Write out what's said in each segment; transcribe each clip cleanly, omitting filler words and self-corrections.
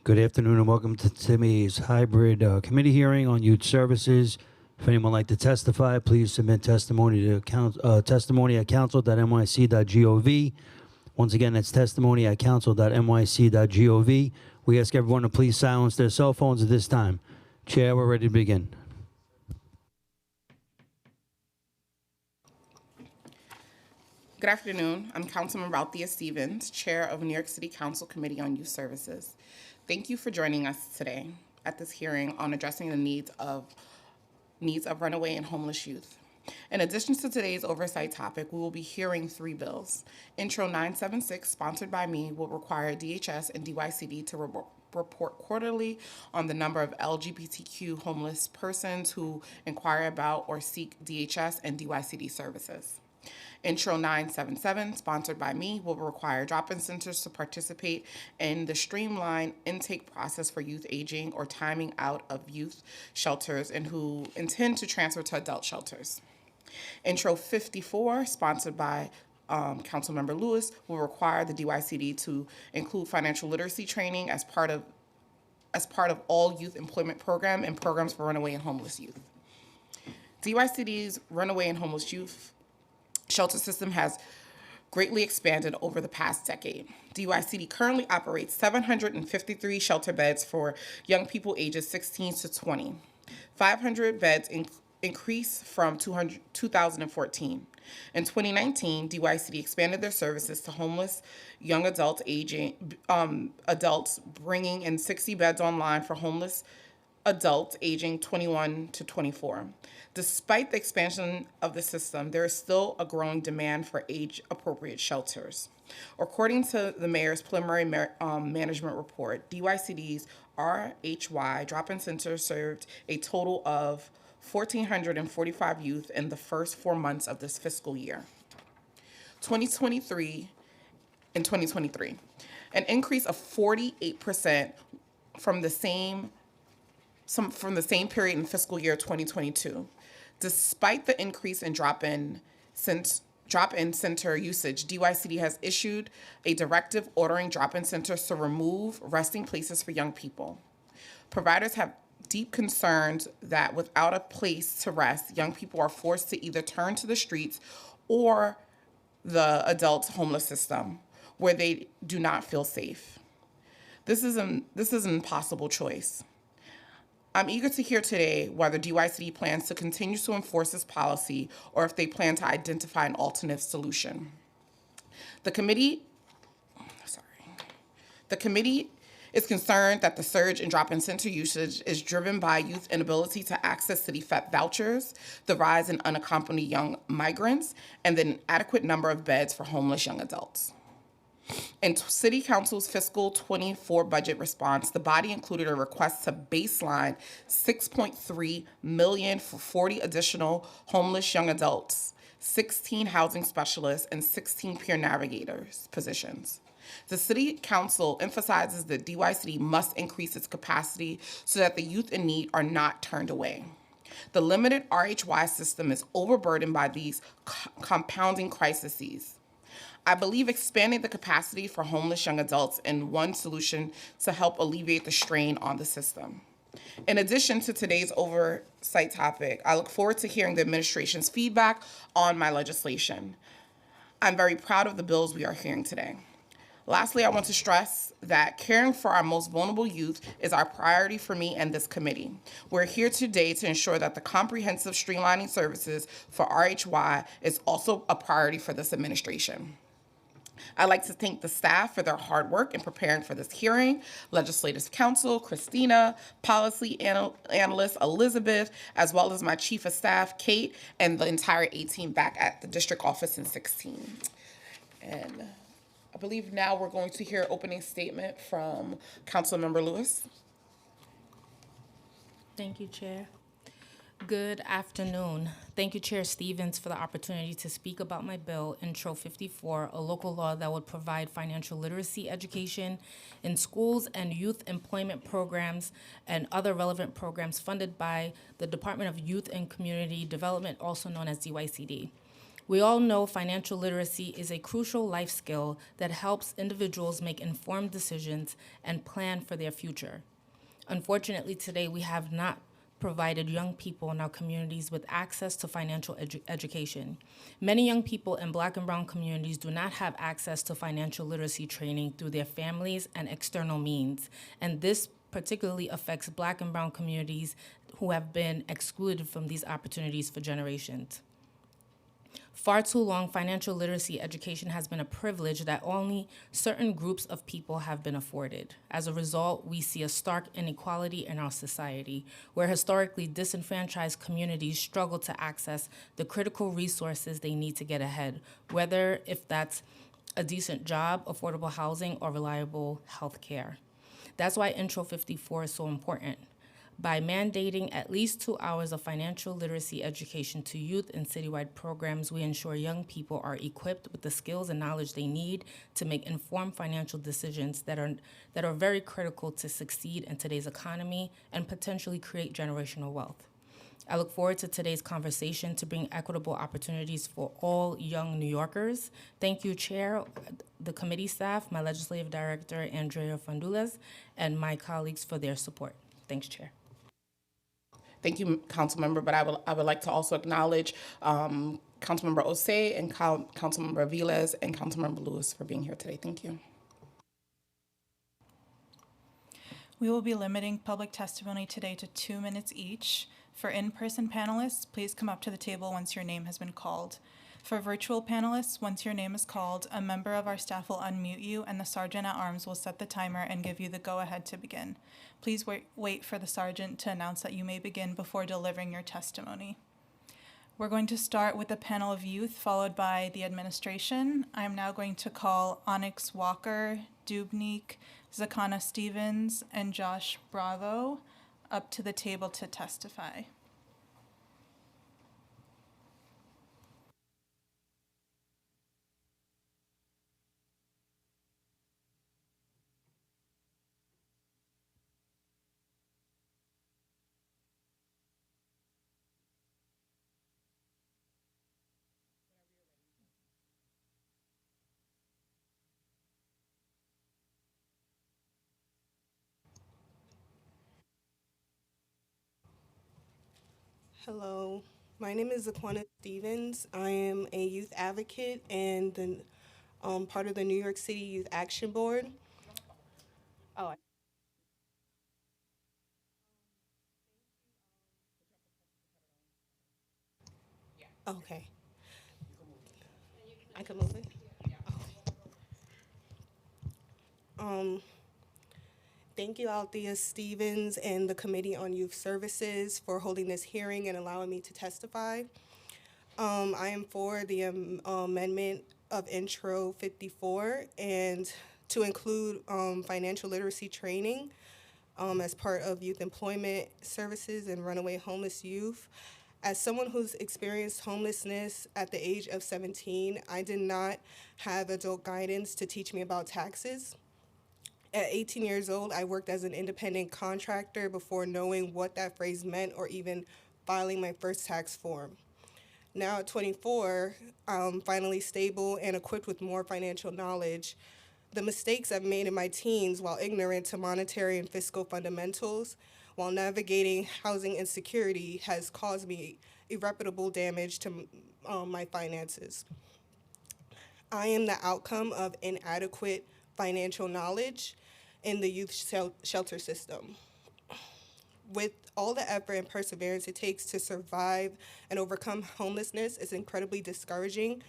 Good afternoon and welcome to today's hybrid committee hearing on youth services. If anyone would like to testify, please submit testimony to testimony at council.nyc.gov. Once again, that's testimony at council.nyc.gov. We ask everyone to please silence their cell phones at this time. Chair, we're ready to begin. Good afternoon. I'm Councilmember Althea Stevens, Chair of New York City Council Committee on Youth Services. Thank you for joining us today at this hearing on addressing the needs of runaway and homeless youth. In addition to today's oversight topic, we will be hearing 3 bills. Intro 976, sponsored by me, will require DHS and DYCD to report quarterly on the number of LGBTQ homeless persons who inquire about or seek DHS and DYCD services. Intro 977, sponsored by me, will require drop-in centers to participate in the streamlined intake process for youth aging or timing out of youth shelters and who intend to transfer to adult shelters. Intro 54, sponsored by Councilmember Lewis, will require the DYCD to include financial literacy training as part of all youth employment program and programs for runaway and homeless youth. DYCD's runaway and homeless youth shelter system has greatly expanded over the past decade. DYCD currently operates 753 shelter beds for young people ages 16 to 20. 500 beds increased from 2014. In 2019, DYCD expanded their services to homeless young adults bringing in 60 beds online for homeless adults aging 21 to 24. Despite the expansion of the system, there is still a growing demand for age-appropriate shelters. According to the mayor's preliminary management report, DYCD's RHY drop-in center served a total of 1,445 youth in the first 4 months of this fiscal year. 2023, an increase of 48% from the same period in fiscal year 2022. Despite the increase in drop-in center usage, DYCD has issued a directive ordering drop-in centers to remove resting places for young people. Providers have deep concerns that without a place to rest, young people are forced to either turn to the streets or the adult homeless system, where they do not feel safe. This is an impossible choice. I'm eager to hear today whether DYCD plans to continue to enforce this policy or if they plan to identify an alternative solution. The committee is concerned that the surge in drop-in center usage is driven by youth inability to access city FEP vouchers, the rise in unaccompanied young migrants, and the inadequate number of beds for homeless young adults. In City Council's fiscal 24 budget response, the body included a request to baseline $6.3 million for 40 additional homeless young adults, 16 housing specialists, and 16 peer navigators positions. The City Council emphasizes that DYCD must increase its capacity so that the youth in need are not turned away. The limited RHY system is overburdened by these compounding crises. I believe expanding the capacity for homeless young adults is one solution to help alleviate the strain on the system. In addition to today's oversight topic, I look forward to hearing the administration's feedback on my legislation. I'm very proud of the bills we are hearing today. Lastly, I want to stress that caring for our most vulnerable youth is our priority for me and this committee. We're here today to ensure that the comprehensive streamlining services for RHY is also a priority for this administration. I'd like to thank the staff for their hard work in preparing for this hearing, Legislative Counsel, Christina, Policy Analyst, Elizabeth, as well as my Chief of Staff, Kate, and the entire A team back at the District Office in 16. And I believe now we're going to hear an opening statement from Councilmember Lewis. Thank you, Chair. Good afternoon. Thank you, Chair Stevens, for the opportunity to speak about my bill, Intro 54, a local law that would provide financial literacy education in schools and youth employment programs and other relevant programs funded by the Department of Youth and Community Development, also known as DYCD. We all know financial literacy is a crucial life skill that helps individuals make informed decisions and plan for their future. Unfortunately, today we have not provided young people in our communities with access to financial education. Many young people in Black and Brown communities do not have access to financial literacy training through their families and external means, and this particularly affects Black and Brown communities who have been excluded from these opportunities for generations. Far too long, financial literacy education has been a privilege that only certain groups of people have been afforded. As a result, we see a stark inequality in our society, where historically disenfranchised communities struggle to access the critical resources they need to get ahead, whether if that's a decent job, affordable housing, or reliable health care. That's why Intro 54 is so important. By mandating at least 2 hours of financial literacy education to youth in citywide programs, we ensure young people are equipped with the skills and knowledge they need to make informed financial decisions that are very critical to succeed in today's economy and potentially create generational wealth. I look forward to today's conversation to bring equitable opportunities for all young New Yorkers. Thank you, Chair, the committee staff, my legislative director, Andrea Fondules, and my colleagues for their support. Thanks, Chair. Thank you, Councilmember, but I would like to also acknowledge Councilmember Osei and Councilmember Viles and Councilmember Lewis for being here today. Thank you. We will be limiting public testimony today to 2 minutes each. For in-person panelists, please come up to the table once your name has been called. For virtual panelists, once your name is called, a member of our staff will unmute you and the Sergeant at Arms will set the timer and give you the go-ahead to begin. Please wait for the Sergeant to announce that you may begin before delivering your testimony. We're going to start with a panel of youth, followed by the administration. I am now going to call Onyx Walker, Dubnik, Zakana Stevens, and Josh Bravo up to the table to testify. Hello, my name is Zakwana Stevens. I am a youth advocate and part of the New York City Youth Action Board. Oh, okay. I can move it. Okay. Thank you, Althea Stevens and the Committee on Youth Services for holding this hearing and allowing me to testify. I am for the amendment of Intro 54 and to include financial literacy training as part of youth employment services and runaway homeless youth. As someone who's experienced homelessness at the age of 17, I did not have adult guidance to teach me about taxes. At 18 years old, I worked as an independent contractor before knowing what that phrase meant or even filing my first tax form. Now at 24, I'm finally stable and equipped with more financial knowledge. The mistakes I've made in my teens while ignorant to monetary and fiscal fundamentals, while navigating housing insecurity, has caused me irreparable damage to my finances. I am the outcome of inadequate financial knowledge in the youth shelter system. With all the effort and perseverance it takes to survive and overcome homelessness, it's incredibly discouraging.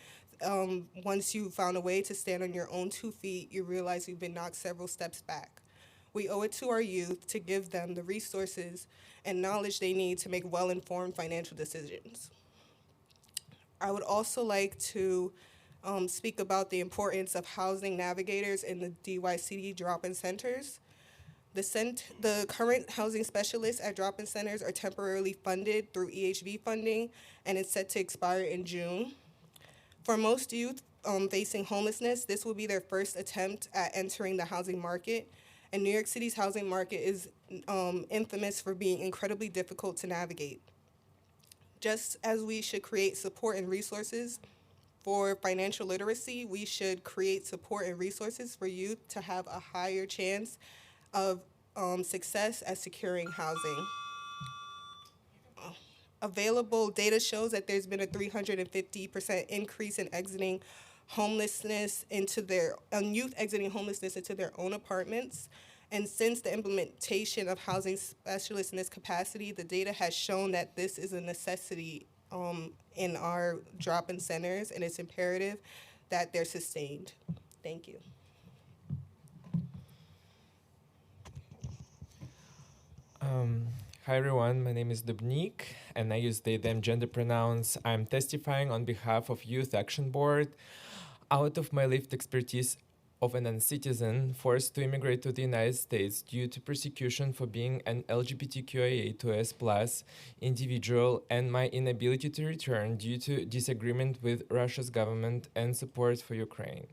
Once you've found a way to stand on your own 2 feet, you realize you've been knocked several steps back. We owe it to our youth to give them the resources and knowledge they need to make well-informed financial decisions. I would also like to speak about the importance of housing navigators in the DYCD drop-in centers. The current housing specialists at drop-in centers are temporarily funded through EHV funding, and it's set to expire in June. For most youth facing homelessness, this will be their first attempt at entering the housing market, and New York City's housing market is infamous for being incredibly difficult to navigate. Just as we should create support and resources For financial literacy, we should create support and resources for youth to have a higher chance of success at securing housing. Available data shows that there's been a 350% increase in exiting homelessness youth exiting homelessness into their own apartments. And since the implementation of housing specialists in this capacity, the data has shown that this is a necessity in our drop-in centers, and it's imperative that they're sustained. Thank you. Hi everyone, my name is Dubnik and I use they them gender pronouns. I'm testifying on behalf of Youth Action Board. Out of my lived expertise of an non-citizen forced to immigrate to the United States due to persecution for being an LGBTQIA2S+ individual and my inability to return due to disagreement with Russia's government and support for Ukraine.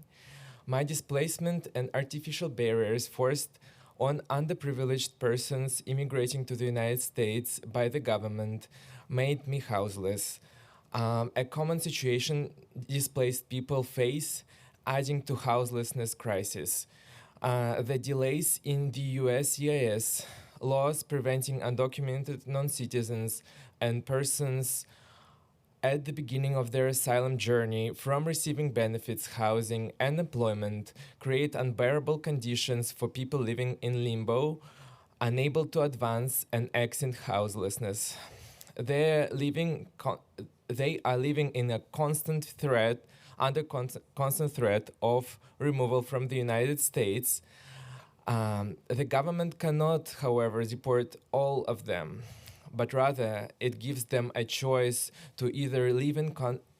My displacement and artificial barriers forced on underprivileged persons immigrating to the United States by the government made me houseless. A common situation displaced people face, adding to houselessness crisis. The delays in the USCIS laws preventing undocumented non-citizens and persons at the beginning of their asylum journey from receiving benefits, housing, and employment create unbearable conditions for people living in limbo, unable to advance and exit houselessness. They are living in a constant threat, under constant threat of removal from the United States. The government cannot, however, deport all of them, but rather it gives them a choice to either live in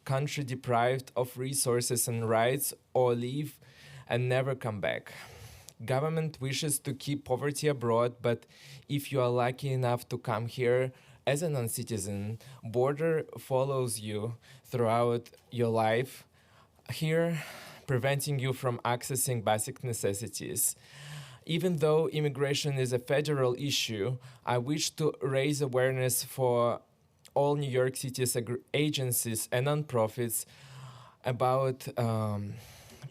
country deprived of resources and rights or leave and never come back. Government wishes to keep poverty abroad, but if you are lucky enough to come here as a non-citizen, border follows you throughout your life here, preventing you from accessing basic necessities. Even though immigration is a federal issue, I wish to raise awareness for all New York City's agencies and nonprofits about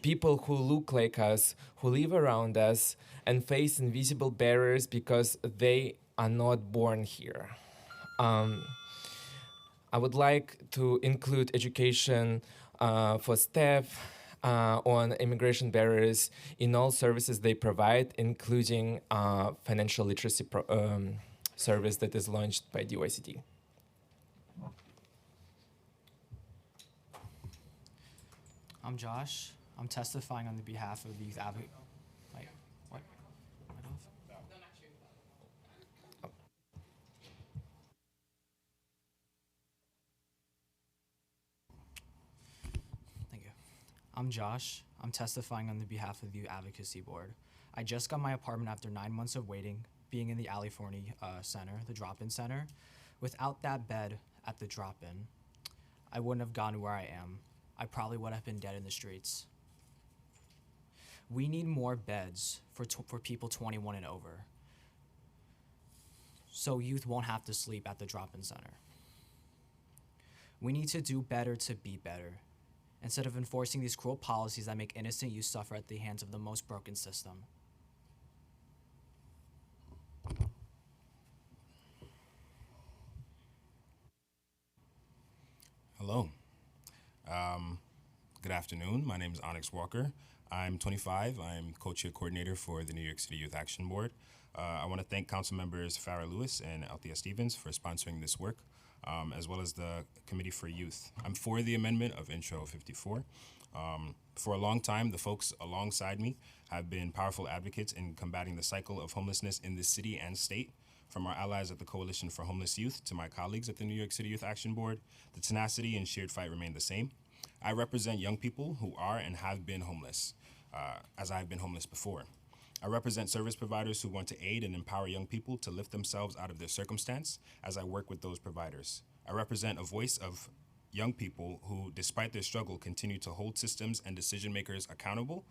people who look like us, who live around us, and face invisible barriers because they are not born here. I would like to include education for staff, on immigration barriers in all services they provide, including financial literacy service that is launched by DYCT. I'm Josh. I'm testifying on the behalf of the youth advocate. Like, what? Thank you. I'm Josh. I'm testifying on the behalf of the Youth Advocacy Board. I just got my apartment after 9 months of waiting, being in the Ali Forney Center, the drop-in center. Without that bed at the drop-in, I wouldn't have gotten where I am. I probably would have been dead in the streets. We need more beds for people 21 and over, so youth won't have to sleep at the drop-in center. We need to do better to be better, instead of enforcing these cruel policies that make innocent youth suffer at the hands of the most broken system. Hello. Good afternoon. My name is Onyx Walker. I'm 25. I'm co-chair coordinator for the New York City Youth Action Board. I want to thank council members Farrah Lewis and Althea Stevens for sponsoring this work, as well as the Committee for Youth. I'm for the amendment of Intro 54. For a long time, the folks alongside me have been powerful advocates in combating the cycle of homelessness in this city and state. From our allies at the Coalition for Homeless Youth to my colleagues at the New York City Youth Action Board, the tenacity and shared fight remain the same. I represent young people who are and have been homeless, as I have been homeless before. I represent service providers who want to aid and empower young people to lift themselves out of their circumstance as I work with those providers. I represent a voice of young people who, despite their struggle, continue to hold systems and decision makers accountable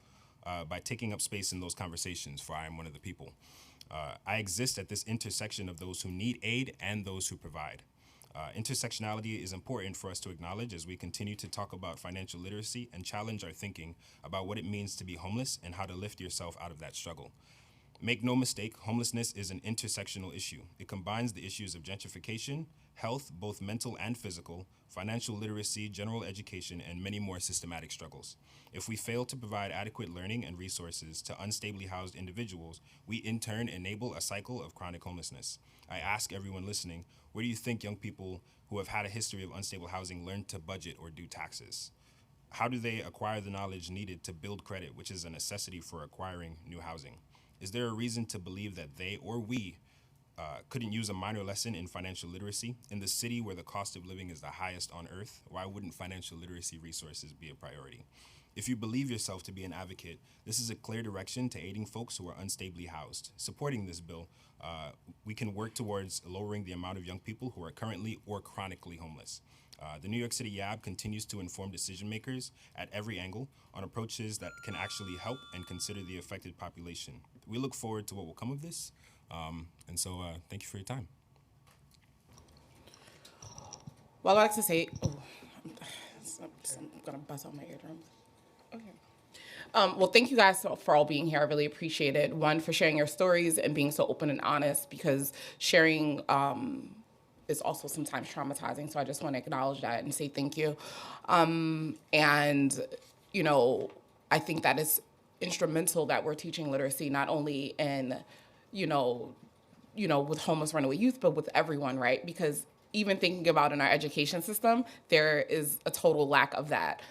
by taking up space in those conversations, for I am one of the people. I exist at this intersection of those who need aid and those who provide. Intersectionality is important for us to acknowledge as we continue to talk about financial literacy and challenge our thinking about what it means to be homeless and how to lift yourself out of that struggle. Make no mistake, homelessness is an intersectional issue. It combines the issues of gentrification, health, both mental and physical, financial literacy, general education, and many more systematic struggles. If we fail to provide adequate learning and resources to unstably housed individuals, we in turn enable a cycle of chronic homelessness. I ask everyone listening, where do you think young people who have had a history of unstable housing learn to budget or do taxes? How do they acquire the knowledge needed to build credit, which is a necessity for acquiring new housing? Is there a reason to believe that they or we couldn't use a minor lesson in financial literacy? In the city where the cost of living is the highest on earth, why wouldn't financial literacy resources be a priority? If you believe yourself to be an advocate, this is a clear direction to aiding folks who are unstably housed. Supporting this bill, we can work towards lowering the amount of young people who are currently or chronically homeless. The New York City YAB continues to inform decision makers at every angle on approaches that can actually help and consider the affected population. We look forward to what will come of this, and so thank you for your time. Well, I'd like to say, I'm gonna bust out my eardrums. Okay. Well, thank you guys for all being here. I really appreciate it. One, for sharing your stories and being so open and honest, because sharing is also sometimes traumatizing. So I just want to acknowledge that and say thank you. And, you know, I think that is instrumental that we're teaching literacy, not only in, with homeless runaway youth, but with everyone, right? Because even thinking about in our education system, there is a total lack of that.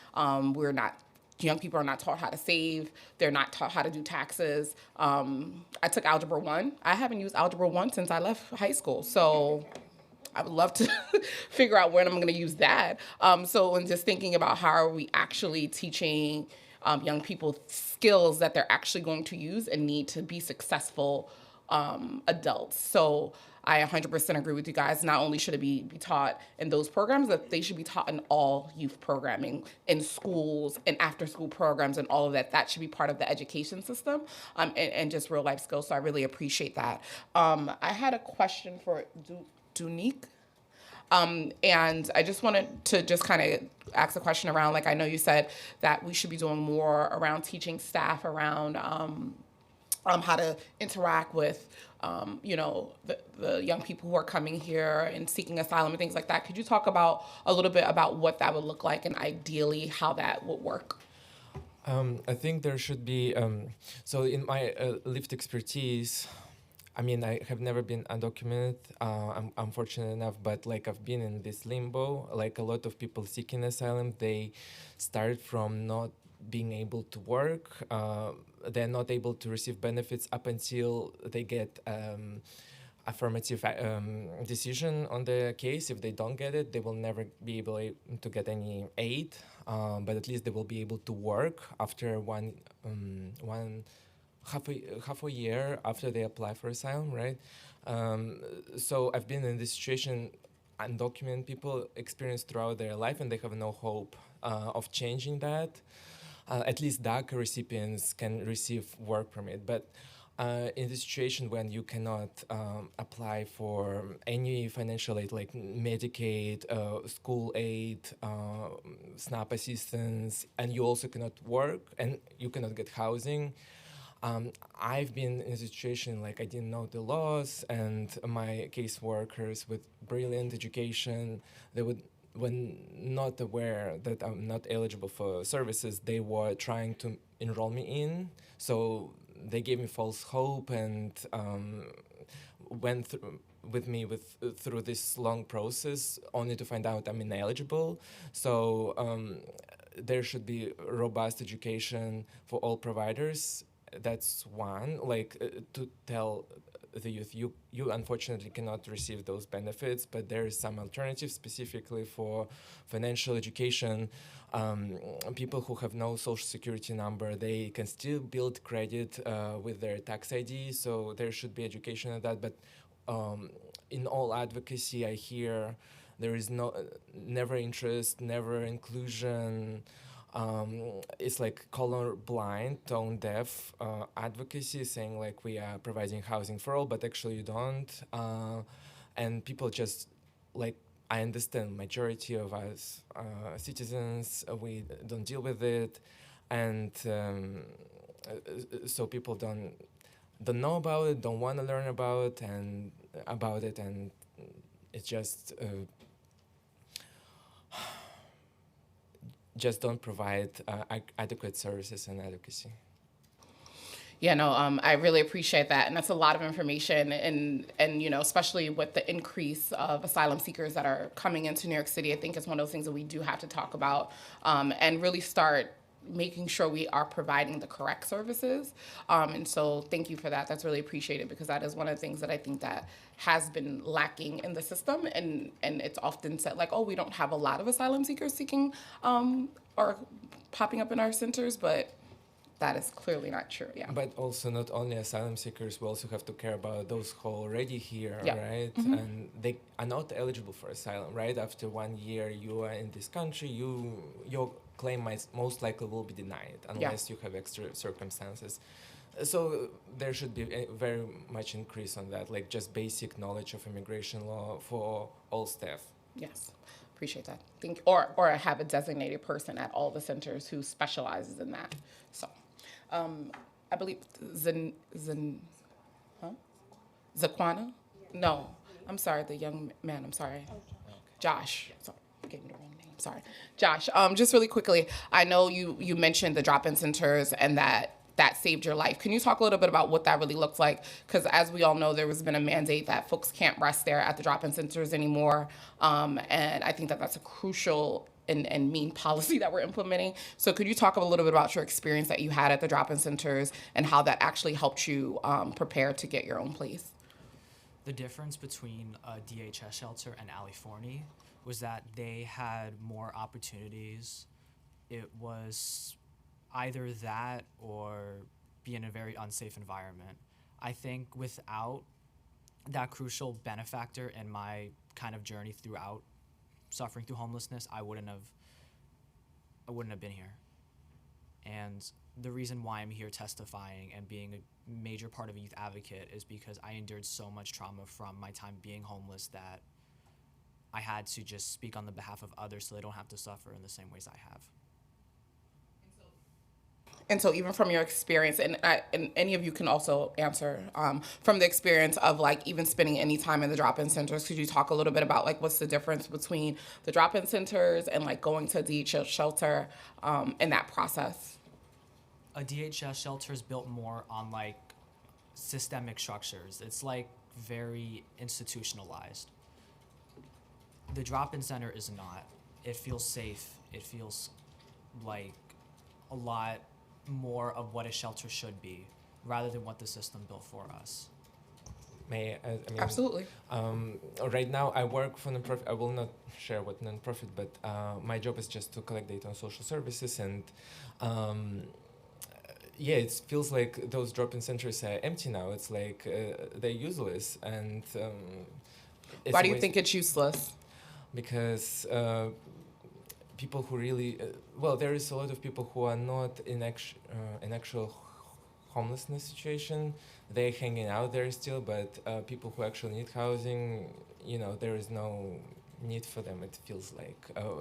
Young people are not taught how to save. They're not taught how to do taxes. I took Algebra 1. I haven't used Algebra 1 since I left high school. So I would love to figure out when I'm going to use that. So in just thinking about how are we actually teaching young people skills that they're actually going to use and need to be successful adults. So I 100% agree with you guys. Not only should it be taught in those programs, but they should be taught in all youth programming, in schools and after school programs and all of that. That should be part of the education system and just real life skills. So I really appreciate that. I had a question for Dunique. And I just wanted to just kind of ask a question around, like, I know you said that we should be doing more around teaching staff around how to interact with, the young people who are coming here and seeking asylum and things like that. Could you talk about a little bit about what that would look like and ideally how that would work? I think there should be, so in my lived expertise, I mean, I have never been undocumented, I'm fortunate enough, but like I've been in this limbo. Like a lot of people seeking asylum, they start from not being able to work. They're not able to receive benefits up until they get affirmative decision on the case. If they don't get it, they will never be able to get any aid, but at least they will be able to work after half a year after they apply for asylum, right? So I've been in this situation. Undocumented people experience throughout their life, and they have no hope of changing that. At least DACA recipients can receive work permit, but in this situation when you cannot apply for any financial aid like Medicaid, school aid, SNAP assistance, and you also cannot work and you cannot get housing, I've been in a situation like I didn't know the laws, and my caseworkers with brilliant education, they were not aware that I'm not eligible for services. They were trying to enroll me in, so they gave me false hope and went through this long process only to find out I'm ineligible. So there should be robust education for all providers. That's one, to tell the youth, you unfortunately cannot receive those benefits, but there is some alternative specifically for financial education. People who have no social security number, they can still build credit with their tax ID, so there should be education on that. But in all advocacy, I hear there is never interest, never inclusion. It's like colorblind, tone deaf advocacy, saying like we are providing housing for all, but actually you don't. And people just like I understand majority of us citizens, we don't deal with it, and so people don't know about it, don't want to learn about it, and it's just don't provide adequate services and advocacy. Yeah, no, I really appreciate that, and that's a lot of information, and you know, especially with the increase of asylum seekers that are coming into New York City, I think it's one of those things that we do have to talk about, and really start making sure we are providing the correct services. And so, thank you for that. That's really appreciated, because that is one of the things that I think that has been lacking in the system, and it's often said like, oh, we don't have a lot of asylum seekers seeking or popping up in our centers, but that is clearly not true. Yeah. But also, not only asylum seekers, we also have to care about those who are already here, Yeah. right? And they are not eligible for asylum, right? After 1 year you are in this country, your claim most likely will be denied unless you have extra circumstances. So there should be a very much increase on that, like just basic knowledge of immigration law for all staff. Yes, appreciate that. Or have a designated person at all the centers who specializes in that. So, I believe Zaquana? No, I'm sorry, the young man. I'm sorry, Josh. Sorry, I gave you the wrong name. Sorry, Josh. Just really quickly, I know you mentioned the drop-in centers and that saved your life. Can you talk a little bit about what that really looks like? Because as we all know, there has been a mandate that folks can't rest there at the drop-in centers anymore. And I think that that's a crucial and mean policy that we're implementing. So could you talk a little bit about your experience that you had at the drop-in centers and how that actually helped you prepare to get your own place? The difference between a DHS shelter and Ali Forney was that they had more opportunities. It was either that or be in a very unsafe environment. I think without that crucial benefactor in my kind of journey throughout suffering through homelessness, I wouldn't have been here. And the reason why I'm here testifying and being a major part of a youth advocate is because I endured so much trauma from my time being homeless that I had to just speak on the behalf of others so they don't have to suffer in the same ways I have. And so even from your experience, and any of you can also answer, from the experience of like even spending any time in the drop-in centers, could you talk a little bit about like what's the difference between the drop-in centers and like going to a DHS shelter in that process? A DHS shelter is built more on like systemic structures. It's like very institutionalized. The drop-in center is not. It feels safe. It feels like a lot more of what a shelter should be, rather than what the system built for us. I mean, Absolutely. Right now, I work for nonprofit. I will not share what nonprofit, but my job is just to collect data on social services, and yeah, it feels like those drop-in centers are empty now. It's like they're useless, and Why do you think it's useless? Because people who really there is a lot of people who are not in actual homelessness situation. They're hanging out there still, but people who actually need housing, there is no need for them, it feels like,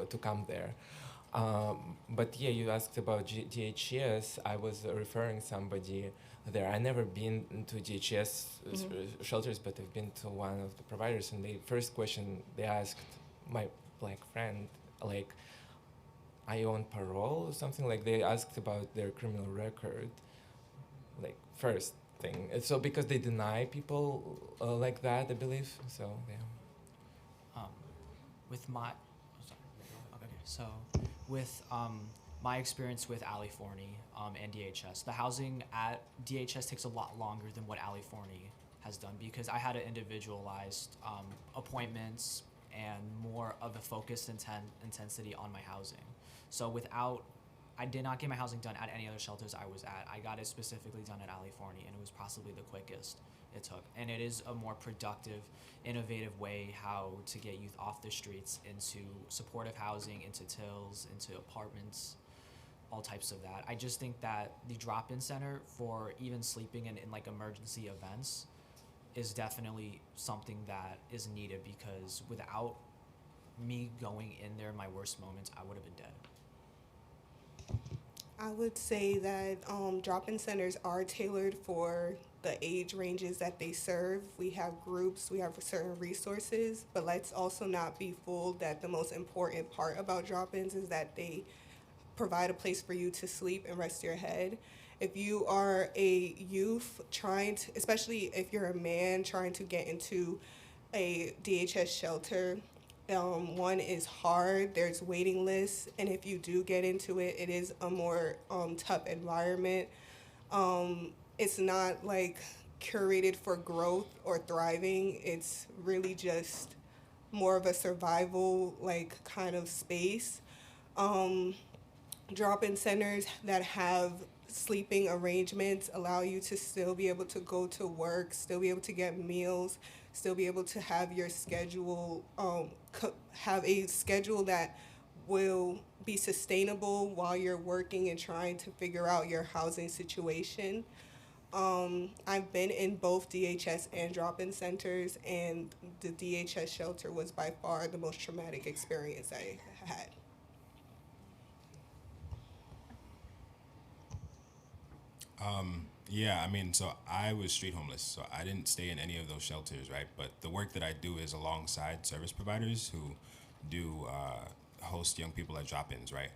to come there. But yeah, you asked about DHS. I was referring somebody there. I never been to DHS shelters, but I've been to one of the providers, and the first question they asked my black friend, like, are you on parole or something? Like, they asked about their criminal record, like, first thing. So because they deny people like that, I believe. So yeah. With my my experience with Ali Forney and DHS, the housing at DHS takes a lot longer than what Ali Forney has done, because I had an individualized appointments and more of a focused intensity on my housing. So I did not get my housing done at any other shelters I was at. I got it specifically done at Ali Forney, and it was possibly the quickest it took. And it is a more productive, innovative way how to get youth off the streets into supportive housing, into TILs, into apartments, all types of that. I just think that the drop-in center for even sleeping in like emergency events is definitely something that is needed, because without me going in there in my worst moments, I would have been dead. I would say that drop-in centers are tailored for the age ranges that they serve. We have groups, we have certain resources, but let's also not be fooled that the most important part about drop-ins is that they provide a place for you to sleep and rest your head. If you are a youth trying to, especially if you're a man trying to get into a DHS shelter, one is hard, there's waiting lists, and if you do get into it, it is a more tough environment. It's not like curated for growth or thriving. It's really just more of a survival like kind of space. Drop-in centers that have sleeping arrangements allow you to still be able to go to work, still be able to get meals, still be able to have your schedule, have a schedule that will be sustainable while you're working and trying to figure out your housing situation. I've been in both DHS and drop-in centers, and the DHS shelter was by far the most traumatic experience I had. Yeah, I mean, so I was street homeless, so I didn't stay in any of those shelters, right? But the work that I do is alongside service providers who do host young people at drop-ins, right?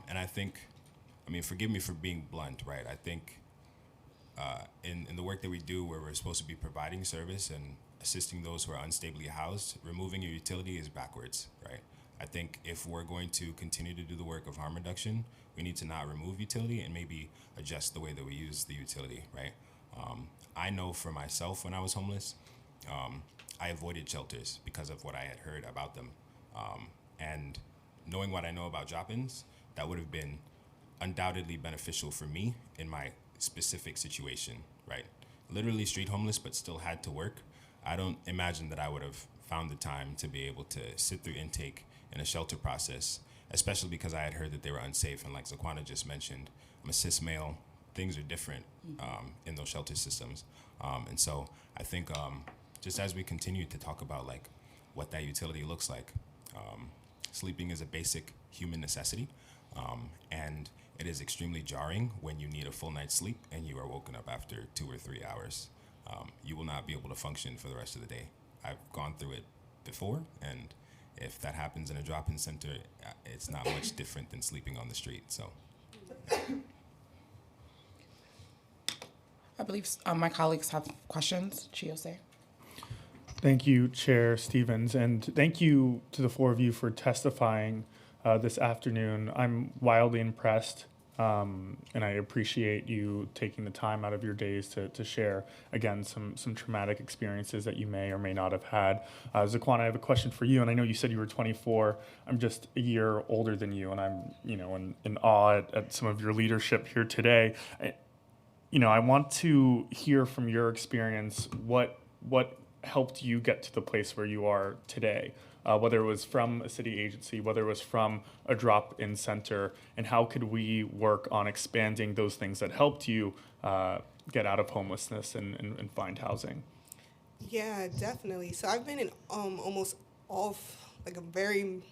And I think, I mean, forgive me for being blunt, right? I think in the work that we do where we're supposed to be providing service and assisting those who are unstably housed, removing your utility is backwards, right? I think if we're going to continue to do the work of harm reduction, we need to not remove utility and maybe adjust the way that we use the utility, right? I know for myself when I was homeless, I avoided shelters because of what I had heard about them. And knowing what I know about drop-ins, that would have been undoubtedly beneficial for me in my specific situation, right? Literally street homeless, but still had to work. I don't imagine that I would have found the time to be able to sit through intake in a shelter process, especially because I had heard that they were unsafe. And like Zaquana just mentioned, I'm a cis male. Things are different in those shelter systems. And so I think just as we continue to talk about like what that utility looks like, sleeping is a basic human necessity. And it is extremely jarring when you need a full night's sleep and you are woken up after 2 or 3 hours. You will not be able to function for the rest of the day. I've gone through it before, and if that happens in a drop-in center, it's not much different than sleeping on the street. So, I believe my colleagues have questions. Chiose. Thank you, Chair Stevens, and thank you to the four of you for testifying this afternoon. I'm wildly impressed, and I appreciate you taking the time out of your days to share, again, some traumatic experiences that you may or may not have had. Zaquana, I have a question for you, and I know you said you were 24. I'm just a year older than you, and I'm, in awe at some of your leadership here today. I want to hear from your experience what helped you get to the place where you are today, whether it was from a city agency, whether it was from a drop-in center, and how could we work on expanding those things that helped you get out of homelessness and find housing? Yeah, definitely. So I've been in almost all, I've been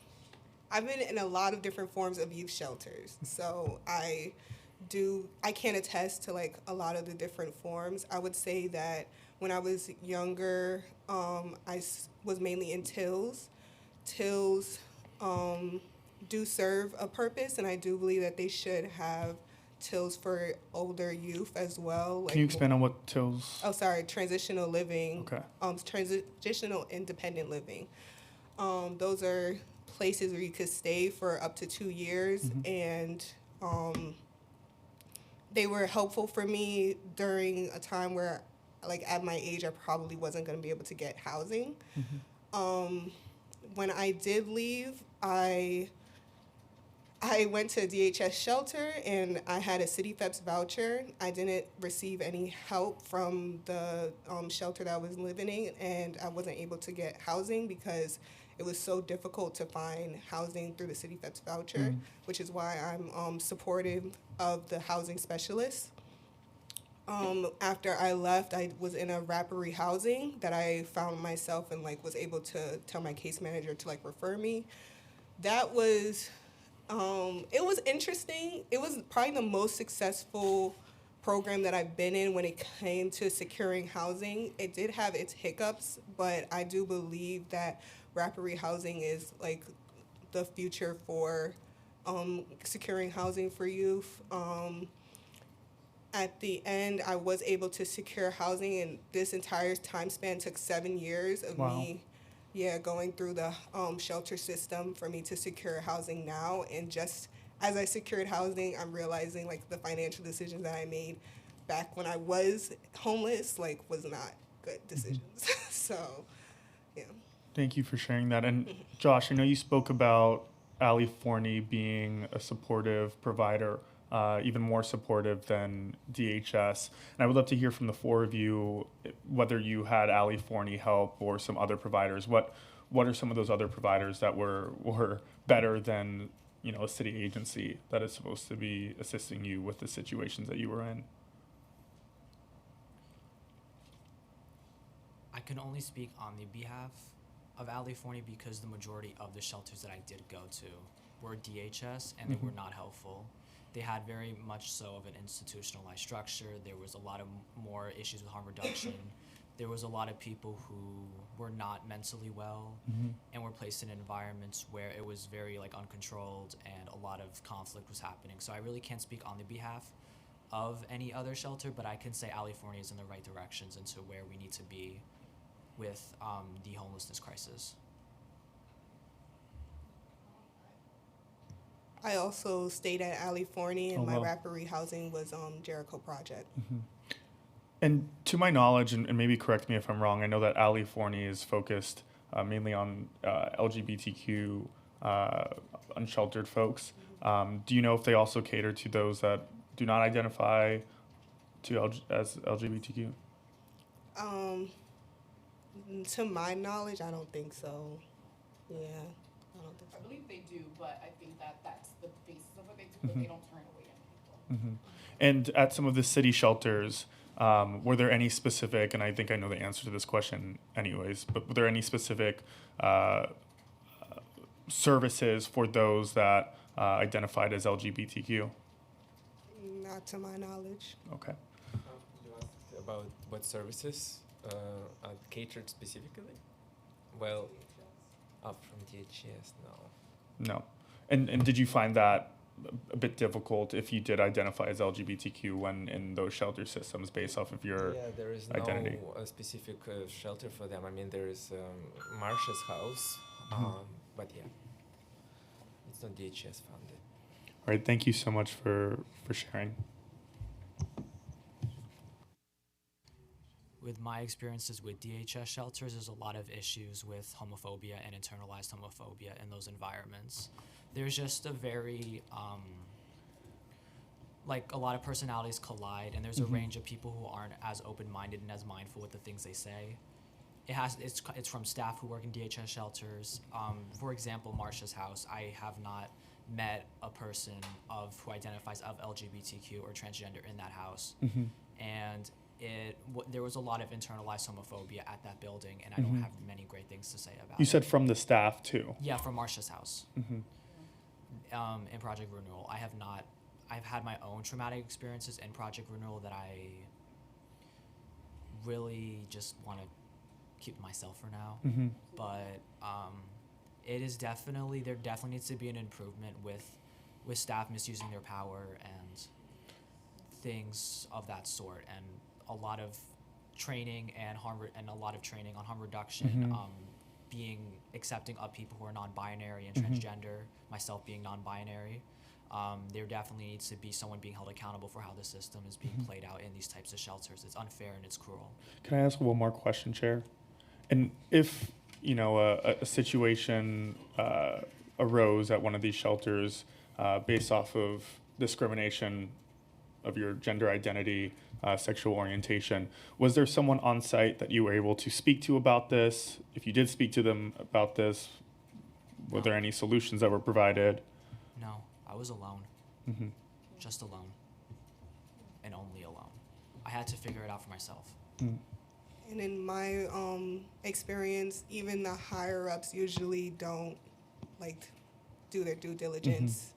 in a lot of different forms of youth shelters. So I can attest to like a lot of the different forms. I would say that when I was younger, I was mainly in TILs. TILs do serve a purpose, and I do believe that they should have TILs for older youth as well. Can you expand on what TILs? Oh, sorry, transitional living. Okay. Transitional independent living. Those are places where you could stay for up to 2 years, and they were helpful for me during a time where, like at my age, I probably wasn't going to be able to get housing. When I did leave, I went to a DHS shelter and I had a City FEPS voucher. I didn't receive any help from the shelter that I was living in, and I wasn't able to get housing because it was so difficult to find housing through the City FEPS voucher, which is why I'm supportive of the housing specialists. After I left, I was in a rappery housing that I found myself and like was able to tell my case manager to like refer me. That was, it was interesting. It was probably the most successful program that I've been in when it came to securing housing. It did have its hiccups, but I do believe that rappery housing is like the future for securing housing for youth. At the end, I was able to secure housing, and this entire time span took 7 years of Wow. me, going through the shelter system for me to secure housing now. And just as I secured housing, I'm realizing like the financial decisions that I made back when I was homeless, like, was not good decisions. So, yeah. Thank you for sharing that. And Josh, I know you spoke about Ali Forney being a supportive provider, even more supportive than DHS. And I would love to hear from the four of you whether you had Ali Forney help or some other providers. What are some of those other providers that were better than, you know, a city agency that is supposed to be assisting you with the situations that you were in? I can only speak on the behalf of Ali Forney because the majority of the shelters that I did go to were DHS and they were not helpful. They had very much so of an institutionalized structure. There was a lot of more issues with harm reduction. There was a lot of people who were not mentally well and were placed in environments where it was very like uncontrolled and a lot of conflict was happening. So I really can't speak on the behalf of any other shelter, but I can say Ali Forney is in the right directions into where we need to be with the homelessness crisis. I also stayed at Ali Forney, and Oh, my wow. rappery housing was Jericho Project. And to my knowledge, and maybe correct me if I'm wrong, I know that Ali Forney is focused mainly on LGBTQ unsheltered folks. Do you know if they also cater to those that do not identify as LGBTQ? To my knowledge, I don't think so. Yeah, I don't think I so. believe they do, but I think that that's the basis of what they do, but they don't turn away any people. And at some of the city shelters, were there any specific, and I think I know the answer to this question anyways, but were there any specific services for those that identified as LGBTQ? Not to my knowledge. Okay. You asked about what services are catered specifically? Well, from DHS, no. No. And did you find that a bit difficult if you did identify as LGBTQ when in those shelter systems based off of your Yeah, there is identity? no specific shelter for them. I mean, there is Marsha's house, but yeah, it's not DHS funded. All right, thank you so much for sharing. With my experiences with DHS shelters, there's a lot of issues with homophobia and internalized homophobia in those environments. There's just a very, like a lot of personalities collide, and there's a range of people who aren't as open-minded and as mindful with the things they say. It's from staff who work in DHS shelters. For example, Marsha's house, I have not met a person who identifies of LGBTQ or transgender in that house. And there was a lot of internalized homophobia at that building, and I don't have many great things to say about it. You said from the staff too. Yeah, from Marsha's house. In Project Renewal. I've had my own traumatic experiences in Project Renewal that I really just want to keep myself for now. But it is definitely, there definitely needs to be an improvement with staff misusing their power and things of that sort, and a lot of training and a lot of training on harm reduction, being accepting of people who are non-binary and transgender, myself being non-binary. There definitely needs to be someone being held accountable for how the system is being played out in these types of shelters. It's unfair and it's cruel. Can I ask one more question, Chair? And if, you know, a situation arose at one of these shelters based off of discrimination of your gender identity, sexual orientation, was there someone on site that you were able to speak to about this? If you did speak to them about this, were there any solutions that were provided? No, I was alone. Just alone. And only alone. I had to figure it out for myself. And in my experience, even the higher ups usually don't like do their due diligence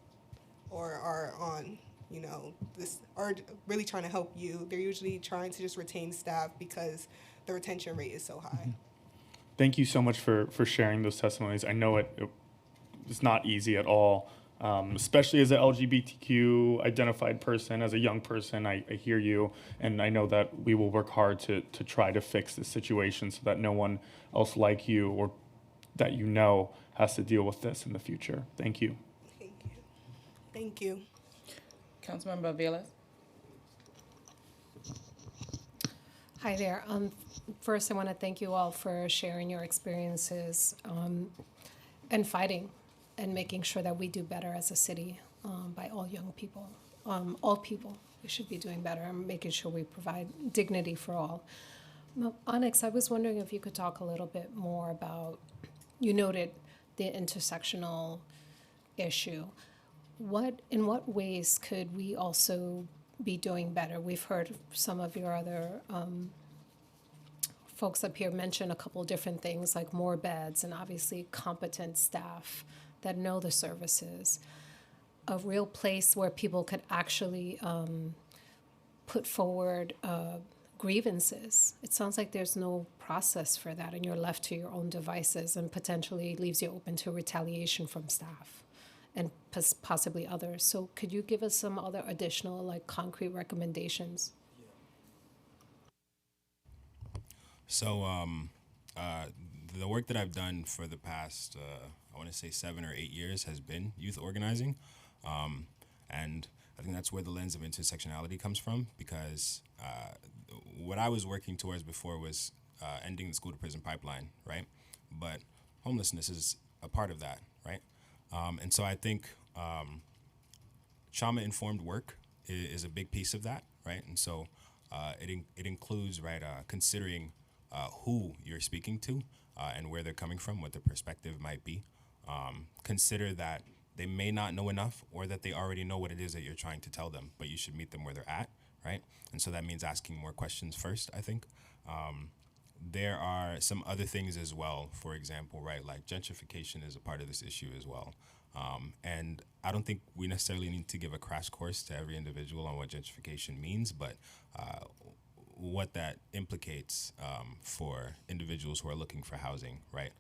or are on, this, are really trying to help you. They're usually trying to just retain staff because the retention rate is so high. Thank you so much for sharing those testimonies. I know it's not easy at all, especially as an LGBTQ identified person, as a young person. I hear you, and I know that we will work hard to try to fix this situation so that no one else like you or that you know has to deal with this in the future. Thank you. Thank you. Thank you. Councilmember Velez? Hi there. First, I want to thank you all for sharing your experiences and fighting and making sure that we do better as a city by all young people. All people, we should be doing better and making sure we provide dignity for all. Now, Onyx, I was wondering if you could talk a little bit more about, you noted the intersectional issue. In what ways could we also be doing better? We've heard some of your other folks up here mention a couple different things like more beds and obviously competent staff that know the services. A real place where people could actually put forward grievances. It sounds like there's no process for that and you're left to your own devices and potentially leaves you open to retaliation from staff and possibly others. So could you give us some other additional like concrete recommendations? So the work that I've done for the past, I want to say 7 or 8 years has been youth organizing. And I think that's where the lens of intersectionality comes from, because what I was working towards before was ending the school to prison pipeline, right? But homelessness is a part of that, right? And so I think trauma-informed work is a big piece of that, right? And so it includes, right, considering who you're speaking to and where they're coming from, what their perspective might be. Consider that they may not know enough or that they already know what it is that you're trying to tell them, but you should meet them where they're at, right? And so that means asking more questions first, I think. There are some other things as well, for example, right, like gentrification is a part of this issue as well. And I don't think we necessarily need to give a crash course to every individual on what gentrification means, but what that implicates for individuals who are looking for housing, right?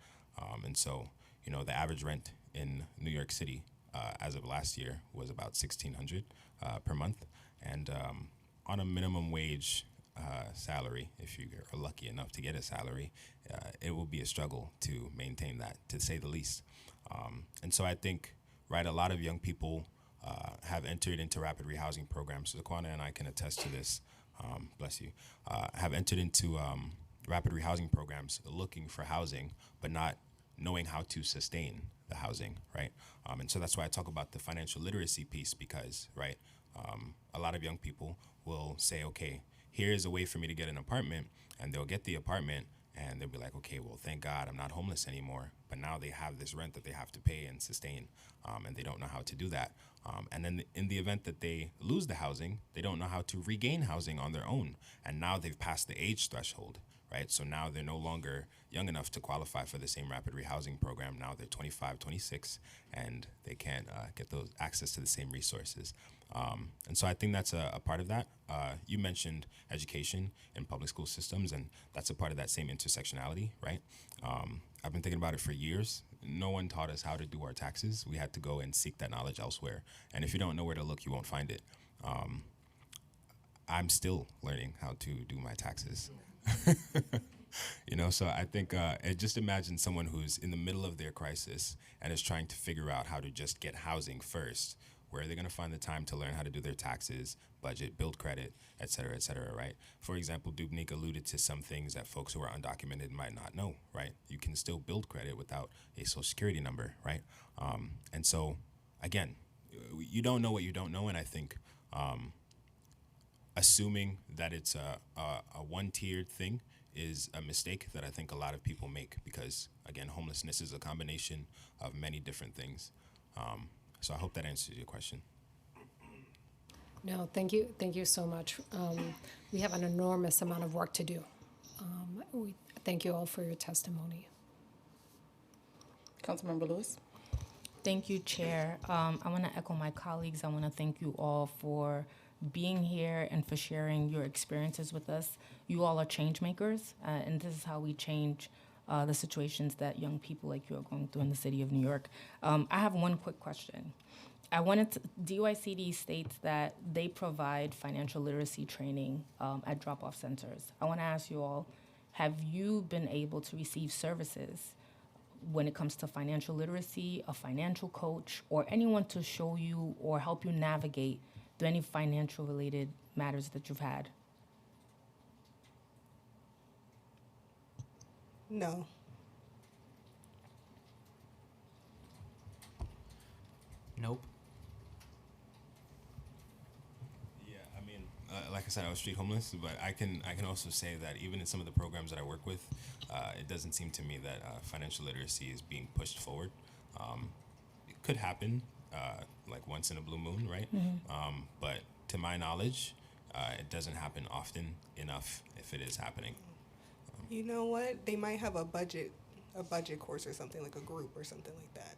And so, the average rent in New York City as of last year was about $1,600 per month. And on a minimum wage salary, if you are lucky enough to get a salary, it will be a struggle to maintain that, to say the least. And so I think, right, a lot of young people have entered into rapid rehousing programs. So Zaquana and I can attest to this, bless you, have entered into rapid rehousing programs looking for housing, but not knowing how to sustain the housing, right? And so that's why I talk about the financial literacy piece, because, right, a lot of young people will say, okay, here's a way for me to get an apartment, and they'll get the apartment, and they'll be like, okay, well, thank God I'm not homeless anymore. But now they have this rent that they have to pay and sustain, and they don't know how to do that. And then in the event that they lose the housing, they don't know how to regain housing on their own. And now they've passed the age threshold, right? So now they're no longer young enough to qualify for the same rapid rehousing program. Now they're 25, 26, and they can't get those access to the same resources. And so I think that's a part of that. You mentioned education in public school systems, and that's a part of that same intersectionality, right? I've been thinking about it for years. No one taught us how to do our taxes. We had to go and seek that knowledge elsewhere. And if you don't know where to look, you won't find it. I'm still learning how to do my taxes. So I think just imagine someone who's in the middle of their crisis and is trying to figure out how to just get housing first. Where are they going to find the time to learn how to do their taxes, budget, build credit, et cetera, right? For example, Dubnik alluded to some things that folks who are undocumented might not know, right? You can still build credit without a social security number, right? And so, again, you don't know what you don't know, and I think assuming that it's a one-tiered thing is a mistake that I think a lot of people make, because, again, homelessness is a combination of many different things. So I hope that answers your question. No, thank you so much. We have an enormous amount of work to do. We thank you all for your testimony. Councilmember Lewis. Thank you, Chair. I want to echo my colleagues. I want to thank you all for being here and for sharing your experiences with us. You all are change makers, and this is how we change the situations that young people like you are going through in the city of New York. I have one quick question. DYCD states that they provide financial literacy training at drop-off centers. I want to ask you all, have you been able to receive services when it comes to financial literacy, a financial coach, or anyone to show you or help you navigate through any financial related matters that you've had? No. Nope. Yeah, I mean, like I said, I was street homeless, but I can also say that even in some of the programs that I work with, it doesn't seem to me that financial literacy is being pushed forward. It could happen, like once in a blue moon, right? But to my knowledge, it doesn't happen often enough if it is happening. You know what? They might have a budget course or something, like a group or something like that.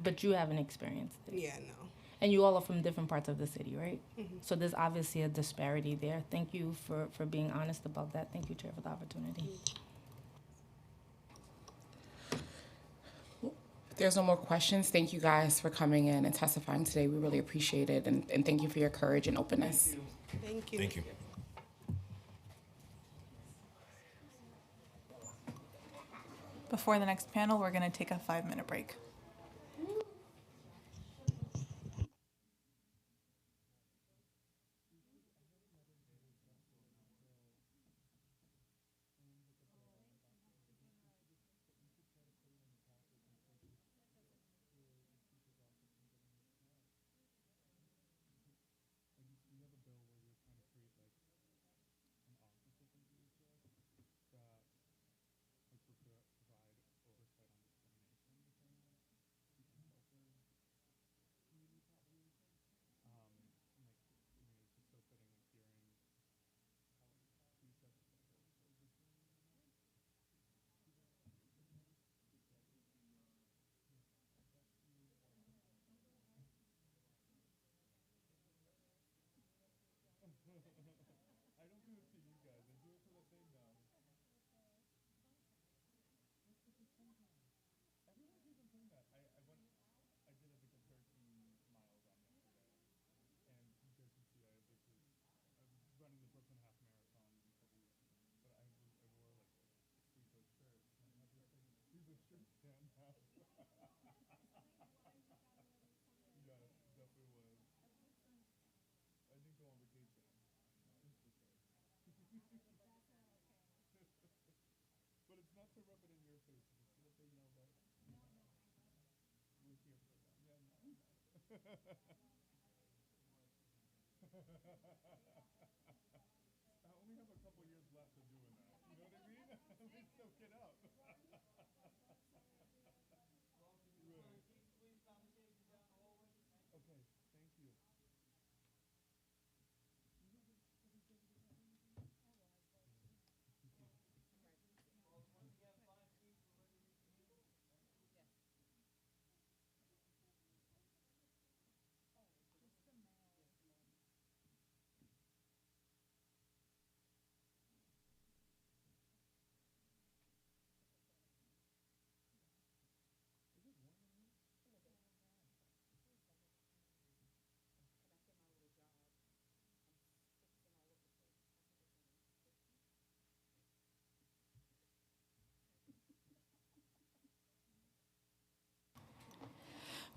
But you haven't experienced it. Yeah, no. And you all are from different parts of the city, right? So there's obviously a disparity there. Thank you for being honest about that. Thank you, Chair, for the opportunity. If there's no more questions, thank you guys for coming in and testifying today. We really appreciate it, and thank you for your courage and openness. Thank you. Thank you. Before the next panel, we're going to take a 5-minute break.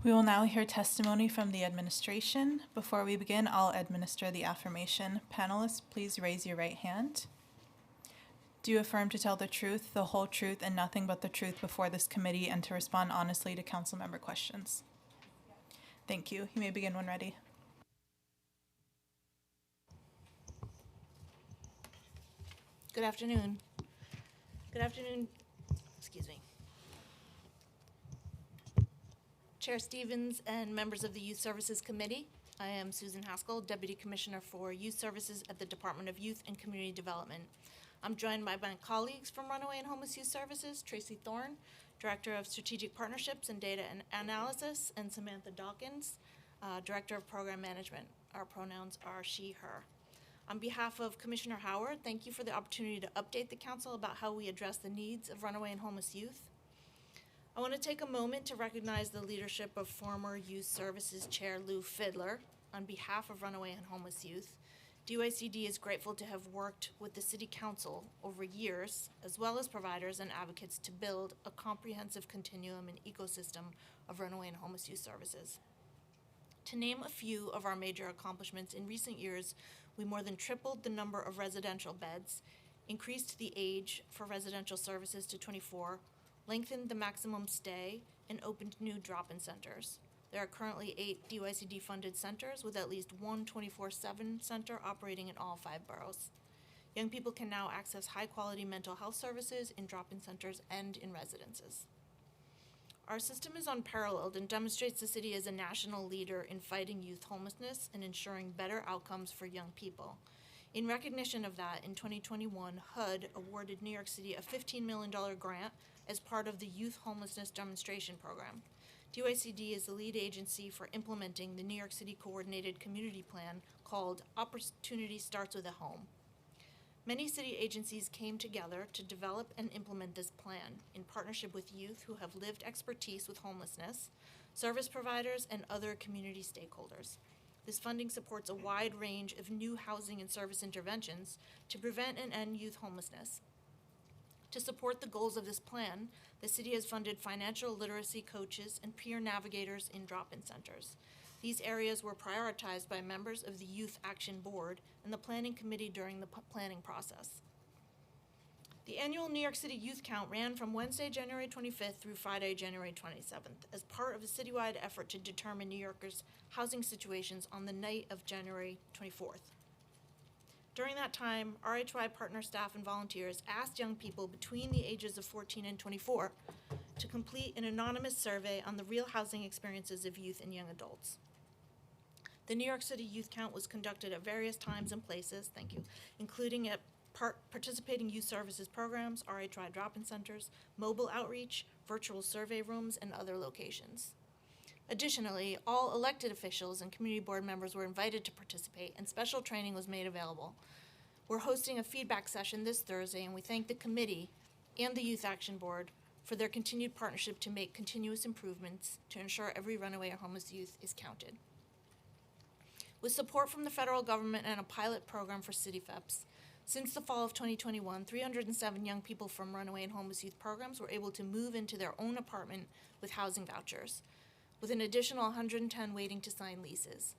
We will now hear testimony from the administration. Before we begin, I'll administer the affirmation. Panelists, please raise your right hand. Do you affirm to tell the truth, the whole truth, and nothing but the truth before this committee and to respond honestly to council member questions? Thank you. You may begin when ready. Good afternoon. Good afternoon. Excuse me. Chair Stevens and members of the Youth Services Committee. I am Susan Haskell, Deputy Commissioner for Youth Services at the Department of Youth and Community Development. I'm joined by my colleagues from Runaway and Homeless Youth Services, Tracy Thorne, Director of Strategic Partnerships and Data Analysis, and Samantha Dawkins, Director of Program Management. Our pronouns are she, her. On behalf of Commissioner Howard, thank you for the opportunity to update the Council about how we address the needs of runaway and homeless youth. I want to take a moment to recognize the leadership of former Youth Services Chair Lou Fidler. On behalf of runaway and homeless youth, DYCD is grateful to have worked with the City Council over years, as well as providers and advocates, to build a comprehensive continuum and ecosystem of runaway and homeless youth services. To name a few of our major accomplishments, in recent years, we more than tripled the number of residential beds, increased the age for residential services to 24, lengthened the maximum stay, and opened new drop-in centers. There are currently 8 DYCD-funded centers with at least one 24/7 center operating in all 5 boroughs. Young people can now access high-quality mental health services in drop-in centers and in residences. Our system is unparalleled and demonstrates the city as a national leader in fighting youth homelessness and ensuring better outcomes for young people. In recognition of that, in 2021, HUD awarded New York City a $15 million grant as part of the Youth Homelessness Demonstration Program. DYCD is the lead agency for implementing the New York City Coordinated Community Plan called Opportunity Starts with a Home. Many city agencies came together to develop and implement this plan in partnership with youth who have lived expertise with homelessness, service providers, and other community stakeholders. This funding supports a wide range of new housing and service interventions to prevent and end youth homelessness. To support the goals of this plan, the city has funded financial literacy coaches and peer navigators in drop-in centers. These areas were prioritized by members of the Youth Action Board and the Planning Committee during the planning process. The annual New York City Youth Count ran from Wednesday, January 25th through Friday, January 27th, as part of a citywide effort to determine New Yorkers' housing situations on the night of January 24th. During that time, RHY partner staff and volunteers asked young people between the ages of 14 and 24 to complete an anonymous survey on the real housing experiences of youth and young adults. The New York City Youth Count was conducted at various times and places, including at participating youth services programs, RHY drop-in centers, mobile outreach, virtual survey rooms, and other locations. Additionally, all elected officials and community board members were invited to participate, and special training was made available. We're hosting a feedback session this Thursday, and we thank the committee and the Youth Action Board for their continued partnership to make continuous improvements to ensure every runaway or homeless youth is counted. With support from the federal government and a pilot program for city FEPs, since the fall of 2021, 307 young people from runaway and homeless youth programs were able to move into their own apartment with housing vouchers, with an additional 110 waiting to sign leases.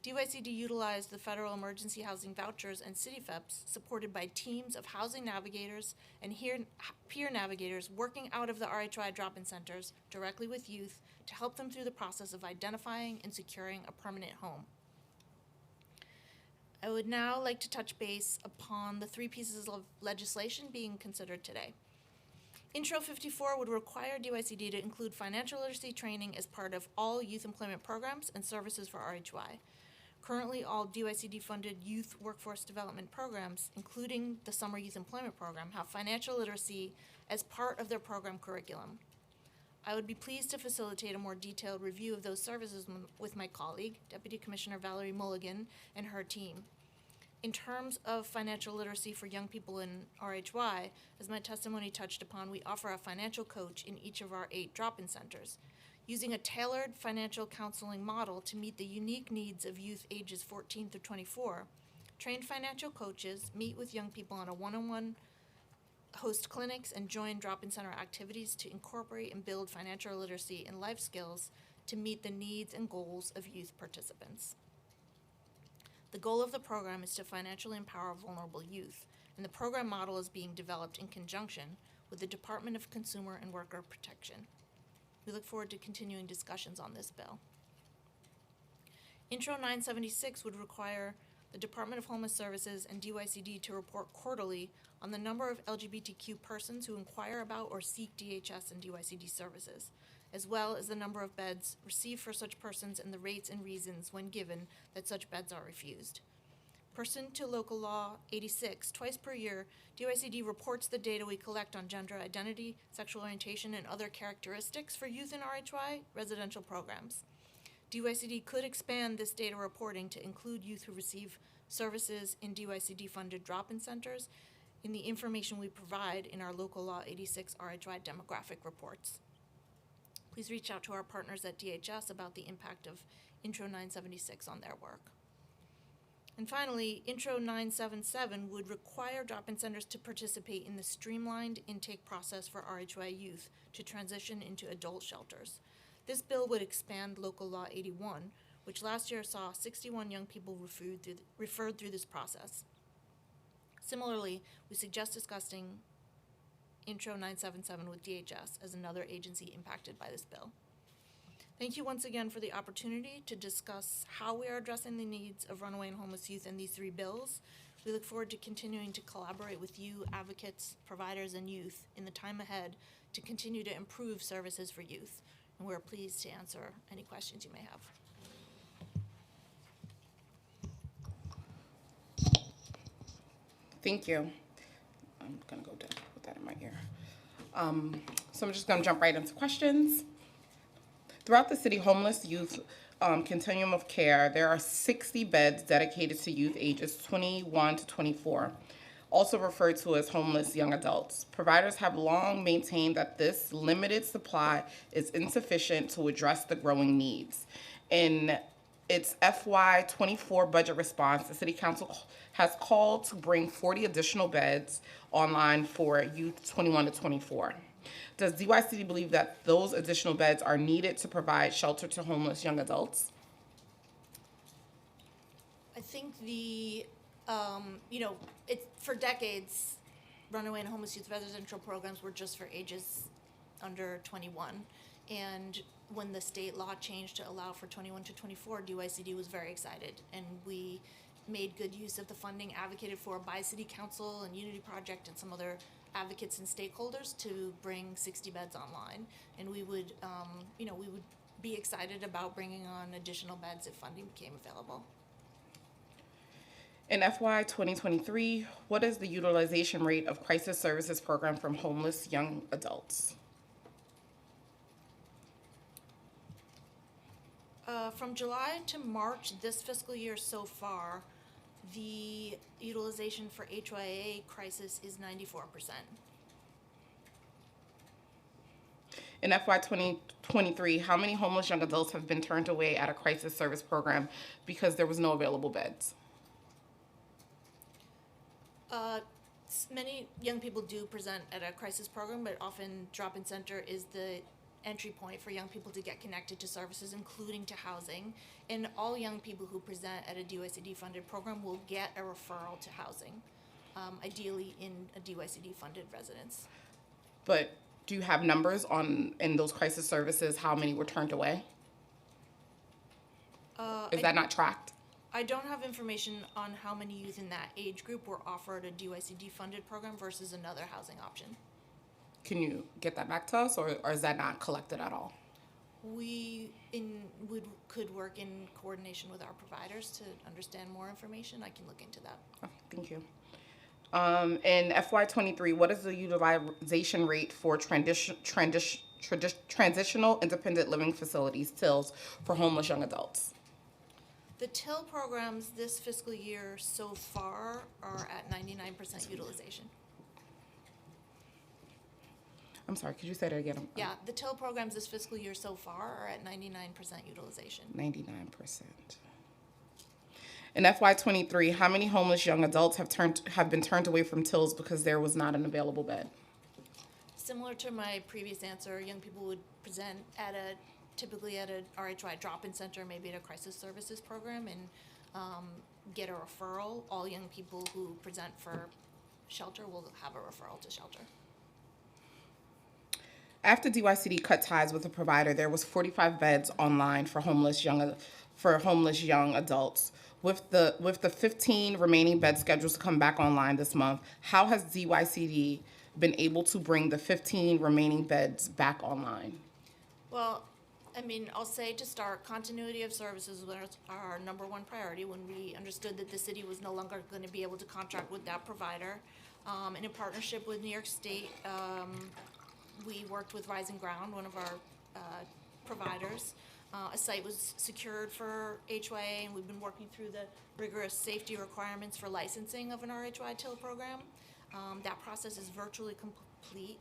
DYCD utilized the federal emergency housing vouchers and city FEPs, supported by teams of housing navigators and peer navigators working out of the RHY drop-in centers directly with youth to help them through the process of identifying and securing a permanent home. I would now like to touch base upon the 3 pieces of legislation being considered today. Intro 54 would require DYCD to include financial literacy training as part of all youth employment programs and services for RHY. Currently, all DYCD-funded youth workforce development programs, including the Summer Youth Employment Program, have financial literacy as part of their program curriculum. I would be pleased to facilitate a more detailed review of those services with my colleague, Deputy Commissioner Valerie Mulligan, and her team. In terms of financial literacy for young people in RHY, as my testimony touched upon, we offer a financial coach in each of our 8 drop-in centers, using a tailored financial counseling model to meet the unique needs of youth ages 14 through 24. Trained financial coaches meet with young people on a one-on-one, host clinics, and join drop-in center activities to incorporate and build financial literacy and life skills to meet the needs and goals of youth participants. The goal of the program is to financially empower vulnerable youth, and the program model is being developed in conjunction with the Department of Consumer and Worker Protection. We look forward to continuing discussions on this bill. Intro 976 would require the Department of Homeless Services and DYCD to report quarterly on the number of LGBTQ persons who inquire about or seek DHS and DYCD services. as well as the number of beds received for such persons and the rates and reasons when given that such beds are refused. Pursuant to Local Law 86, twice per year, DYCD reports the data we collect on gender identity, sexual orientation, and other characteristics for youth in RHY residential programs. DYCD could expand this data reporting to include youth who receive services in DYCD-funded drop-in centers in the information we provide in our Local Law 86 RHY demographic reports. Please reach out to our partners at DHS about the impact of Intro 976 on their work. And finally, Intro 977 would require drop-in centers to participate in the streamlined intake process for RHY youth to transition into adult shelters. This bill would expand Local Law 81, which last year saw 61 young people referred through this process. Similarly, we suggest discussing Intro 977 with DHS as another agency impacted by this bill. Thank you once again for the opportunity to discuss how we are addressing the needs of runaway and homeless youth in these 3 bills. We look forward to continuing to collaborate with you, advocates, providers, and youth in the time ahead to continue to improve services for youth. And we're pleased to answer any questions you may have. Thank you. I'm gonna go down, put that in my ear. So I'm just gonna jump right into questions. Throughout the city homeless youth continuum of care, there are 60 beds dedicated to youth ages 21 to 24, also referred to as homeless young adults. Providers have long maintained that this limited supply is insufficient to address the growing needs. In its FY24 budget response, the City Council has called to bring 40 additional beds online for youth 21 to 24. Does DYCD believe that those additional beds are needed to provide shelter to homeless young adults? I think for decades, runaway and homeless youth residential programs were just for ages under 21. And when the state law changed to allow for 21 to 24, DYCD was very excited. And we made good use of the funding advocated for by City Council and Unity Project and some other advocates and stakeholders to bring 60 beds online. And we would be excited about bringing on additional beds if funding became available. In FY 2023, what is the utilization rate of crisis services program from homeless young adults? From July to March this fiscal year so far, the utilization for HYA crisis is 94%. In FY 2023, how many homeless young adults have been turned away at a crisis service program because there was no available beds? Many young people do present at a crisis program, but often drop-in center is the entry point for young people to get connected to services, including to housing. And all young people who present at a DYCD-funded program will get a referral to housing, ideally in a DYCD-funded residence. But do you have numbers in those crisis services, how many were turned away? Is that not tracked? I don't have information on how many youth in that age group were offered a DYCD-funded program versus another housing option. Can you get that back to us, or is that not collected at all? We could work in coordination with our providers to understand more information. I can look into that. Oh, thank you. In FY23, what is the utilization rate for transitional independent living facilities, TILs, for homeless young adults? The TIL programs this fiscal year so far are at 99% utilization. I'm sorry, could you say that again? Yeah, the TIL programs this fiscal year so far are at 99% utilization. 99%. In FY23, how many homeless young adults have been turned away from TILs because there was not an available bed? Similar to my previous answer, young people would present typically at a RHY drop-in center, maybe at a crisis services program, and get a referral. All young people who present for shelter will have a referral to shelter. After DYCD cut ties with the provider, there was 45 beds online for homeless young adults. With the 15 remaining beds scheduled to come back online this month, how has DYCD been able to bring the 15 remaining beds back online? Well, I mean, I'll say to start, continuity of services was our number one priority when we understood that the city was no longer going to be able to contract with that provider. And in partnership with New York State, we worked with Rising Ground, one of our providers. A site was secured for HYA, and we've been working through the rigorous safety requirements for licensing of an RHY TIL program. That process is virtually complete.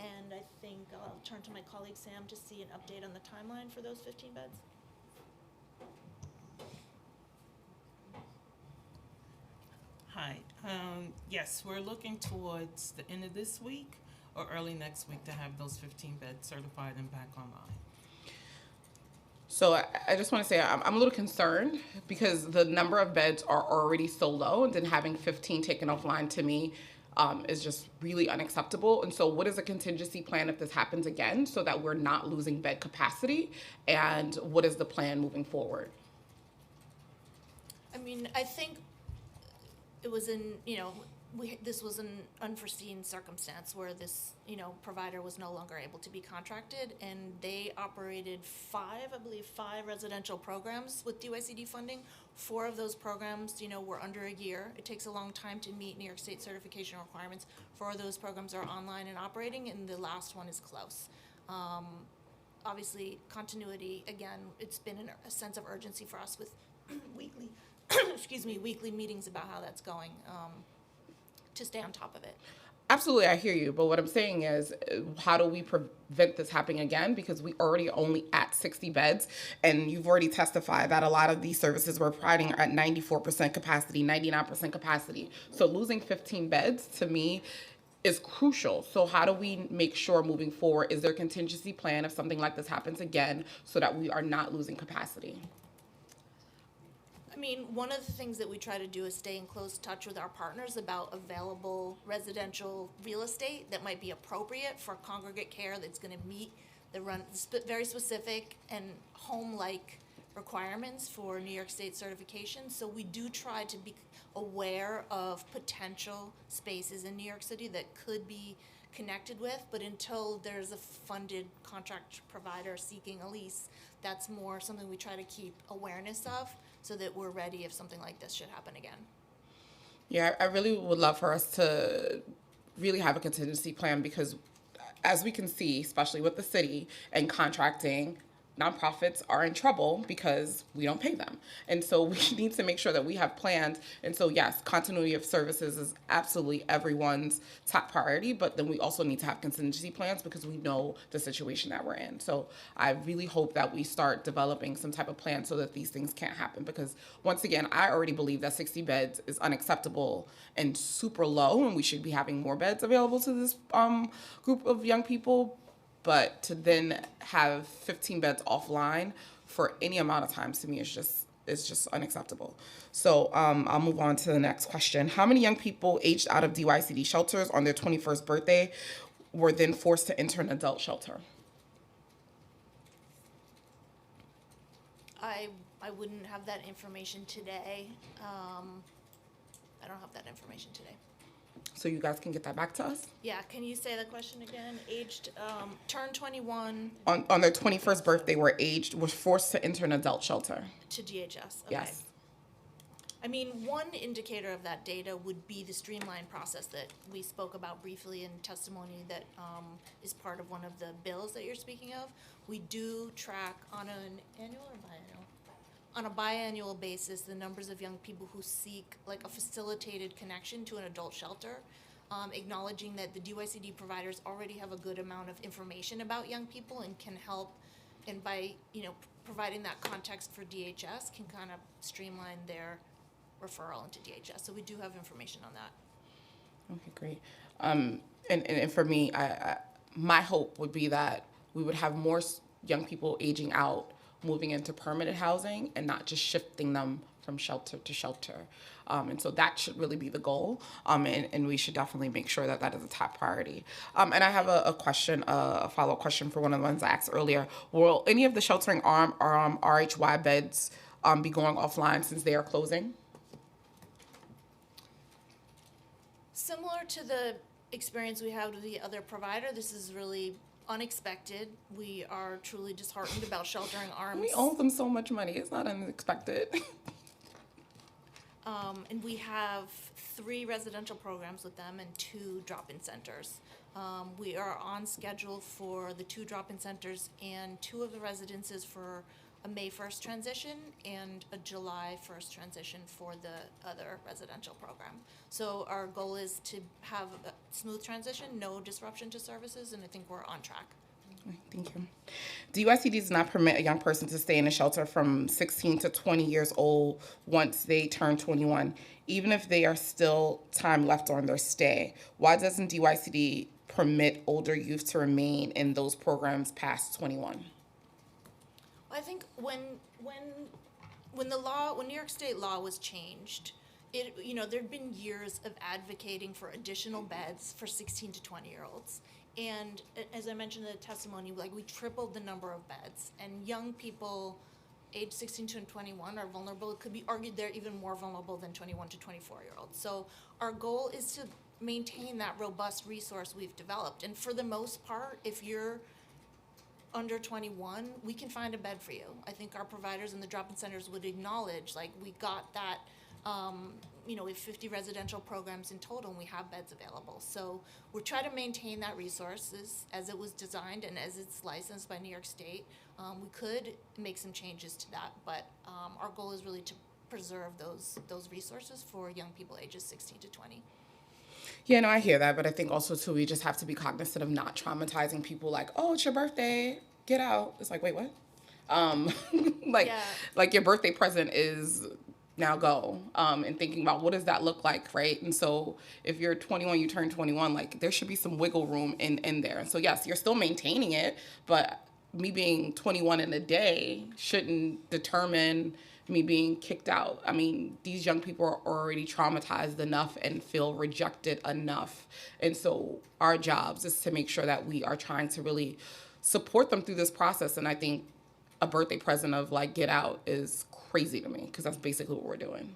And I think I'll turn to my colleague Sam to see an update on the timeline for those 15 beds. Hi. Yes, we're looking towards the end of this week or early next week to have those 15 beds certified and back online. So I just want to say I'm a little concerned because the number of beds are already so low, and then having 15 taken offline to me is just really unacceptable. And so what is a contingency plan if this happens again so that we're not losing bed capacity? And what is the plan moving forward? I mean, I think it was this was an unforeseen circumstance where this, provider was no longer able to be contracted, and they operated five residential programs with DYCD funding. 4 of those programs, were under a year. It takes a long time to meet New York State certification requirements. 4 of those programs are online and operating, and the last one is close. Obviously, continuity, again, it's been a sense of urgency for us with weekly, weekly meetings about how that's going, to stay on top of it. Absolutely, I hear you. But what I'm saying is, how do we prevent this happening again? Because we already only at 60 beds, and you've already testified that a lot of these services we're providing are at 94% capacity, 99% capacity. So losing 15 beds to me is crucial. So how do we make sure moving forward, is there a contingency plan if something like this happens again so that we are not losing capacity? I mean, one of the things that we try to do is stay in close touch with our partners about available residential real estate that might be appropriate for congregate care that's going to meet the very specific and home-like requirements for New York State certification. So we do try to be aware of potential spaces in New York City that could be connected with, but until there's a funded contract provider seeking a lease, that's more something we try to keep awareness of, so that we're ready if something like this should happen again. Yeah, I really would love for us to really have a contingency plan, because as we can see, especially with the city and contracting, nonprofits are in trouble because we don't pay them. And so we need to make sure that we have plans. And so yes, continuity of services is absolutely everyone's top priority, but then we also need to have contingency plans because we know the situation that we're in. So I really hope that we start developing some type of plan so that these things can't happen, because once again, I already believe that 60 beds is unacceptable and super low, and we should be having more beds available to this group of young people. But to then have 15 beds offline for any amount of time, to me, is just unacceptable. So I'll move on to the next question. How many young people aged out of DYCD shelters on their 21st birthday were then forced to enter an adult shelter? I wouldn't have that information today. I don't have that information today. So you guys can get that back to us? Yeah, can you say the question again? Aged, turned 21 On their 21st birthday were forced to enter an adult shelter. to DHS. Okay. Yes. I mean, one indicator of that data would be the streamlined process that we spoke about briefly in testimony that is part of one of the bills that you're speaking of. We do track on an annual or biannual? On a biannual basis, the numbers of young people who seek like a facilitated connection to an adult shelter, acknowledging that the DYCD providers already have a good amount of information about young people and can help, and by providing that context for DHS can kind of streamline their referral into DHS. So we do have information on that. Okay, great. And for me, my hope would be that we would have more young people aging out, moving into permanent housing, and not just shifting them from shelter to shelter. And so that should really be the goal. And we should definitely make sure that that is a top priority. And I have a question, a follow-up question for one of the ones I asked earlier. Will any of the sheltering RHY beds be going offline since they are closing? Similar to the experience we had with the other provider, this is really unexpected. We are truly disheartened about Sheltering Arms. We owe them so much money. It's not unexpected. And we have 3 residential programs with them and 2 drop-in centers. We are on schedule for the 2 drop-in centers and 2 of the residences for a May 1st transition and a July 1st transition for the other residential program. So our goal is to have a smooth transition, no disruption to services, and I think we're on track. Thank you. DUIC does not permit a young person to stay in a shelter from 16 to 20 years old once they turn 21, even if they are still time left on their stay. Why doesn't DUICD permit older youth to remain in those programs past 21? I think when New York State law was changed, there'd been years of advocating for additional beds for 16 to 20-year-olds. And as I mentioned in the testimony, we tripled the number of beds, and young people age 16 to 21 are vulnerable. It could be argued they're even more vulnerable than 21 to 24-year-olds. So our goal is to maintain that robust resource we've developed. And for the most part, if you're under 21, we can find a bed for you. I think our providers in the drop-in centers would acknowledge, we got that, we have 50 residential programs in total, and we have beds available. So we're trying to maintain that resources as it was designed and as it's licensed by New York State. We could make some changes to that, but our goal is really to preserve those resources for young people ages 16 to 20. Yeah, no, I hear that, but I think also, too, we just have to be cognizant of not traumatizing people oh, it's your birthday, get out. It's wait, what? Like your birthday present is now go, and thinking about what does that look like, right? And so if you're 21, you turn 21, there should be some wiggle room in there. And so, yes, you're still maintaining it, but me being 21 in a day shouldn't determine me being kicked out. I mean, these young people are already traumatized enough and feel rejected enough. And so our jobs is to make sure that we are trying to really support them through this process. And I think a birthday present of get out is crazy to me, because that's basically what we're doing.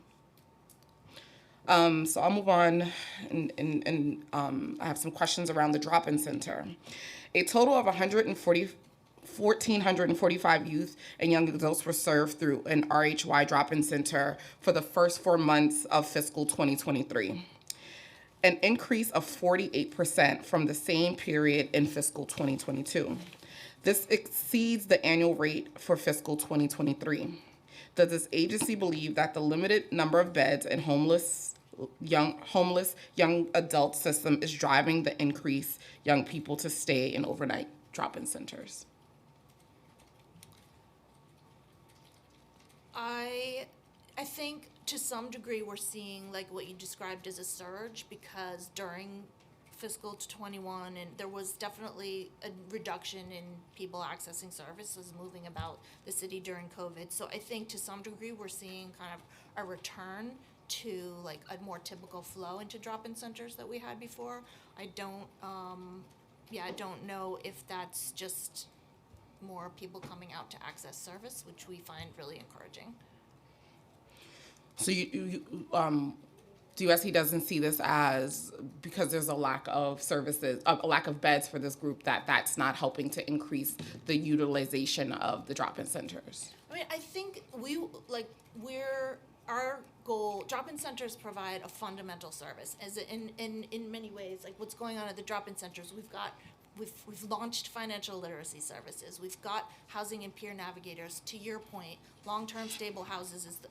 So I'll move on, and I have some questions around the drop-in center. A total of 1,445 youth and young adults were served through an RHY drop-in center for the first 4 months of fiscal 2023, an increase of 48% from the same period in fiscal 2022. This exceeds the annual rate for fiscal 2023. Does this agency believe that the limited number of beds in homeless young adult system is driving the increase young people to stay in overnight drop-in centers? I think to some degree we're seeing what you described as a surge, because during fiscal 21 and there was definitely a reduction in people accessing services moving about the city during COVID. So I think to some degree we're seeing kind of a return to a more typical flow into drop-in centers that we had before. I don't know if that's just more people coming out to access service, which we find really encouraging. So DUSC doesn't see this as, because there's a lack of services, a lack of beds for this group, that's not helping to increase the utilization of the drop-in centers? I mean, I think our goal, drop-in centers provide a fundamental service, as in many ways. What's going on at the drop-in centers, we've launched financial literacy services. We've got housing and peer navigators. To your point, long-term stable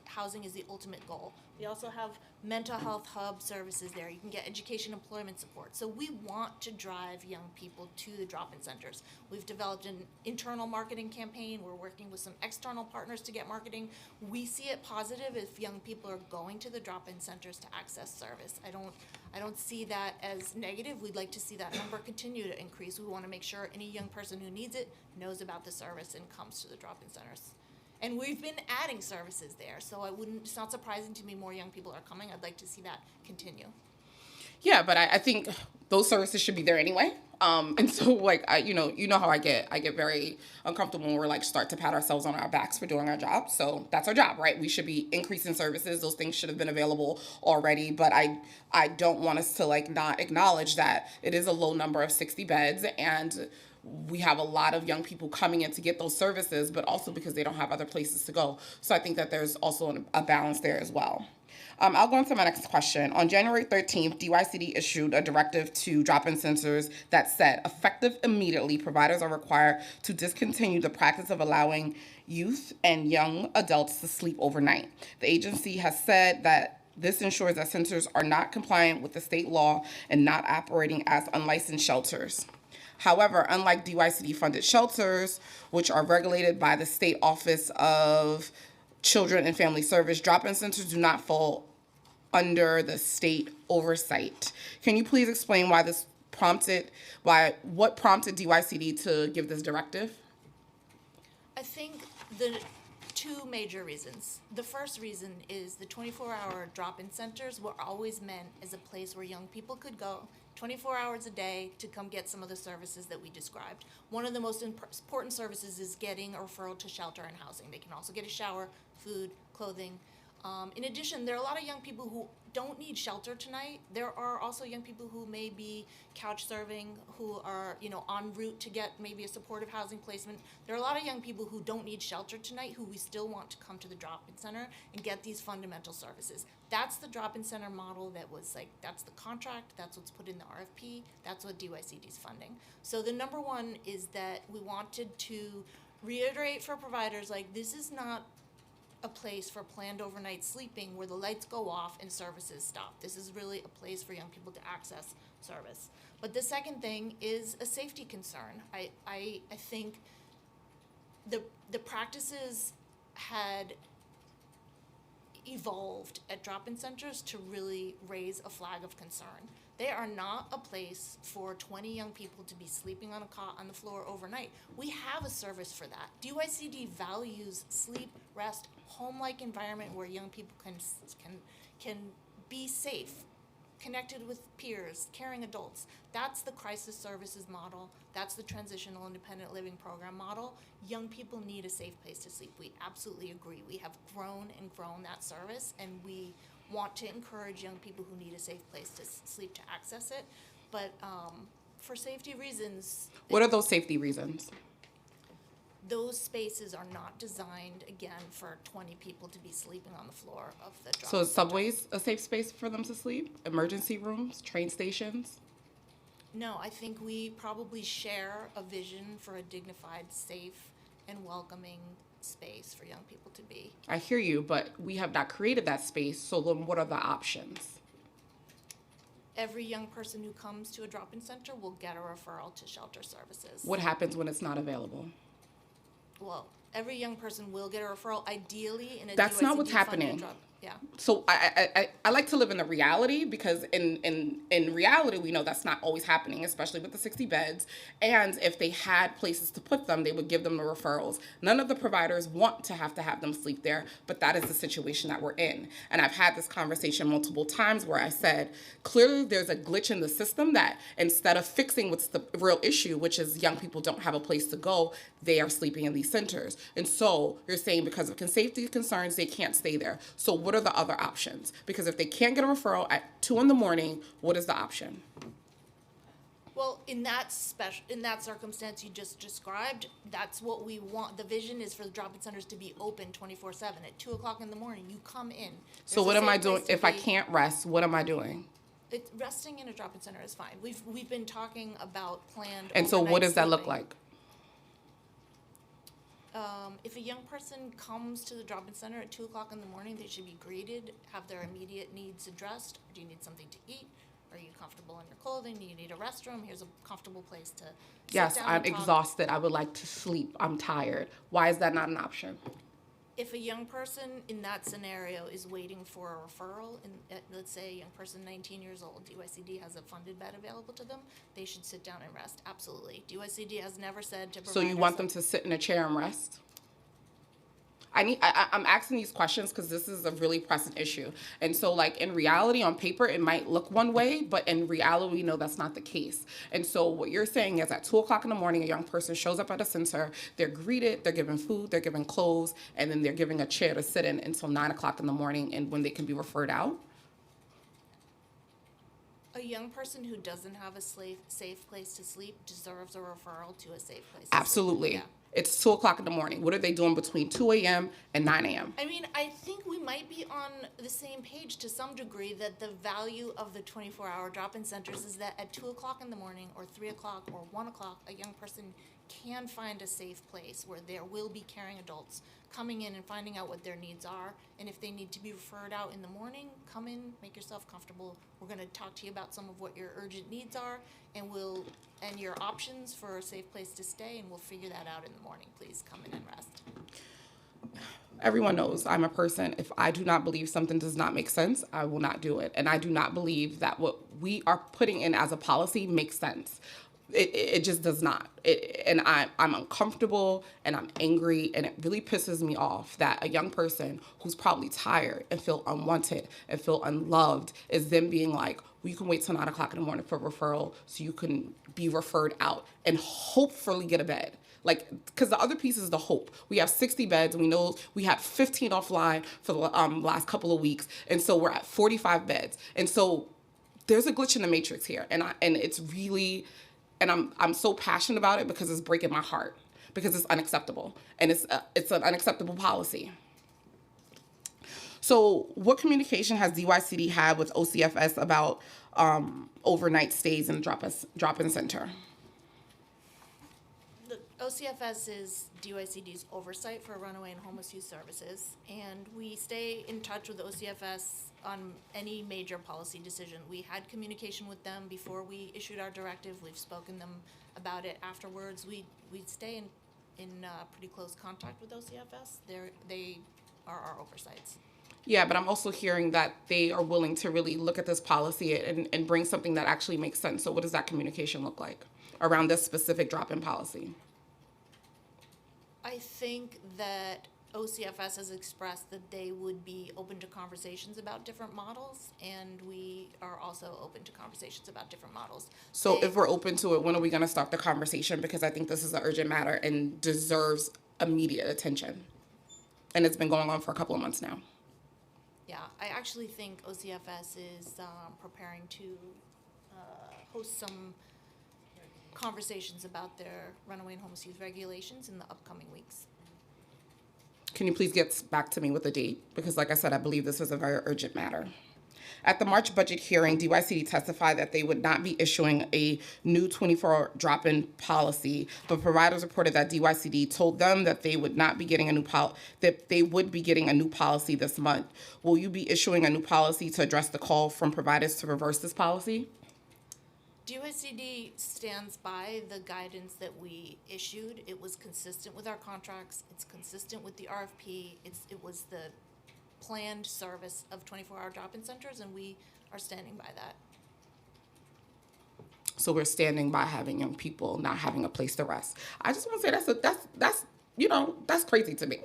housing is the ultimate goal. We also have mental health hub services there. You can get education employment support. So we want to drive young people to the drop-in centers. We've developed an internal marketing campaign. We're working with some external partners to get marketing. We see it positive if young people are going to the drop-in centers to access service. I don't see that as negative. We'd like to see that number continue to increase. We want to make sure any young person who needs it knows about the service and comes to the drop-in centers. And we've been adding services there, so it's not surprising to me more young people are coming. I'd like to see that continue. Yeah, but I think those services should be there anyway. And so, like, you know how I get very uncomfortable when we're like start to pat ourselves on our backs for doing our job. So that's our job, right? We should be increasing services. Those things should have been available already. But I don't want us to like not acknowledge that it is a low number of 60 beds, and we have a lot of young people coming in to get those services, but also because they don't have other places to go. So I think that there's also a balance there as well. I'll go on to my next question. On January 13th, DYCD issued a directive to drop-in centers that said, effective immediately, providers are required to discontinue the practice of allowing youth and young adults to sleep overnight. The agency has said that this ensures that centers are not compliant with the state law and not operating as unlicensed shelters. However, unlike DYCD-funded shelters, which are regulated by the State Office of Children and Family Service, drop-in centers do not fall under the state oversight. Can you please explain what prompted DYCD to give this directive? I think the two major reasons. The first reason is the 24-hour drop-in centers were always meant as a place where young people could go 24 hours a day to come get some of the services that we described. One of the most important services is getting a referral to shelter and housing. They can also get a shower, food, clothing. In addition, there are a lot of young people who don't need shelter tonight. There are also young people who may be couch serving, who are, en route to get maybe a supportive housing placement. There are a lot of young people who don't need shelter tonight who we still want to come to the drop-in center and get these fundamental services. That's the drop-in center model that was that's the contract, that's what's put in the RFP, that's what DYCD is funding. So the number one is that we wanted to reiterate for providers, this is not a place for planned overnight sleeping where the lights go off and services stop. This is really a place for young people to access service. But the second thing is a safety concern. I think the practices had evolved at drop-in centers to really raise a flag of concern. They are not a place for 20 young people to be sleeping on a cot on the floor overnight. We have a service for that. DYCD values sleep, rest, home-like environment where young people can be safe, connected with peers, caring adults. That's the crisis services model. That's the transitional independent living program model. Young people need a safe place to sleep. We absolutely agree. We have grown that service, and we want to encourage young people who need a safe place to sleep to access it. But for safety reasons... What are those safety reasons? Those spaces are not designed, again, for 20 people to be sleeping on the floor of the drop-in So is subways a safe space for them to sleep? Emergency rooms, train stations? No, I think we probably share a vision for a dignified, safe, and welcoming space for young people to be. I hear you, but we have not created that space, so then what are the options? Every young person who comes to a drop-in center will get a referral to shelter services. What happens when it's not available? Well, every young person will get a referral, ideally in a That's not what's DYCD-funded happening. Yeah. So I like to live in the reality, because in reality, we know that's not always happening, especially with the 60 beds. And if they had places to put them, they would give them the referrals. None of the providers want to have them sleep there, but that is the situation that we're in. And I've had this conversation multiple times where I said, clearly there's a glitch in the system that instead of fixing what's the real issue, which is young people don't have a place to go, they are sleeping in these centers. And so you're saying because of safety concerns, they can't stay there. So what are the other options? Because if they can't get a referral at 2 a.m, what is the option? Well, in that circumstance you just described, that's what we want. The vision is for the drop-in centers to be open 24/7. At 2 o'clock in the morning, you come in. So what am I doing if I can't rest? What am I doing? Resting in a drop-in center is fine. We've been talking about planned. And so what does that look sleeping. like? If a young person comes to the drop-in center at 2 o'clock in the morning, they should be greeted, have their immediate needs addressed. Do you need something to eat? Are you comfortable in your clothing? Do you need a restroom? Here's a comfortable place to sit Yes, down I'm and talk. exhausted. I would like to sleep. I'm tired. Why is that not an option? If a young person in that scenario is waiting for a referral, and let's say a young person 19 years old, DYCD has a funded bed available to them, they should sit down and rest. Absolutely. DYCD has never said to So you want them to sit in a chair and rest? I'm asking these questions because this is a really pressing issue. And so, like, in reality, on paper, it might look one way, but in reality, we know that's not the case. And so what you're saying is at 2 o'clock in the morning, a young person shows up at a center, they're greeted, they're given food, they're given clothes, and then they're given a chair to sit in until 9 o'clock in the morning and when they can be referred out. A young person who doesn't have a safe place to sleep deserves a referral to a safe place to sleep. Absolutely. Yeah. It's 2 o'clock in the morning. What are they doing between 2 a.m. and 9 a.m.? I mean, I think we might be on the same page to some degree that the value of the 24-hour drop-in centers is that at 2 o'clock in the morning or 3 o'clock or 1 o'clock, a young person can find a safe place where there will be caring adults coming in and finding out what their needs are. And if they need to be referred out in the morning, come in, make yourself comfortable. We're going to talk to you about some of what your urgent needs are and your options for a safe place to stay, and we'll figure that out in the morning. Please come in and rest. Everyone knows I'm a person. If I do not believe something does not make sense, I will not do it. And I do not believe that what we are putting in as a policy makes sense. It just does not. And I'm uncomfortable and I'm angry, and it really pisses me off that a young person who's probably tired and feel unwanted and feel unloved is then being like, well, you can wait till 9 o'clock in the morning for referral so you can be referred out and hopefully get a bed. Like, because the other piece is the hope. We have 60 beds, and we know we had 15 offline for the last couple of weeks, and so we're at 45 beds. And so there's a glitch in the matrix here, and it's really, and I'm so passionate about it because it's breaking my heart, because it's unacceptable, and it's an unacceptable policy. So what communication has DYCD had with OCFS about overnight stays in drop-in center? The OCFS is DYCD's oversight for runaway and homeless youth services, and we stay in touch with the OCFS on any major policy decision. We had communication with them before we issued our directive. We've spoken them about it afterwards. We stay in pretty close contact with OCFS. They are our oversights. Yeah, but I'm also hearing that they are willing to really look at this policy and bring something that actually makes sense. So what does that communication look like around this specific drop-in policy? I think that OCFS has expressed that they would be open to conversations about different models, and we are also open to conversations about different models. So if we're open to it, when are we going to start the conversation? Because I think this is an urgent matter and deserves immediate attention. And it's been going on for a couple of months now. Yeah, I actually think OCFS is preparing to host some conversations about their runaway and homeless youth regulations in the upcoming weeks. Can you please get back to me with a date? Because like I said, I believe this is a very urgent matter. At the March budget hearing, DYCD testified that they would not be issuing a new 24-hour drop-in policy, but providers reported that DYCD told them that they would not be getting a new policy this month. Will you be issuing a new policy to address the call from providers to reverse this policy? DYCD stands by the guidance that we issued. It was consistent with our contracts. It's consistent with the RFP. It was the planned service of 24-hour drop-in centers, and we are standing by that. So we're standing by having young people not having a place to rest. I just want to say that's crazy to me.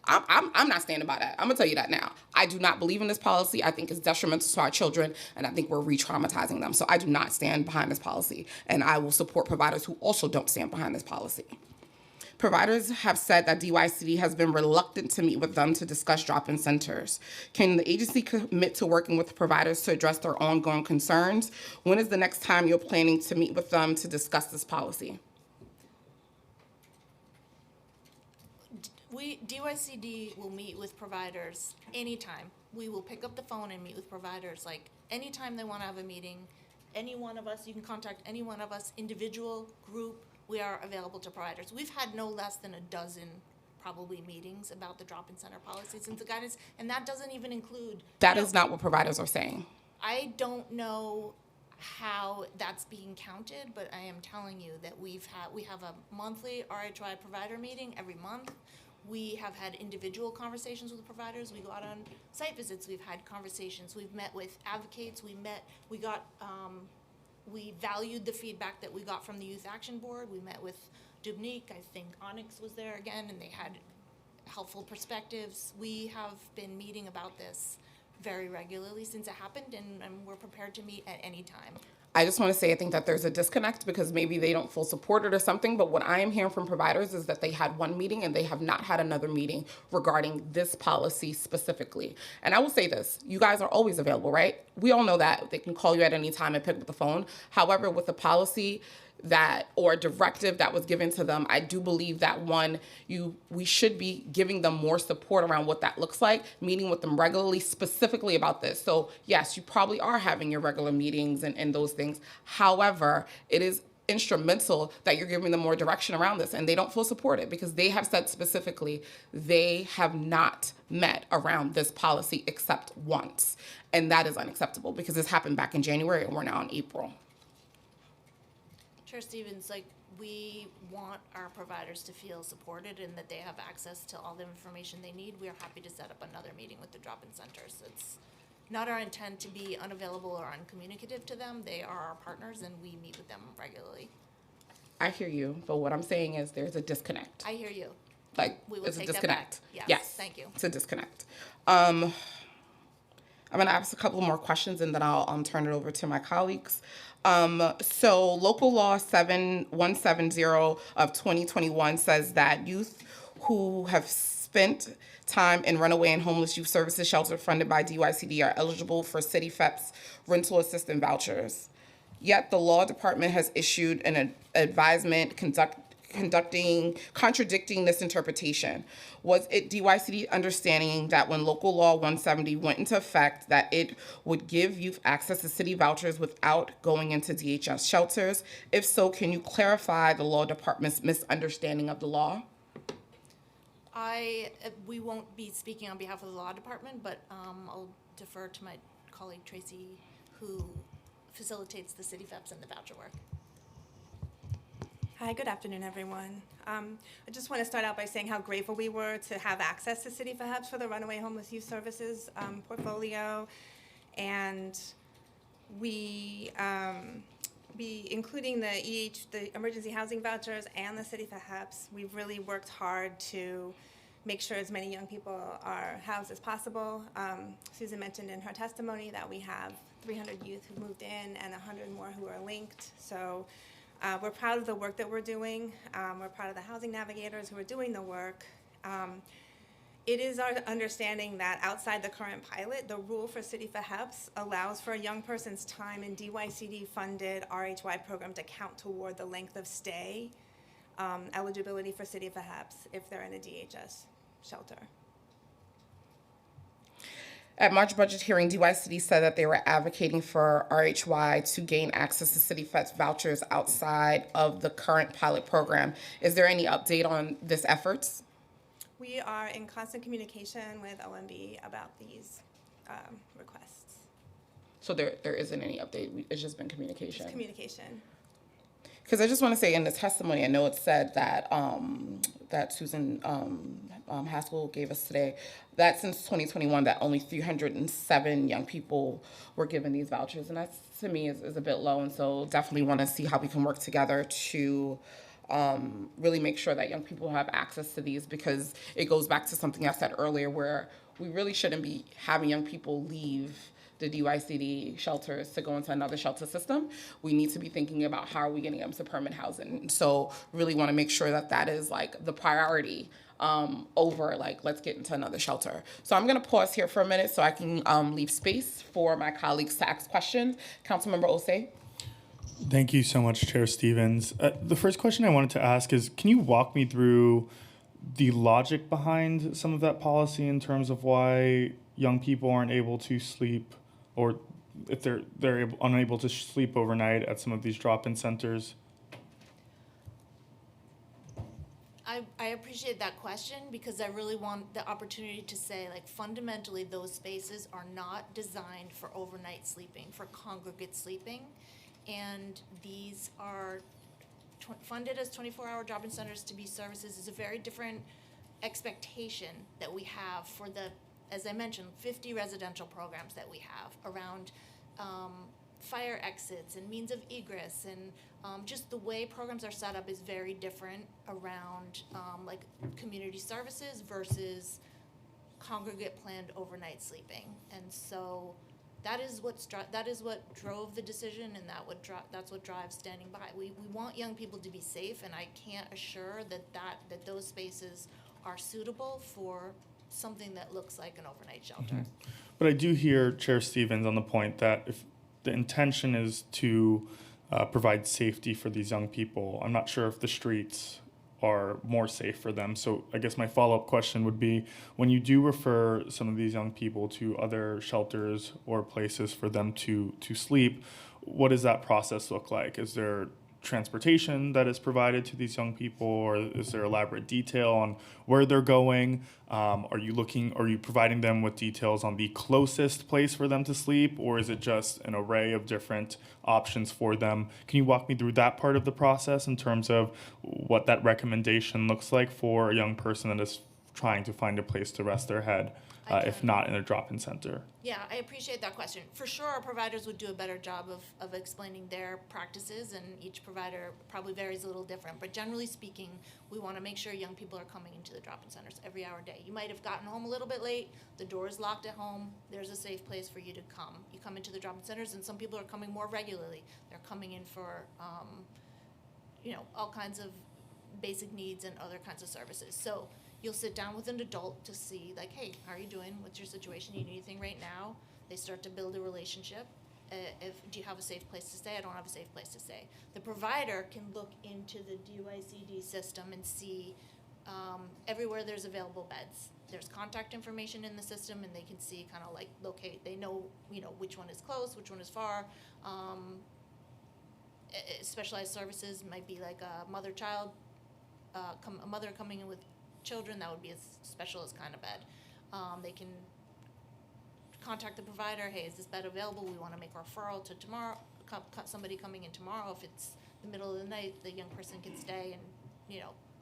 I'm not standing by that. I'm gonna tell you that now. I do not believe in this policy. I think it's detrimental to our children, and I think we're re-traumatizing them. So I do not stand behind this policy, and I will support providers who also don't stand behind this policy. Providers have said that DYCD has been reluctant to meet with them to discuss drop-in centers. Can the agency commit to working with providers to address their ongoing concerns? When is the next time you're planning to meet with them to discuss this policy? DYCD will meet with providers anytime. We will pick up the phone and meet with providers, like anytime they want to have a meeting. Any one of us, you can contact any one of us, individual, group. We are available to providers. We've had no less than a dozen probably meetings about the drop-in center policy since the guidance, and that doesn't even include. That is not what providers are saying. I don't know how that's being counted, but I am telling you that we have a monthly RHY provider meeting every month. We have had individual conversations with providers. We go out on site visits. We've had conversations. We've met with advocates. We valued the feedback that we got from the Youth Action Board. We met with Dubnik. I think Onyx was there again, and they had helpful perspectives. We have been meeting about this very regularly since it happened, and we're prepared to meet at any time. I just want to say I think that there's a disconnect because maybe they don't feel supported or something, but what I am hearing from providers is that they had one meeting and they have not had another meeting regarding this policy specifically. And I will say this, you guys are always available, right? We all know that. They can call you at any time and pick up the phone. However, with the policy that or directive that was given to them, I do believe that we should be giving them more support around what that looks like, meeting with them regularly specifically about this. So yes, you probably are having your regular meetings and those things. However, it is instrumental that you're giving them more direction around this, and they don't feel supported because they have said specifically they have not met around this policy except once. And that is unacceptable because this happened back in January and we're now in April. Chair Stevens, like, we want our providers to feel supported and that they have access to all the information they need. We are happy to set up another meeting with the drop-in centers. It's not our intent to be unavailable or uncommunicative to them. They are our partners and we meet with them regularly. I hear you, but what I'm saying is there's a disconnect. I hear you. Like, We will it's a take that disconnect. back. Yes, Thank you. it's a disconnect. I'm going to ask a couple more questions and then I'll turn it over to my colleagues. So Local Law 7170 of 2021 says that youth who have spent time in runaway and homeless youth services shelter funded by DYCD are eligible for City FEP's rental assistance vouchers. Yet the law department has issued an advisement contradicting this interpretation. Was it DYCD understanding that when Local Law 170 went into effect that it would give youth access to city vouchers without going into DHS shelters? If so, can you clarify the law department's misunderstanding of the law? We won't be speaking on behalf of the law department, but I'll defer to my colleague Tracy, who facilitates the city FEPs and the voucher work. Hi, good afternoon, everyone. I just want to start out by saying how grateful we were to have access to City FEPs for the Runaway Homeless Youth Services portfolio, and we including the emergency housing vouchers and the City FEPs. We've really worked hard to make sure as many young people are housed as possible. Susan mentioned in her testimony that we have 300 youth who moved in and 100 more who are linked. So. We're proud of the work that we're doing. We're proud of the housing navigators who are doing the work. It is our understanding that outside the current pilot, the rule for City FEPs allows for a young person's time in DYCD-funded RHY program to count toward the length of stay eligibility for City FEPs if they're in a DHS shelter. At March budget hearing, DYCD said that they were advocating for RHY to gain access to City FEPs vouchers outside of the current pilot program. Is there any update on this efforts? We are in constant communication with OMB about these requests. So there isn't any update. It's just been communication. Just communication. Because I just want to say in the testimony, I know it said that that Susan Haskell gave us today, that since 2021, that only 307 young people were given these vouchers. And that, to me, is a bit low. And so definitely want to see how we can work together to really make sure that young people have access to these, because it goes back to something I said earlier where we really shouldn't be having young people leave the DYCD shelters to go into another shelter system. We need to be thinking about how are we getting them to permanent housing. So really want to make sure that that is like the priority over like, let's get into another shelter. So I'm going to pause here for a minute so I can leave space for my colleagues to ask questions. Councilmember Osei. Thank you so much, Chair Stevens. The first question I wanted to ask is, can you walk me through the logic behind some of that policy in terms of why young people aren't able to sleep, or if they're unable to sleep overnight at some of these drop-in centers? I appreciate that question because I really want the opportunity to say, like, fundamentally those spaces are not designed for overnight sleeping, for congregate sleeping, and these are funded as 24-hour drop-in centers to be services is a very different expectation that we have for the, as I mentioned, 50 residential programs that we have, around fire exits and means of egress, and just the way programs are set up is very different around like community services versus congregate planned overnight sleeping. And so that is what drove the decision, and that's what drives standing by. We want young people to be safe, and I can't assure that those spaces are suitable for something that looks like an overnight shelter. But I do hear Chair Stevens on the point that if the intention is to provide safety for these young people, I'm not sure if the streets are more safe for them. So I guess my follow-up question would be, when you do refer some of these young people to other shelters or places for them to sleep, what does that process look like? Is there transportation that is provided to these young people, or is there elaborate detail on where they're going? Are you providing them with details on the closest place for them to sleep, or is it just an array of different options for them? Can you walk me through that part of the process in terms of what that recommendation looks like for a young person that is trying to find a place to rest their head, if not in a drop-in center? Yeah, I appreciate that question. For sure, our providers would do a better job of explaining their practices, and each provider probably varies a little different. But generally speaking, we want to make sure young people are coming into the drop-in centers every hour a day. You might have gotten home a little bit late, the door is locked at home, there's a safe place for you to come. You come into the drop-in centers, and some people are coming more regularly. They're coming in for, all kinds of basic needs and other kinds of services. So you'll sit down with an adult to see, like, hey, how are you doing? What's your situation? You need anything right now? They start to build a relationship. Do you have a safe place to stay? I don't have a safe place to stay. The provider can look into the DYCD system and see everywhere there's available beds. There's contact information in the system, and they can see kind of like locate. They know, which one is close, which one is far. Specialized services might be like a mother-child, a mother coming in with children. That would be a specialist kind of bed. They can contact the provider. Hey, is this bed available? We want to make a referral to tomorrow. Somebody coming in tomorrow. If it's the middle of the night, the young person can stay and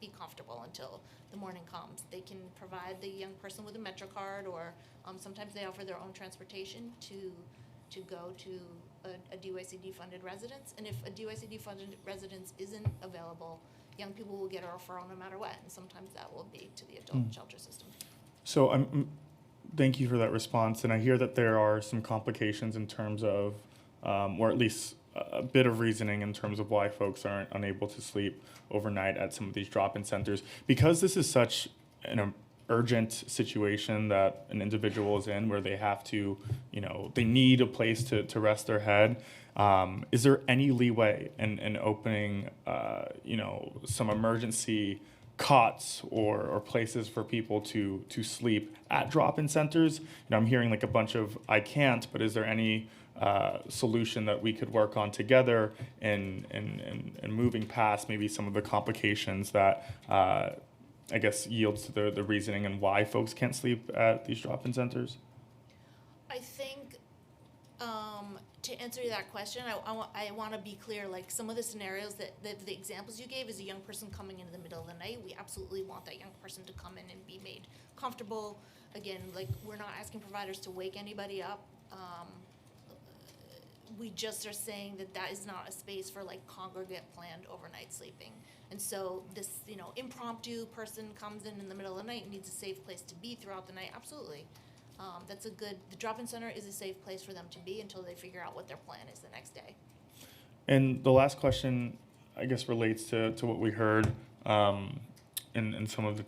be comfortable until the morning comes. They can provide the young person with a Metro card, or sometimes they offer their own transportation to go to a DYCD funded residence. And if a DYCD funded residence isn't available, young people will get a referral no matter what, and sometimes that will be to the adult shelter system. So thank you for that response. And I hear that there are some complications in terms of, or at least a bit of reasoning in terms of why folks aren't unable to sleep overnight at some of these drop-in centers. Because this is such an urgent situation that an individual is in, where they have to, they need a place to rest their head. Is there any leeway in opening, some emergency cots or places for people to sleep at drop-in centers? I'm hearing like a bunch of I can't, but is there any solution that we could work on together in moving past maybe some of the complications that I guess yields to the reasoning and why folks can't sleep at these drop-in centers? I think to answer that question, I want to be clear, like some of the scenarios that the examples you gave is a young person coming in the middle of the night. We absolutely want that young person to come in and be made comfortable. Again, like we're not asking providers to wake anybody up. We just are saying that is not a space for like congregate planned overnight sleeping. And so this, impromptu person comes in the middle of the night and needs a safe place to be throughout the night. Absolutely. The drop-in center is a safe place for them to be until they figure out what their plan is the next day. And the last question, I guess, relates to what we heard in some of the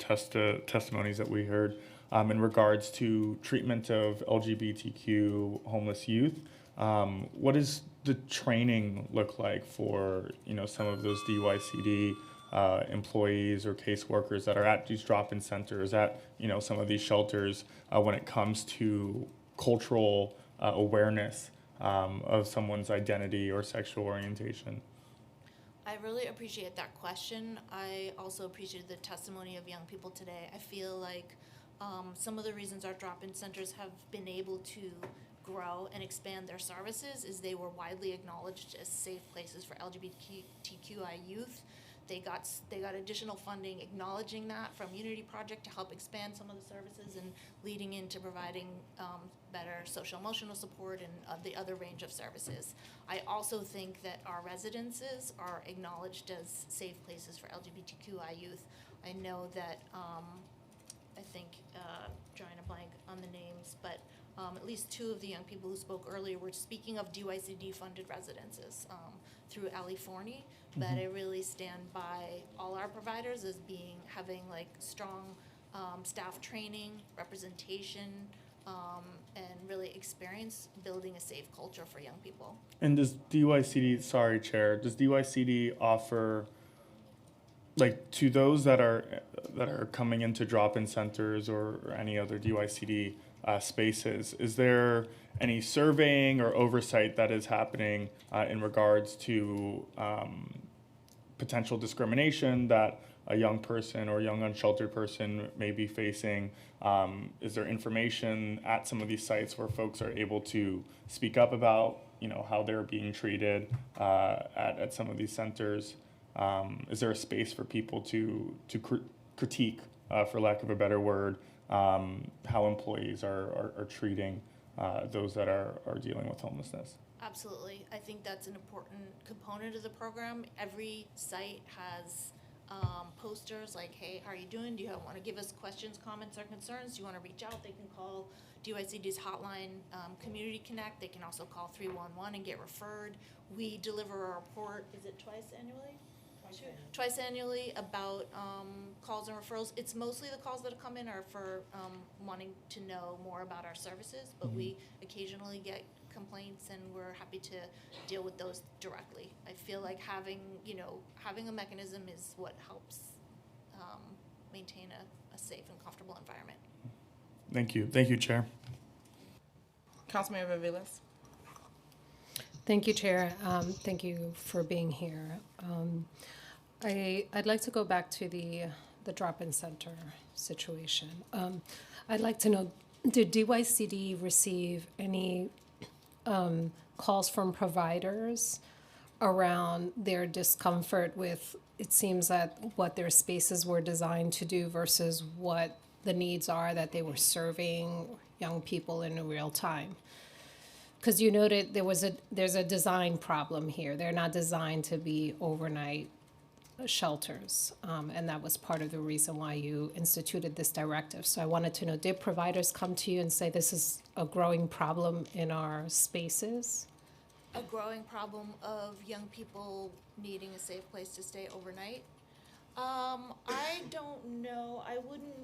testimonies that we heard in regards to treatment of LGBTQ homeless youth. What does the training look like for some of those DYCD employees or caseworkers that are at these drop-in centers, at some of these shelters, when it comes to cultural awareness of someone's identity or sexual orientation? I really appreciate that question. I also appreciated the testimony of young people today. I feel like some of the reasons our drop-in centers have been able to grow and expand their services is they were widely acknowledged as safe places for LGBTQI youth. They got additional funding acknowledging that from Unity Project to help expand some of the services and leading into providing better social emotional support and the other range of services. I also think that our residences are acknowledged as safe places for LGBTQI youth. I know that I think drawing a blank on the names, but at least two of the young people who spoke earlier were speaking of DYCD funded residences through Ali Forney, but I really stand by all our providers as having like strong staff training, representation, and really experience building a safe culture for young people. And does DYCD, sorry, Chair, does DYCD offer, like, to those that are coming into drop-in centers or any other DYCD spaces, is there any surveying or oversight that is happening in regards to potential discrimination that a young person or young unsheltered person may be facing? Is there information at some of these sites where folks are able to speak up about, how they're being treated at some of these centers? Is there a space for people to critique, for lack of a better word, how employees are treating those that are dealing with homelessness? Absolutely. I think that's an important component of the program. Every site has posters like, hey, how are you doing? Do you want to give us questions, comments, or concerns? Do you want to reach out? They can call DYCD's hotline, Community Connect. They can also call 311 and get referred. We deliver a report, is it twice annually? Twice annually about calls and referrals. It's mostly the calls that come in are for wanting to know more about our services, but we occasionally get complaints and we're happy to deal with those directly. I feel like having a mechanism is what helps maintain a safe and comfortable environment. Thank you. Thank you, Chair. Councilmember Vilas. Thank you, Chair. Thank you for being here. I'd like to go back to the drop-in center situation. I'd like to know, did DYCD receive any calls from providers around their discomfort with, it seems that what their spaces were designed to do versus what the needs are that they were serving young people in real time? Because you noted there's a design problem here. They're not designed to be overnight shelters, and that was part of the reason why you instituted this directive. So I wanted to know, did providers come to you and say this is a growing problem in our spaces? A growing problem of young people needing a safe place to stay overnight? I don't know.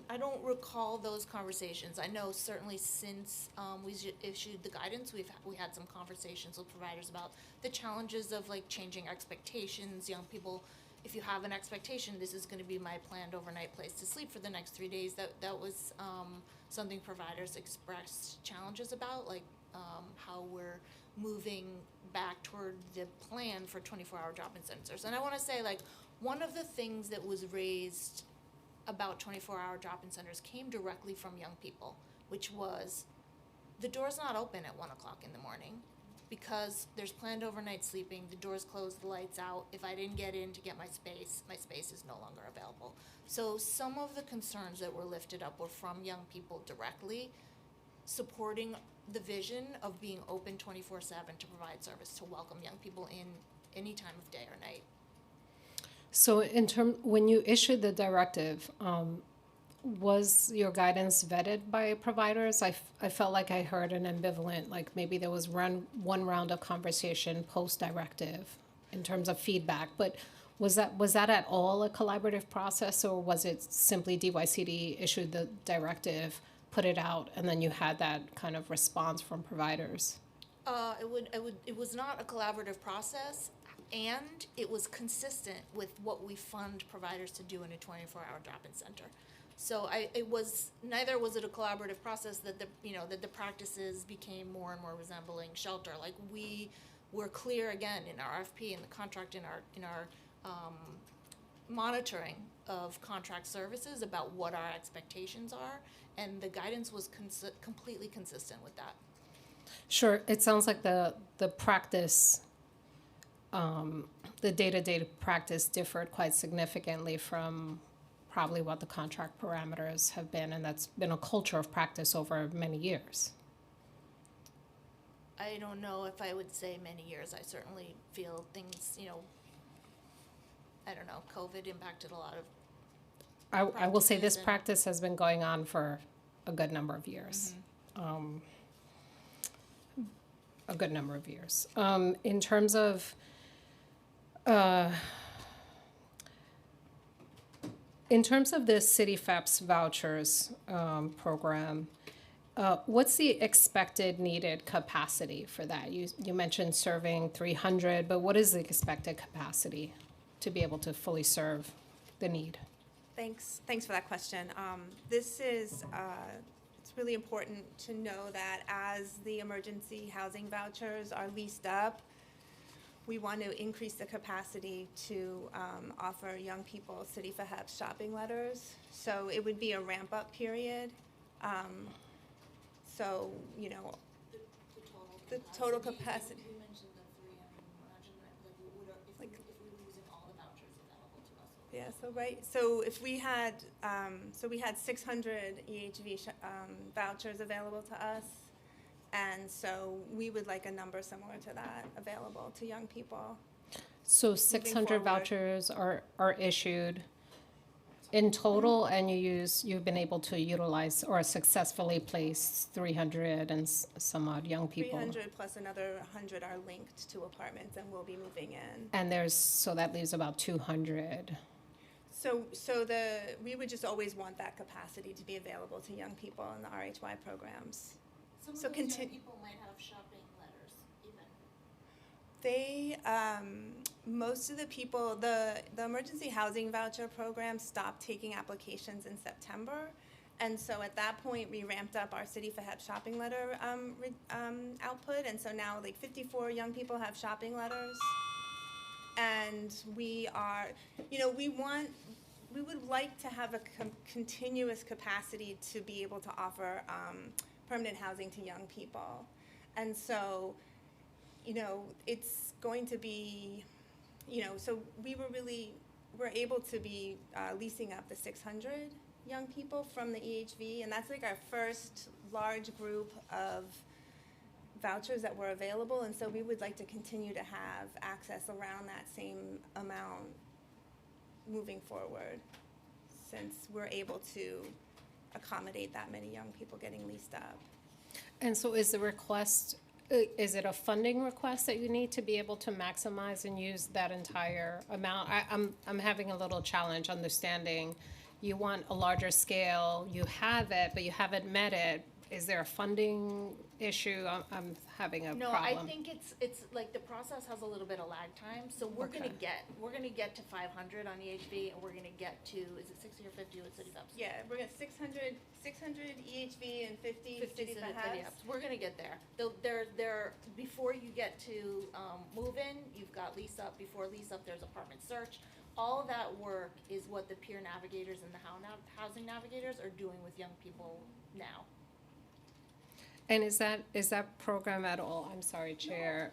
I don't recall those conversations. I know certainly since we issued the guidance, we had some conversations with providers about the challenges of like changing expectations. Young people, if you have an expectation, this is going to be my planned overnight place to sleep for the next 3 days. That was something providers expressed challenges about, like how we're moving back toward the plan for 24-hour drop-in centers. And I want to say, like, one of the things that was raised about 24-hour drop-in centers came directly from young people, which was the door's not open at 1 o'clock in the morning because there's planned overnight sleeping, the door's closed, the light's out. If I didn't get in to get my space is no longer available. So some of the concerns that were lifted up were from young people directly, supporting the vision of being open 24/7 to provide service, to welcome young people in any time of day or night. So when you issued the directive, was your guidance vetted by providers? I felt like I heard an ambivalent, like maybe there was one round of conversation post-directive in terms of feedback, but was that at all a collaborative process, or was it simply DYCD issued the directive, put it out, and then you had that kind of response from providers? It was not a collaborative process, and it was consistent with what we fund providers to do in a 24-hour drop-in center. So neither was it a collaborative process that the practices became more and more resembling shelter. Like, we were clear again in our RFP and the contract in our monitoring of contract services about what our expectations are, and the guidance was completely consistent with that. Sure. It sounds like the practice the day-to-day practice differed quite significantly from probably what the contract parameters have been, and that's been a culture of practice over many years. I don't know if I would say many years. I certainly feel things, I don't know, COVID impacted a lot of. I will say this practices and- practice has been going on for a good number of years. A good number of years. In terms of the City FEPS vouchers program, what's the expected needed capacity for that? You mentioned serving 300, but what is the expected capacity to be able to fully serve the need? Thanks for that question. This is, it's really important to know that as the emergency housing vouchers are leased up, we want to increase the capacity to offer young people City for HEPS shopping letters. So it would be a ramp-up period. So, the total capacity. You mentioned the 300, 100, like if we were using all the vouchers available to us. Yeah, so if we had, we had 600 EHV vouchers available to us. And so we would like a number similar to that available to young people. So 600 forward. vouchers are issued in total, and you've been able to utilize or successfully place 300 and some odd young people. 300 plus another 100 are linked to apartments and will be moving in. And so that leaves about 200. So we would just always want that capacity to be available to young people in the RHY programs. Some So of those young conti- people might have shopping letters even. They, most of the people, the emergency housing voucher program stopped taking applications in September. And so at that point, we ramped up our City for HEPS shopping letter output. And so now 54 young people have shopping letters. And we are, we would like to have a continuous capacity to be able to offer permanent housing to young people. And so, it's going to be, so we're able to be leasing up the 600 young people from the EHV, and that's our first large group of vouchers that were available, and so we would like to continue to have access around that same amount moving forward, since we're able to accommodate that many young people getting leased up. And so is the request, is it a funding request that you need to be able to maximize and use that entire amount? I'm having a little challenge understanding you want a larger scale, you have it, but you haven't met it. Is there a funding issue? I'm having a No, problem. I think it's like the process has a little bit of lag time, so we're gonna get to 500 on EHV, and we're gonna get to, is it 60 or 50 with City FEPS? Yeah, we're at 600 EHV and 50 City for HEPS. We're gonna get there. They're before you get to move in, you've got lease up. Before lease up, there's apartment search. All that work is what the peer navigators and the housing navigators are doing with young people now. And is that program at all, I'm sorry, Chair,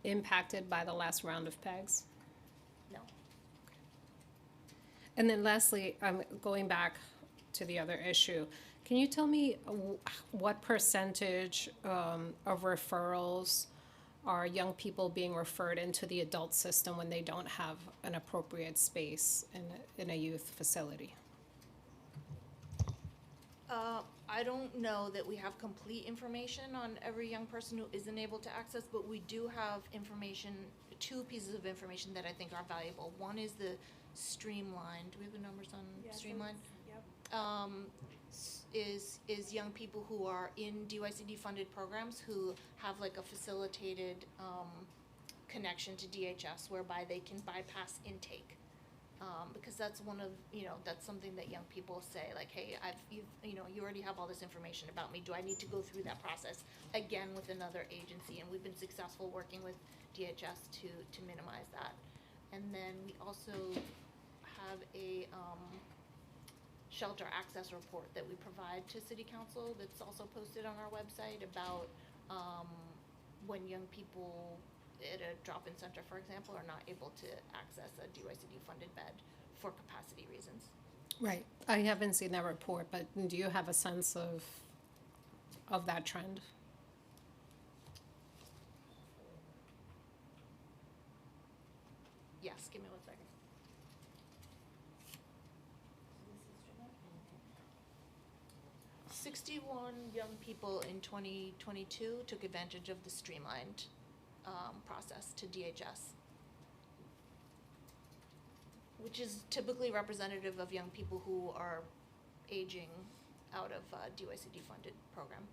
impacted by the last round of PEGs? No. And then lastly, going back to the other issue, can you tell me what percentage of referrals are young people being referred into the adult system when they don't have an appropriate space in a youth facility? I don't know that we have complete information on every young person who isn't able to access, but we do have information, 2 pieces of information that I think are valuable. One is the Streamline. Do we have the numbers on Streamline? Yep. Is young people who are in DYCD funded programs who have a facilitated connection to DHS whereby they can bypass intake. Because that's one of, that's something that young people say, hey, you already have all this information about me. Do I need to go through that process again with another agency? And we've been successful working with DHS to minimize that. And then we also have a shelter access report that we provide to City Council that's also posted on our website about when young people at a drop-in center, for example, are not able to access a DYCD-funded bed for capacity reasons. Right. I haven't seen that report, but do you have a sense of that trend? Yes, give me 1 second. "61 young people in 2022 took advantage of the streamlined process to DHS, which is typically representative of young people who are aging out of a DYCD-funded program."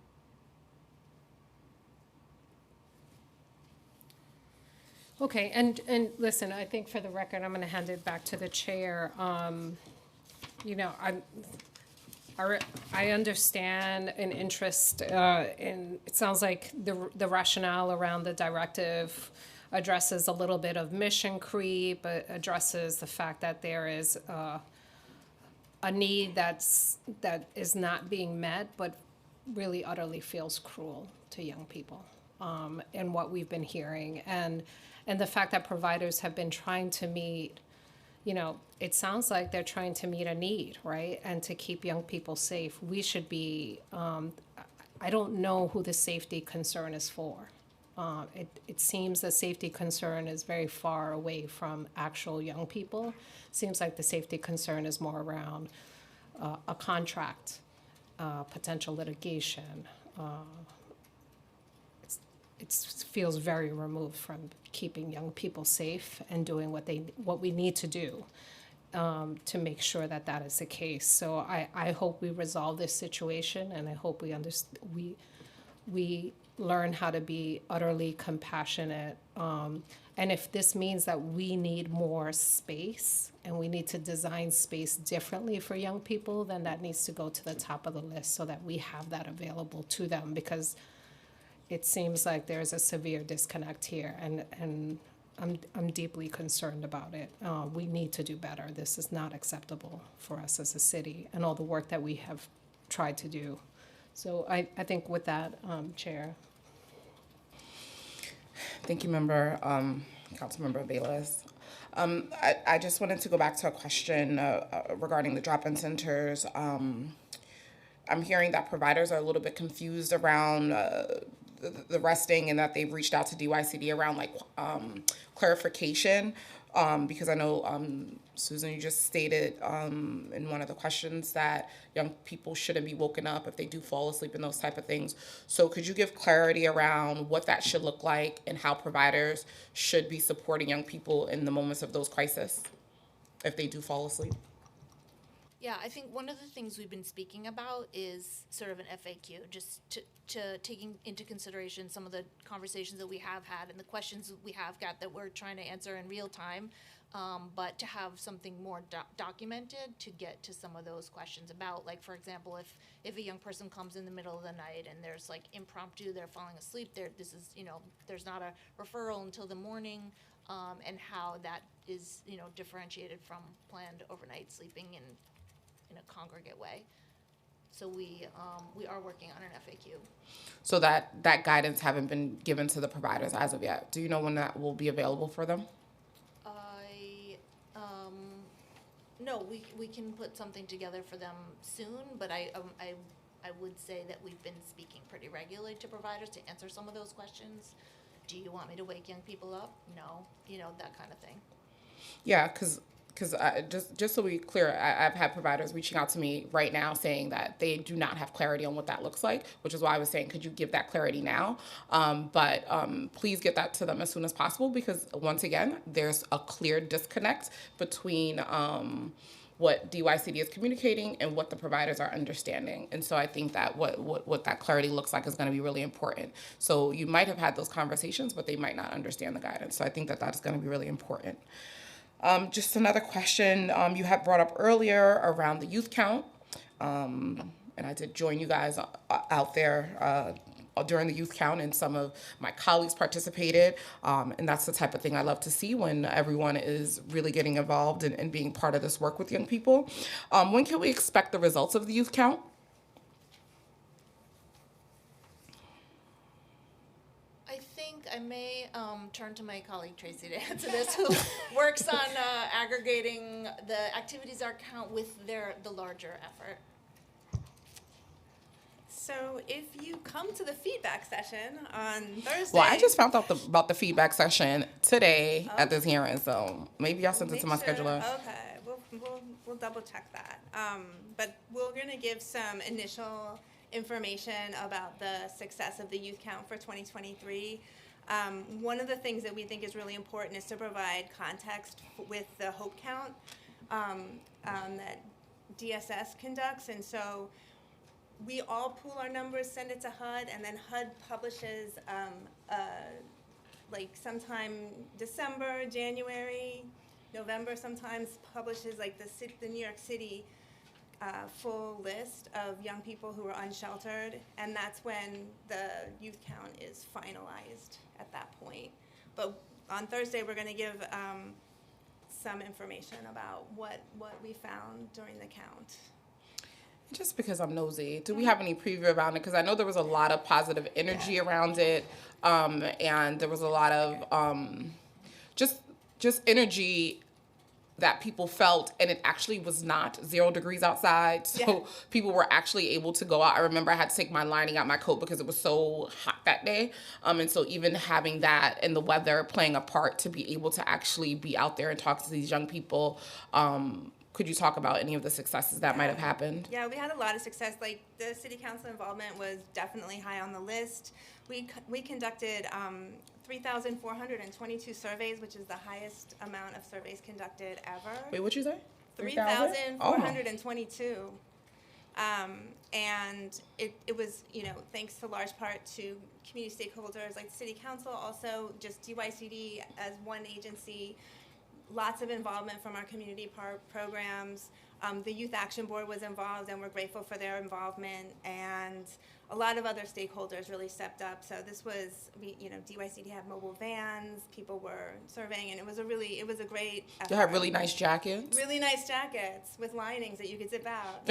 Okay, and listen, I think for the record, I'm gonna hand it back to the chair. You know, I understand an interest in, it sounds like the rationale around the directive addresses a little bit of mission creep, but addresses the fact that there is a need that is not being met, but really utterly feels cruel to young people, and what we've been hearing, and the fact that providers have been trying to meet, you know, it sounds like they're trying to meet a need, right? And to keep young people safe. We should be, I don't know who the safety concern is for. It seems the safety concern is very far away from actual young people. Seems like the safety concern is more around a contract, potential litigation. It feels very removed from keeping young people safe and doing what we need to do to make sure that that is the case. So I hope we resolve this situation, and I hope we learn how to be utterly compassionate. And if this means that we need more space and we need to design space differently for young people, then that needs to go to the top of the list so that we have that available to them, because it seems like there's a severe disconnect here, and I'm deeply concerned about it. We need to do better. This is not acceptable for us as a city, and all the work that we have tried to do. So I think with that, Chair. Thank you, Councilmember Bayless. I just wanted to go back to a question regarding the drop-in centers. I'm hearing that providers are a little bit confused around the resting, and that they've reached out to DYCD around clarification, because I know, Susan, you just stated in one of the questions that young people shouldn't be woken up if they do fall asleep and those type of things. So could you give clarity around what that should look like and how providers should be supporting young people in the moments of those crises if they do fall asleep? Yeah, I think one of the things we've been speaking about is sort of an FAQ, just to taking into consideration some of the conversations that we have had and the questions we have got that we're trying to answer in real time, but to have something more documented to get to some of those questions about, like, for example, if a young person comes in the middle of the night and there's like impromptu, they're falling asleep, there's not a referral until the morning, and how that is, differentiated from planned overnight sleeping in a congregate way. So we are working on an FAQ. So that guidance haven't been given to the providers as of yet. Do you know when that will be available for them? No, we can put something together for them soon, but I would say that we've been speaking pretty regularly to providers to answer some of those questions. Do you want me to wake young people up? No, that kind of thing. Yeah, because just so we're clear, I've had providers reaching out to me right now saying that they do not have clarity on what that looks like, which is why I was saying, could you give that clarity now? But please get that to them as soon as possible, because once again, there's a clear disconnect between what DYCD is communicating and what the providers are understanding. And so I think that what that clarity looks like is going to be really important. So you might have had those conversations, but they might not understand the guidance. So I think that is going to be really important. Just another question you had brought up earlier around the youth count. And I did join you guys out there during the youth count, and some of my colleagues participated. And that's the type of thing I love to see, when everyone is really getting involved and being part of this work with young people. When can we expect the results of the youth count? I may turn to my colleague Tracy to answer this, who works on aggregating the activities art count with the larger effort. So if you come to the feedback session on Thursday. Well, I just found out about the feedback session today at this hearing, so maybe y'all sent it to my scheduler. Okay, we'll double check that. But we're gonna give some initial information about the success of the youth count for 2023. One of the things that we think is really important is to provide context with the Hope Count that DSS conducts, and so we all pool our numbers, send it to HUD, and then HUD publishes like sometime December, January, November sometimes publishes like the New York City full list of young people who are unsheltered, and that's when the youth count is finalized at that point. But on Thursday, we're going to give some information about what we found during the count. Just because I'm nosy, do we have any preview around it? Because I know there was a lot of positive energy around it, and there was a lot of just energy that people felt, and it actually was not 0 degrees outside, so people were actually able to go out. I remember I had to take my lining out my coat because it was so hot that day, and so even having that and the weather playing a part to be able to actually be out there and talk to these young people. Could you talk about any of the successes that might have happened? Yeah, we had a lot of success. Like, the city council involvement was definitely high on the list. We conducted 3,422 surveys, which is the highest amount of surveys conducted ever. Wait, what'd you say? 3,422. And it was, thanks to large part to community stakeholders like the city council, also just DYCD as one agency. Lots of involvement from our community programs. The Youth Action Board was involved, and we're grateful for their involvement. And a lot of other stakeholders really stepped up. So this was, DYCD had mobile vans. People were surveying, and it was a great effort. You had really nice jackets. Really nice jackets with linings that you could zip out.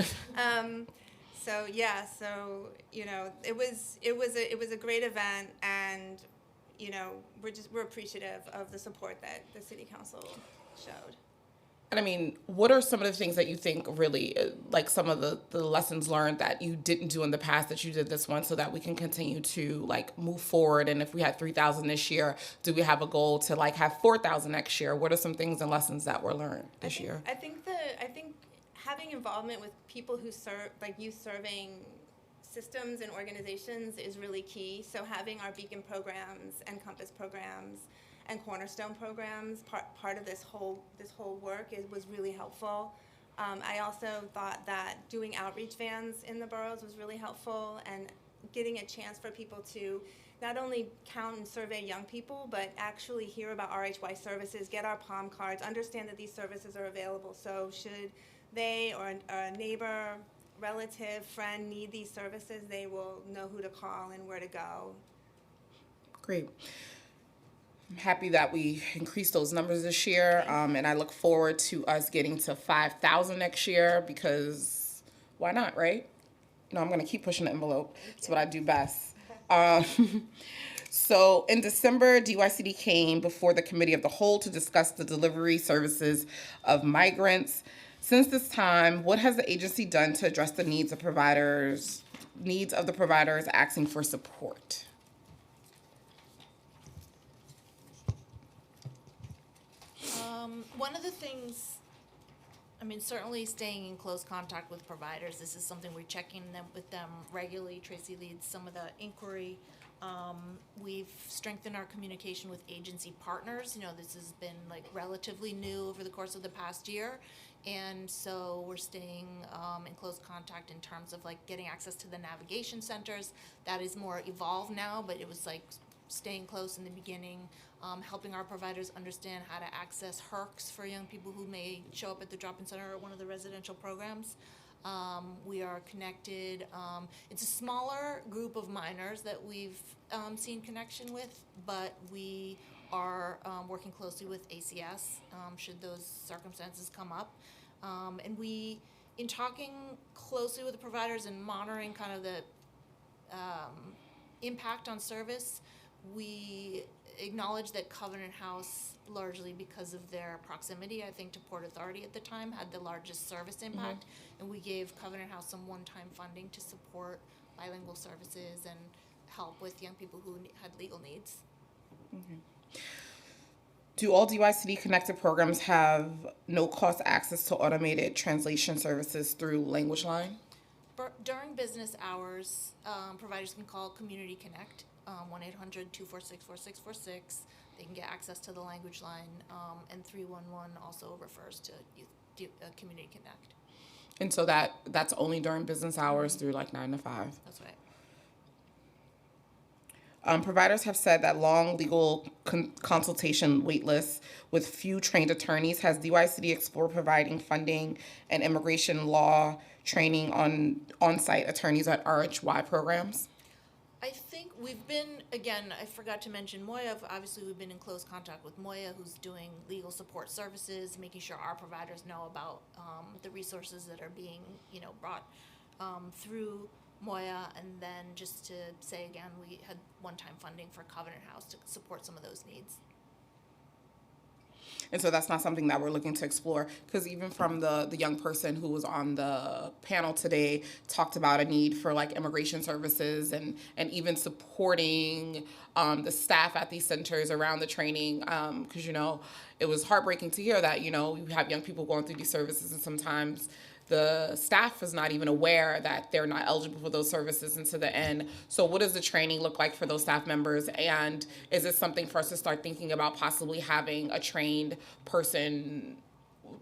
So it was a great event, and we're appreciative of the support that the city council showed. And I mean, what are some of the things that you think really, like some of the lessons learned that you didn't do in the past that you did this one, so that we can continue to like move forward? And if we had 3,000 this year, do we have a goal to like have 4,000 next year? What are some things and lessons that were learned this year? I think having involvement with people who serve, like youth serving systems and organizations, is really key. So having our Beacon programs and Compass programs and Cornerstone programs part of this whole work was really helpful. I also thought that doing outreach vans in the boroughs was really helpful, and getting a chance for people to not only count and survey young people, but actually hear about RHY services, get our palm cards, understand that these services are available. So should they or a neighbor, relative, friend need these services, they will know who to call and where to go. Great. I'm happy that we increased those numbers this year, and I look forward to us getting to 5,000 next year, because why not, right? I'm going to keep pushing the envelope. It's what I do best. So in December, DYCD came before the Committee of the Whole to discuss the delivery services of migrants. Since this time, what has the agency done to address the needs of the providers asking for support? One of the things, certainly staying in close contact with providers. This is something we're checking with them regularly. Tracy leads some of the inquiry. We've strengthened our communication with agency partners. This has been relatively new over the course of the past year. And so we're staying in close contact in terms of getting access to the navigation centers. That is more evolved now, but it was staying close in the beginning, helping our providers understand how to access HERCs for young people who may show up at the drop-in center or one of the residential programs. We are connected. It's a smaller group of minors that we've seen connection with, but we are working closely with ACS should those circumstances come up. And we, in talking closely with the providers and monitoring kind of the impact on service, we acknowledge that Covenant House, largely because of their proximity, I think, to Port Authority at the time, had the largest service impact. And we gave Covenant House some one-time funding to support bilingual services and help with young people who had legal needs. Do all DYCD connected programs have no-cost access to automated translation services through Language Line? During business hours, providers can call Community Connect, 1-800-246-4646. They can get access to the Language Line, and 311 also refers to Community Connect. And so that's only during business hours through like 9 to 5? That's right. Providers have said that long legal consultation wait lists with few trained attorneys. Has DYCD explored providing funding and immigration law training on-site attorneys at RHY programs? I think we've been, again, I forgot to mention Moya. Obviously, we've been in close contact with Moya, who's doing legal support services, making sure our providers know about the resources that are being, brought through Moya. And then just to say again, we had one-time funding for Covenant House to support some of those needs. And so that's not something that we're looking to explore, because even from the young person who was on the panel today talked about a need for like immigration services and even supporting the staff at these centers around the training, because it was heartbreaking to hear that you have young people going through these services and sometimes the staff is not even aware that they're not eligible for those services into the end. So what does the training look like for those staff members? And is it something for us to start thinking about possibly having a trained person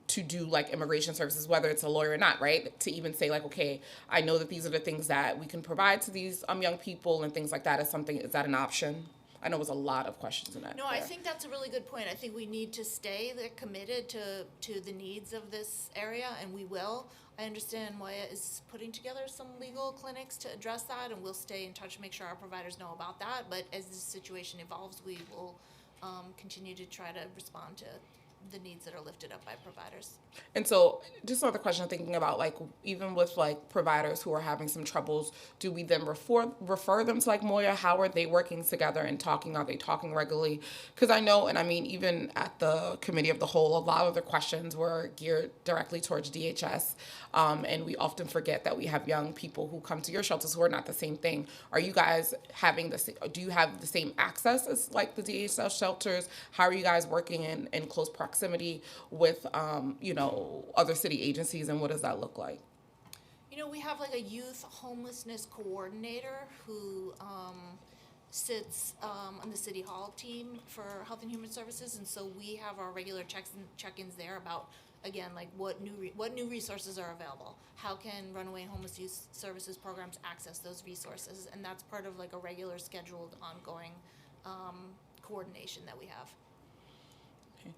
to do like immigration services, whether it's a lawyer or not, right? To even say like, okay, I know that these are the things that we can provide to these young people and things like that. Is that an option? I know it was a lot of questions in that. No, I think that's a really good point. I think we need to stay committed to the needs of this area, and we will. I understand Moya is putting together some legal clinics to address that, and we'll stay in touch, make sure our providers know about that. But as the situation evolves, we will continue to try to respond to the needs that are lifted up by providers. And so just another question I'm thinking about, like, even with like providers who are having some troubles, do we then refer them to like Moya? How are they working together and talking? Are they talking regularly? Because I know, and I mean, even at the committee of the whole, a lot of the questions were geared directly towards DHS. And we often forget that we have young people who come to your shelters who are not the same thing. Are you guys do you have the same access as like the DHS shelters? How are you guys working in close proximity with, other city agencies, and what does that look like? We have like a youth homelessness coordinator who sits on the City Hall team for Health and Human Services, and so we have our regular check-ins there about, again, like what new resources are available. How can Runaway and Homeless Youth Services programs access those resources? And that's part of like a regular scheduled ongoing coordination that we have. Okay.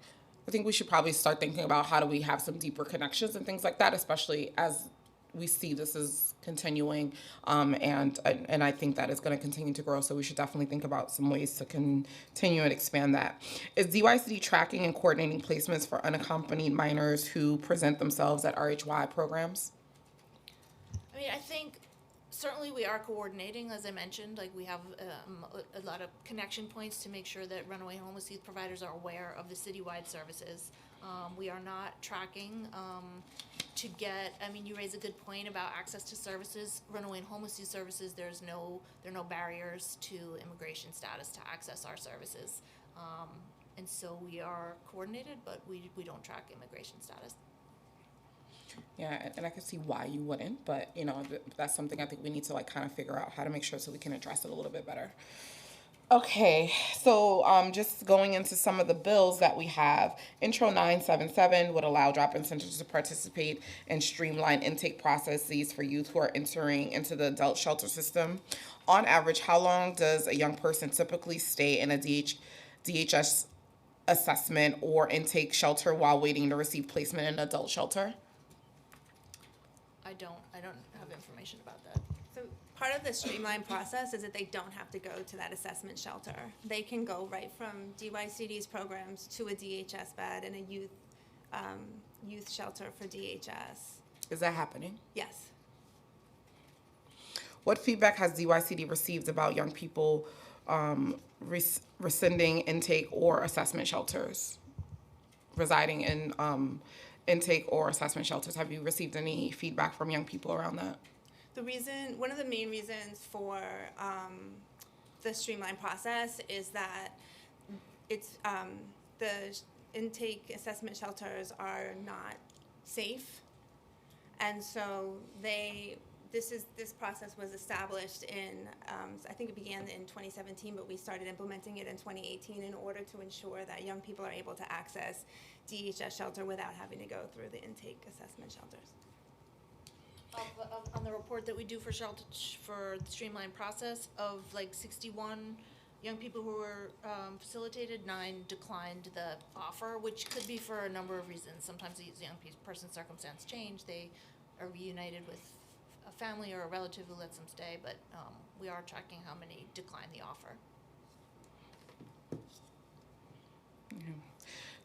I think we should probably start thinking about how do we have some deeper connections and things like that, especially as we see this is continuing, and I think that is going to continue to grow. So we should definitely think about some ways to continue and expand that. Is DYCD tracking and coordinating placements for unaccompanied minors who present themselves at RHY programs? I mean, I think certainly we are coordinating, as I mentioned. Like, we have a lot of connection points to make sure that runaway homeless youth providers are aware of the citywide services. We are not tracking to get, I mean, you raise a good point about access to services. Runaway and homeless youth services, there are no barriers to immigration status to access our services. And so we are coordinated, but we don't track immigration status. Yeah, and I can see why you wouldn't, but that's something I think we need to like kind of figure out how to make sure so we can address it a little bit better. Okay, so just going into some of the bills that we have. Intro 977 would allow drop-in centers to participate in streamlined intake processes for youth who are entering into the adult shelter system. On average, how long does a young person typically stay in a DHS assessment or intake shelter while waiting to receive placement in an adult shelter? I don't have information about that. So part of the streamlined process is that they don't have to go to that assessment shelter. They can go right from DYCD's programs to a DHS bed and a youth shelter for DHS. Is that happening? Yes. What feedback has DYCD received about young people rescinding intake or assessment shelters, residing in intake or assessment shelters. Have you received any feedback from young people around that? One of the main reasons for the streamlined process is that it's the intake assessment shelters are not safe, and so this process was established in I think it began in 2017, but we started implementing it in 2018 in order to ensure that young people are able to access DHS shelter without having to go through the intake assessment shelters. On the report that we do for shelter, for the streamlined process, of like 61 young people who were facilitated, 9 declined the offer, which could be for a number of reasons. Sometimes these young person's circumstance change, they are reunited with a family or a relative who lets them stay, but we are tracking how many declined the offer.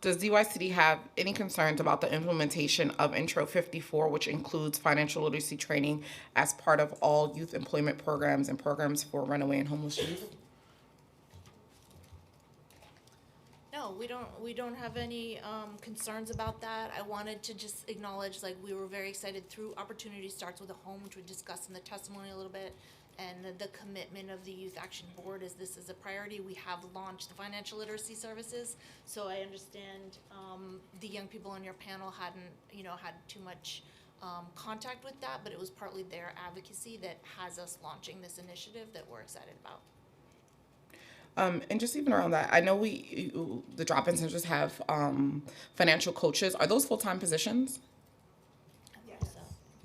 Does DYCD have any concerns about the implementation of Intro 54, which includes financial literacy training as part of all youth employment programs and programs for runaway and homeless youth? No, we don't have any concerns about that. I wanted to just acknowledge, like, we were very excited through Opportunity Starts with a Home, which we discussed in the testimony a little bit, and the commitment of the Youth Action Board is this is a priority. We have launched the financial literacy services, so I understand the young people on your panel hadn't, had too much contact with that, but it was partly their advocacy that has us launching this initiative that we're excited about. And just even around that, I know the drop-in centers have financial coaches. Are those full-time positions? Yes.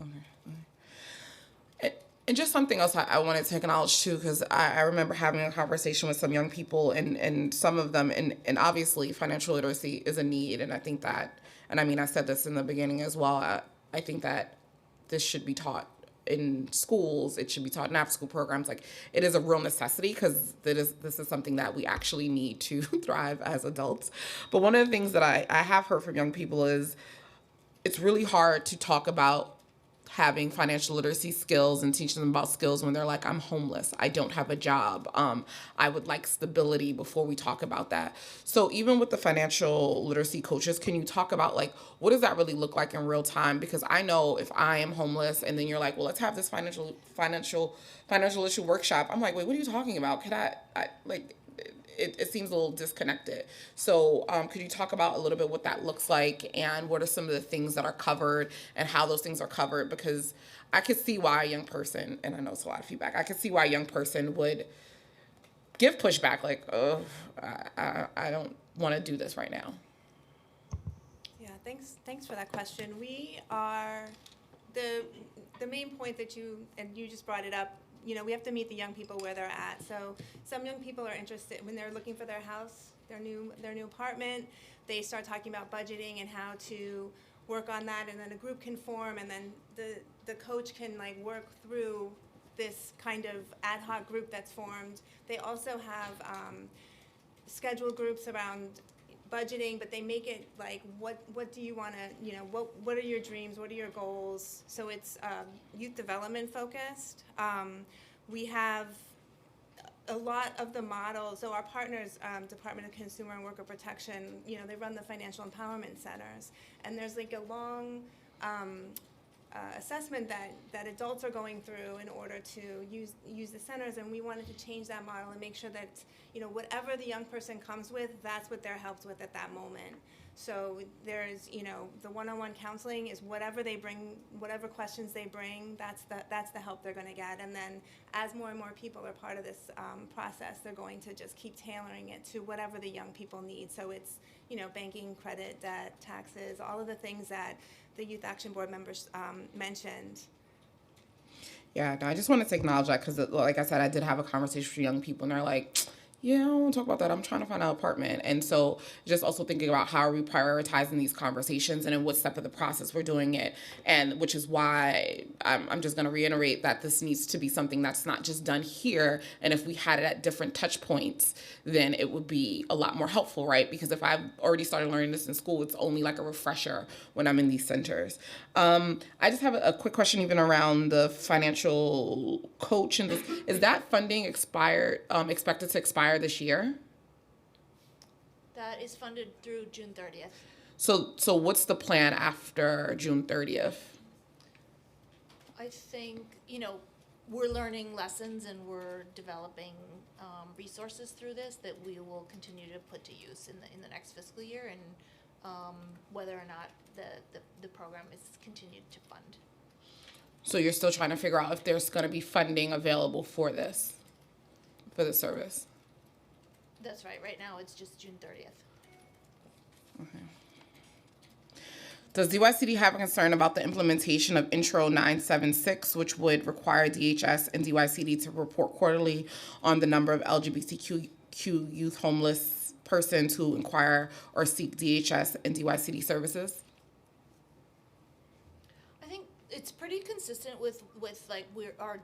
Okay. And just something else I wanted to acknowledge too, because I remember having a conversation with some young people, and some of them, and obviously financial literacy is a need, and I think that, and I mean, I said this in the beginning as well, I think that this should be taught in schools, it should be taught in after-school programs. Like, it is a real necessity because this is something that we actually need to thrive as adults. But one of the things that I have heard from young people is it's really hard to talk about having financial literacy skills and teaching them about skills when they're like, I'm homeless, I don't have a job, I would like stability before we talk about that. So even with the financial literacy coaches, can you talk about, like, what does that really look like in real time? Because I know if I am homeless and then you're like, well, let's have this financial issue workshop, I'm like, wait, what are you talking about? Could I like, it seems a little disconnected. So could you talk about a little bit what that looks like and what are some of the things that are covered and how those things are covered? Because I could see why a young person, and I know it's a lot of feedback, I could see why a young person would give pushback, like, oh, I don't want to do this right now. Yeah, thanks for that question. We are, the main point that you just brought it up, we have to meet the young people where they're at. So some young people are interested when they're looking for their house, their new apartment. They start talking about budgeting and how to work on that, and then a group can form, and then the coach can work through this kind of ad hoc group that's formed. They also have scheduled groups around budgeting, but they make it like, what do you want to, what are your dreams, what are your goals? So it's youth development focused. We have a lot of the models, so our partners, Department of Consumer and Worker Protection, they run the financial empowerment centers, and there's like a long assessment that adults are going through in order to use the centers, and we wanted to change that model and make sure that whatever the young person comes with, that's what they're helped with at that moment. So there's the one-on-one counseling is whatever they bring, whatever questions they bring, that's the help they're going to get. And then as more and more people are part of this process, they're going to just keep tailoring it to whatever the young people need. So it's banking, credit, debt, taxes, all of the things that the Youth Action Board members mentioned. Yeah, no, I just wanted to acknowledge that because, like I said, I did have a conversation with young people, and they're like, Yeah, I want to talk about that. I'm trying to find an apartment. And so just also thinking about how are we prioritizing these conversations and in what step of the process we're doing it. And which is why I'm just going to reiterate that this needs to be something that's not just done here. And if we had it at different touch points, then it would be a lot more helpful, right? Because if I've already started learning this in school, it's only like a refresher when I'm in these centers. I just have a quick question even around the financial coach. And is that funding expected to expire this year? That is funded through June 30th. So what's the plan after June 30th? I think, we're learning lessons and we're developing resources through this that we will continue to put to use in the next fiscal year, and whether or not the program is continued to fund. So you're still trying to figure out if there's going to be funding available for the service? That's right. Right now, it's just June 30th. Okay. Does DYCD have a concern about the implementation of Intro 976, which would require DHS and DYCD to report quarterly on the number of LGBTQ youth homeless persons who inquire or seek DHS and DYCD services? I think it's pretty consistent with like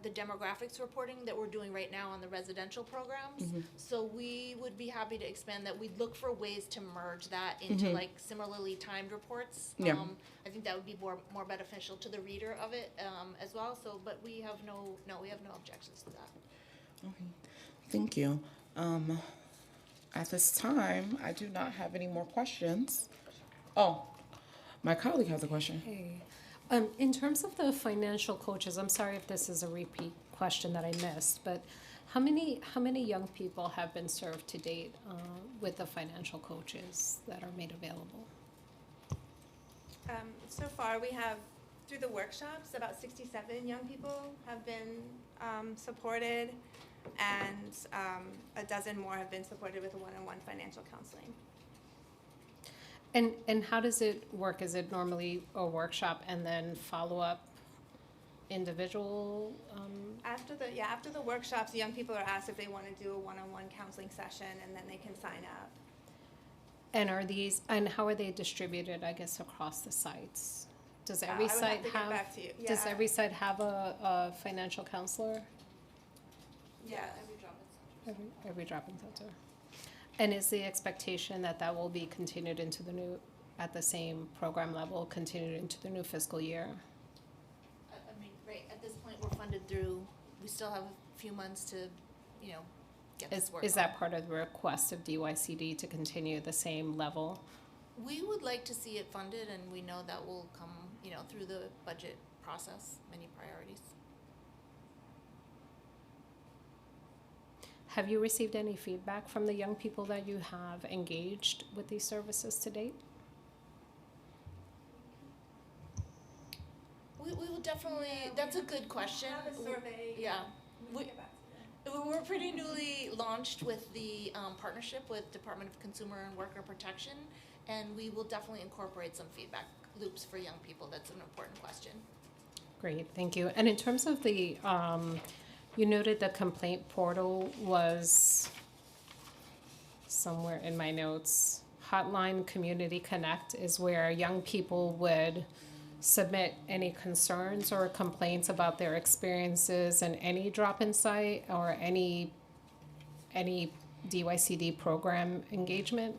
the demographics reporting that we're doing right now on the residential programs. Mhm. So we would be happy to expand that. We'd look for ways to merge that into Mhm. like similarly timed reports. Yeah. I think that would be more beneficial to the reader of it as well. So, but we have no objections to that. Okay. Thank you. At this time, I do not have any more questions. Oh, my colleague has a question. Hey, in terms of the financial coaches, I'm sorry if this is a repeat question that I missed, but how many young people have been served to date with the financial coaches that are made available? So far, we have, through the workshops, about 67 young people have been supported, and a dozen more have been supported with one-on-one financial counseling. And how does it work? Is it normally a workshop and then follow-up individual? After the workshops, the young people are asked if they want to do a one-on-one counseling session, and then they can sign up. And how are they distributed, I guess, across the sites? Does every I would site have to get back to you. does Yeah. every site have a financial counselor? Yeah. Every drop-in center. And is the expectation that will be continued into at the same program level, continued into the new fiscal year? I mean, right at this point, we're funded through. We still have a few months to, get this work. Is that part of the request of DYCD to continue the same level? We would like to see it funded, and we know that will come, through the budget process, many priorities. Have you received any feedback from the young people that you have engaged with these services to date? We will definitely, that's a good question. Have a survey. Yeah. We can get back to you. We're pretty newly launched with the partnership with Department of Consumer and Worker Protection, and we will definitely incorporate some feedback loops for young people. That's an important question. Great, thank you. And in terms of the, you noted the complaint portal was somewhere in my notes. Hotline Community Connect is where young people would submit any concerns or complaints about their experiences in any drop-in site or any DYCD program engagement.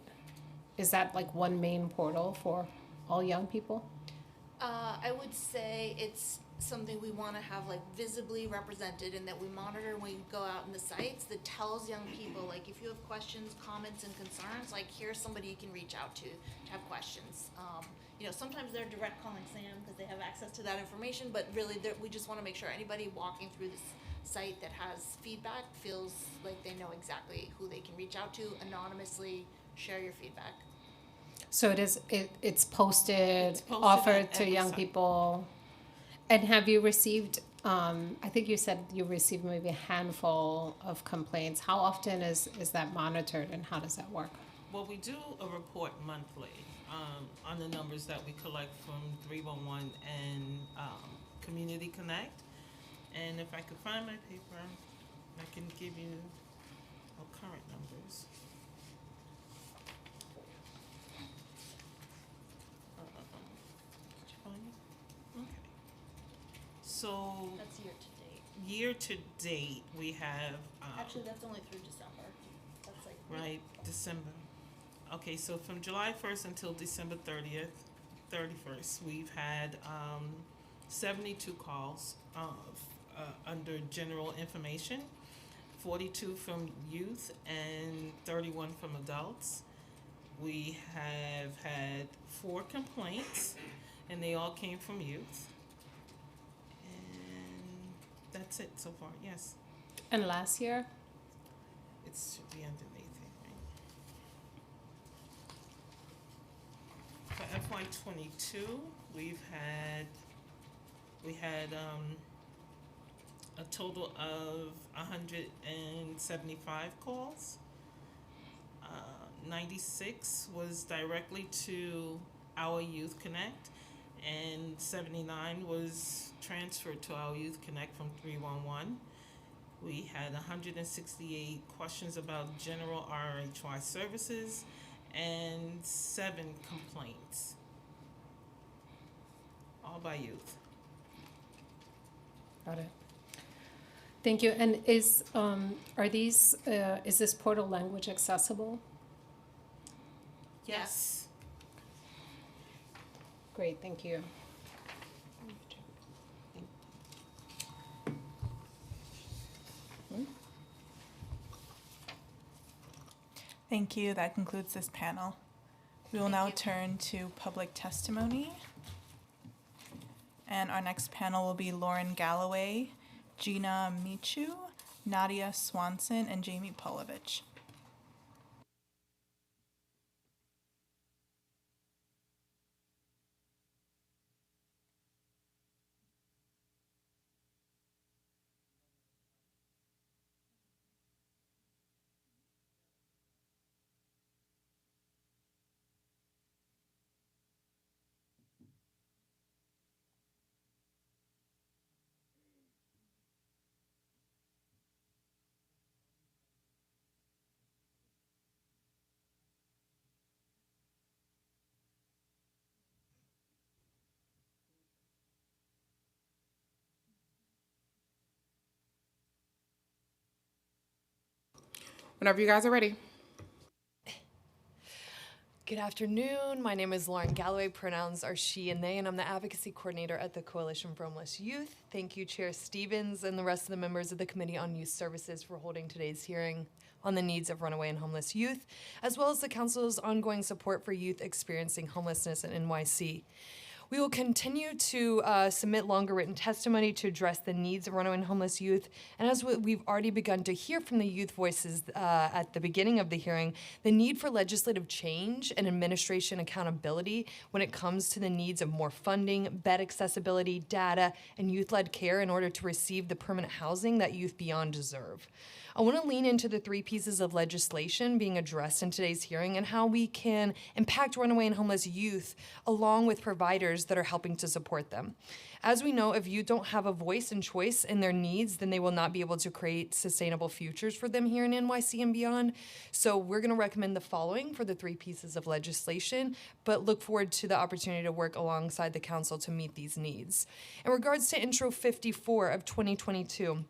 Is that like one main portal for all young people? I would say it's something we want to have like visibly represented and that we monitor when we go out in the sites that tells young people, like, if you have questions, comments, and concerns, like, here's somebody you can reach out to have questions. Sometimes they're direct calling Sam because they have access to that information, but really we just want to make sure anybody walking through this site that has feedback feels like they know exactly who they can reach out to, anonymously share your feedback. So it's posted, It's posted offered at to every young site. people. And have you received, I think you said you received maybe a handful of complaints. How often is that monitored and how does that work? Well, we do a report monthly on the numbers that we collect from 311 and Community Connect. And if I could find my paper, I can give you a current numbers. Did you find it? Okay. So, That's year to date. year to date, we have, Actually, that's only through December. That's like. right, December. Okay, so from July 1st until December 31st, we've had 72 calls under general information, 42 from youth and 31 from adults. We have had 4 complaints, and they all came from youth. And that's it so far, yes. And last year? It should be underneath it, right? For FY '22, we had a total of 175 calls. 96 was directly to our Youth Connect, and 79 was transferred to our Youth Connect from 311. We had 168 questions about general RHY services and 7 complaints, all by youth. Got it. Thank you. And is this portal language accessible? Yes. Great, thank you. Thank you. That concludes this panel. We will now turn to public testimony. And our next panel will be Lauren Galloway, Gina Michu, Nadia Swanson, and Jamie Polovich. Whenever you guys are ready. Good afternoon. My name is Lauren Galloway. Pronouns are she and they, and I'm the advocacy coordinator at the Coalition for Homeless Youth. Thank you, Chair Stevens, and the rest of the members of the Committee on Youth Services for holding today's hearing on the needs of runaway and homeless youth, as well as the Council's ongoing support for youth experiencing homelessness in NYC. We will continue to submit longer written testimony to address the needs of runaway and homeless youth. And as we've already begun to hear from the youth voices at the beginning of the hearing, the need for legislative change and administration accountability when it comes to the needs of more funding, bed accessibility, data, and youth-led care in order to receive the permanent housing that youth beyond deserve. I want to lean into the 3 pieces of legislation being addressed in today's hearing and how we can impact runaway and homeless youth along with providers that are helping to support them. As we know, if you don't have a voice and choice in their needs, then they will not be able to create sustainable futures for them here in NYC and beyond. So we're going to recommend the following for the 3 pieces of legislation, but look forward to the opportunity to work alongside the council to meet these needs. In regards to Intro 54 of 2022,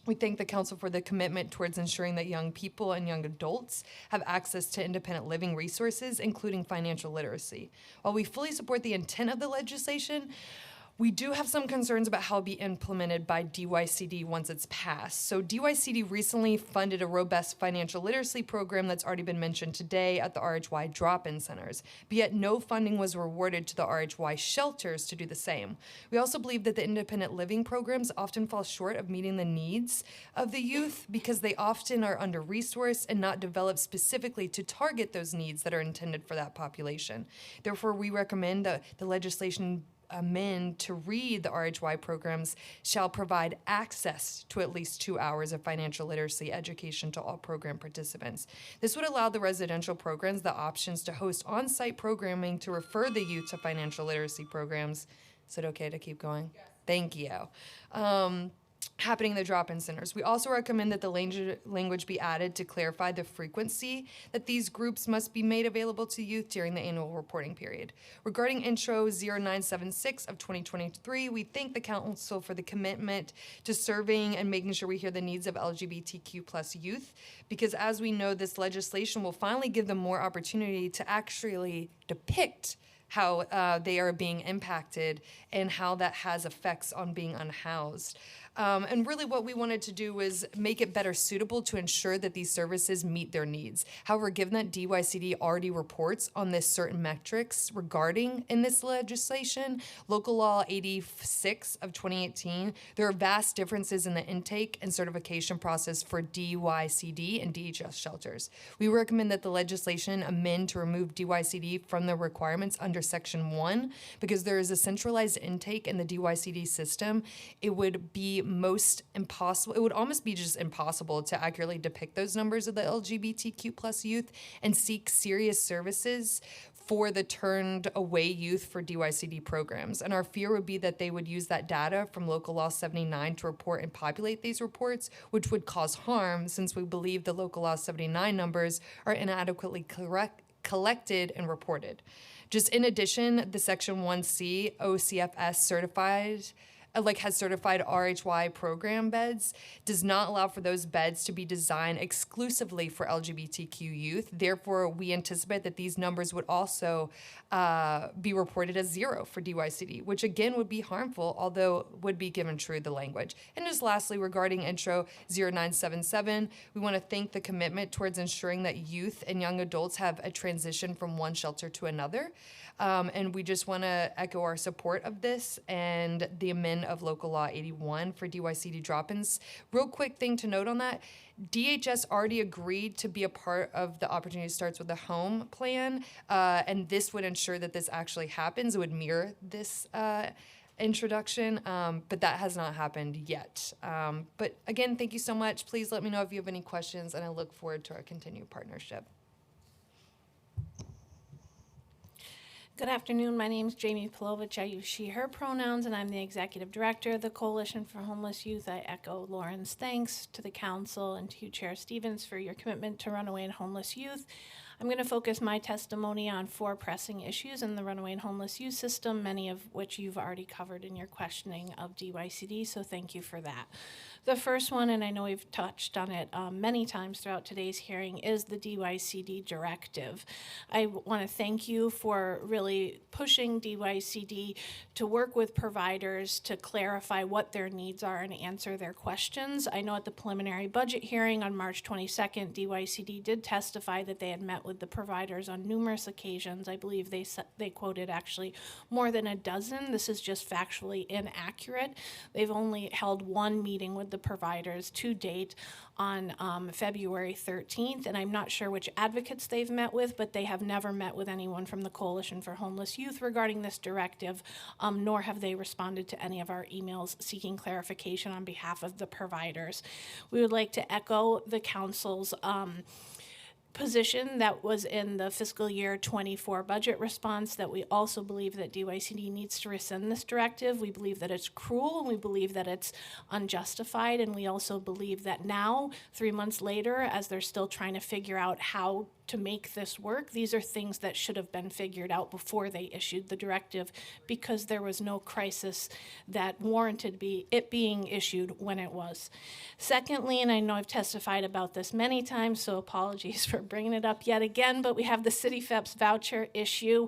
we thank the Council for the commitment towards ensuring that young people and young adults have access to independent living resources, including financial literacy. While we fully support the intent of the legislation, we do have some concerns about how it'll be implemented by DYCD once it's passed. So DYCD recently funded a robust financial literacy program that's already been mentioned today at the RHY drop-in centers, but yet no funding was awarded to the RHY shelters to do the same. We also believe that the independent living programs often fall short of meeting the needs of the youth because they often are under-resourced and not developed specifically to target those needs that are intended for that population. Therefore, we recommend that the legislation amend to read the RHY programs shall provide access to at least 2 hours of financial literacy education to all program participants. This would allow the residential programs the options to host on-site programming to refer the youth to financial literacy programs. Is it okay to keep going? Yes. Thank you. happening in the drop-in centers. We also recommend that the language be added to clarify the frequency that these groups must be made available to youth during the annual reporting period. Regarding Intro 0976 of 2023, we thank the Council for the commitment to serving and making sure we hear the needs of LGBTQ plus youth, because as we know, this legislation will finally give them more opportunity to actually depict how they are being impacted and how that has effects on being unhoused. And really what we wanted to do was make it better suitable to ensure that these services meet their needs. However, given that DYCD already reports on this certain metrics regarding in this legislation, Local Law 86 of 2018, there are vast differences in the intake and certification process for DYCD and DHS shelters. We recommend that the legislation amend to remove DYCD from the requirements under Section 1 because there is a centralized intake in the DYCD system. It would be it would almost be just impossible to accurately depict those numbers of the LGBTQ plus youth and seek serious services for the turned away youth for DYCD programs. And our fear would be that they would use that data from Local Law 79 to report and populate these reports, which would cause harm since we believe the Local Law 79 numbers are inadequately collected and reported. Just in addition, the Section 1C OCFS has certified RHY program beds, does not allow for those beds to be designed exclusively for LGBTQ youth. Therefore, we anticipate that these numbers would also be reported as 0 for DYCD, which again would be harmful, although would be given true the language. And just lastly, regarding Intro 0977, we want to thank the commitment towards ensuring that youth and young adults have a transition from one shelter to another. And we just want to echo our support of this and the amendment of Local Law 81 for DYCD drop-ins. Real quick thing to note on that, DHS already agreed to be a part of the Opportunity Starts with a Home plan, and this would ensure that this actually happens. It would mirror this introduction, but that has not happened yet. But again, thank you so much. Please let me know if you have any questions, and I look forward to our continued partnership. Good afternoon. My name is Jamie Polovich. I use she, her pronouns, and I'm the Executive Director of the Coalition for Homeless Youth. I echo Lauren's thanks to the Council and to you, Chair Stevens, for your commitment to runaway and homeless youth. I'm going to focus my testimony on 4 pressing issues in the runaway and homeless youth system, many of which you've already covered in your questioning of DYCD, so thank you for that. The first one, and I know we've touched on it many times throughout today's hearing, is the DYCD directive. I want to thank you for really pushing DYCD to work with providers to clarify what their needs are and answer their questions. I know at the preliminary budget hearing on March 22nd, DYCD did testify that they had met with the providers on numerous occasions. I believe they quoted actually more than a dozen. This is just factually inaccurate. They've only held one meeting with the providers to date on February 13th, and I'm not sure which advocates they've met with, but they have never met with anyone from the Coalition for Homeless Youth regarding this directive, nor have they responded to any of our emails seeking clarification on behalf of the providers. We would like to echo the Council's position that was in the fiscal year 24 budget response, that we also believe that DYCD needs to rescind this directive. We believe that it's cruel, and we believe that it's unjustified, and we also believe that now, 3 months later, as they're still trying to figure out how to make this work, these are things that should have been figured out before they issued the directive, because there was no crisis that warranted it being issued when it was. Secondly, and I know I've testified about this many times, so apologies for bringing it up yet again, but we have the City FEPS voucher issue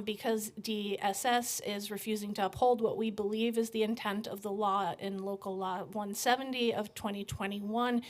because DSS is refusing to uphold what we believe is the intent of the law in Local Law 170 of 2021.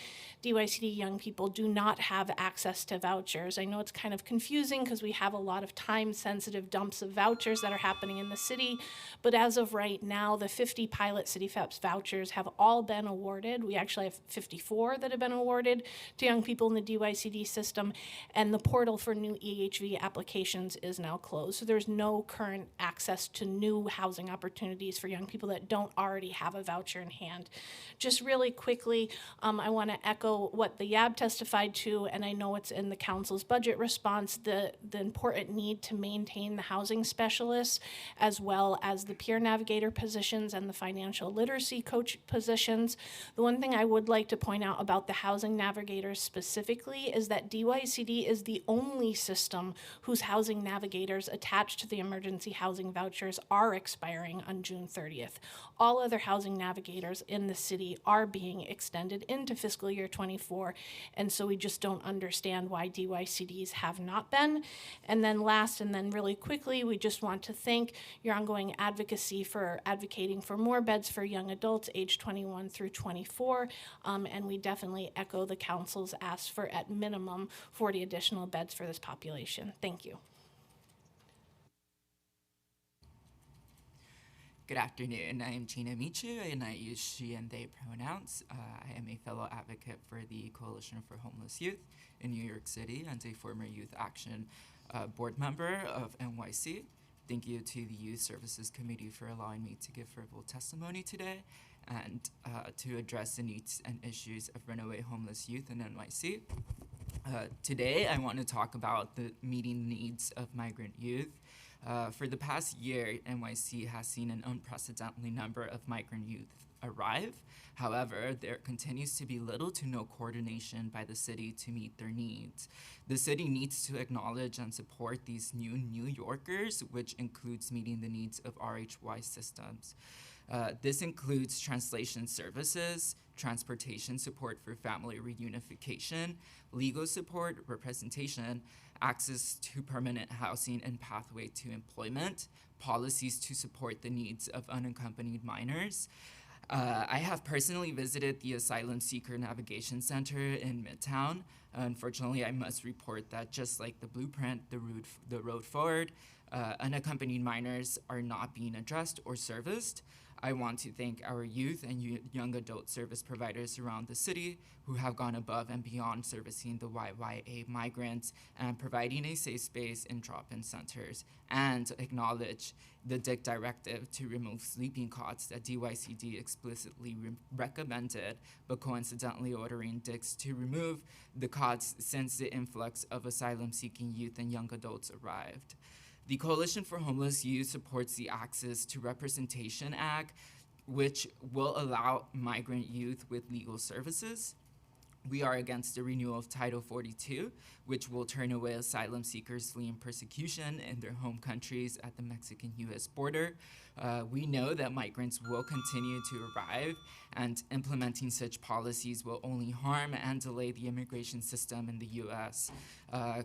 DYCD young people do not have access to vouchers. I know it's kind of confusing because we have a lot of time-sensitive dumps of vouchers that are happening in the city, but as of right now, the 50 pilot City FEPS vouchers have all been awarded. We actually have 54 that have been awarded to young people in the DYCD system, and the portal for new EHV applications is now closed. So there's no current access to new housing opportunities for young people that don't already have a voucher in hand. Just really quickly, I want to echo what the YAB testified to, and I know it's in the council council's budget response, the important need to maintain the housing specialists, as well as the peer navigator positions and the financial literacy coach positions. The one thing I would like to point out about the housing navigators specifically is that DYCD is the only system whose housing navigators attached to the emergency housing vouchers are expiring on June 30th. All other housing navigators in the city are being extended into fiscal year 24, and so we just don't understand why DYCDs have not been. And then last, and then really quickly, we just want to thank your ongoing advocacy for advocating for more beds for young adults aged 21 through 24, and we definitely echo the council's ask for at minimum 40 additional beds for this population. Thank you. Good afternoon. I am Gina Michu, and I use she and they pronouns. I am a fellow advocate for the Coalition for Homeless Youth in New York City and a former Youth Action board member of NYC. Thank you to the Youth Services Committee for allowing me to give verbal testimony today and to address the needs and issues of runaway homeless youth in NYC. Today, I want to talk about the meeting needs of migrant youth. For the past year, NYC has seen an unprecedented number of migrant youth arrive. However, there continues to be little to no coordination by the city to meet their needs. The city needs to acknowledge and support these new New Yorkers, which includes meeting the needs of RHY systems. This includes translation services, transportation support for family reunification, legal support, representation, access to permanent housing and pathway to employment, policies to support the needs of unaccompanied minors. I have personally visited the Asylum Seeker Navigation Center in Midtown. Unfortunately, I must report that just like the blueprint, the road forward, unaccompanied minors are not being addressed or serviced. I want to thank our youth and young adult service providers around the city who have gone above and beyond servicing the YYA migrants and providing a safe space in drop-in centers, and acknowledge the DIC directive to remove sleeping cots that DYCD explicitly recommended, but coincidentally ordering DICs to remove the cots since the influx of asylum-seeking youth and young adults arrived. The Coalition for Homeless Youth supports the Access to Representation Act, which will allow migrant youth with legal services. We are against the renewal of Title 42, which will turn away asylum seekers fleeing persecution in their home countries at the Mexican-U.S. border. We know that migrants will continue to arrive, and implementing such policies will only harm and delay the immigration system in the U.S.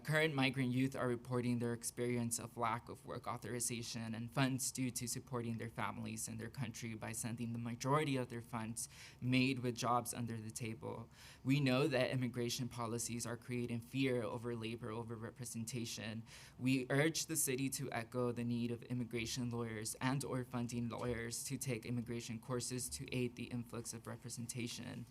Current migrant youth are reporting their experience of lack of work authorization and funds due to supporting their families in their country by sending the majority of their funds made with jobs under the table. We know that immigration policies are creating fear over labor, over representation. We urge the city to echo the need of immigration lawyers and or funding lawyers to take immigration courses to aid the influx of representation.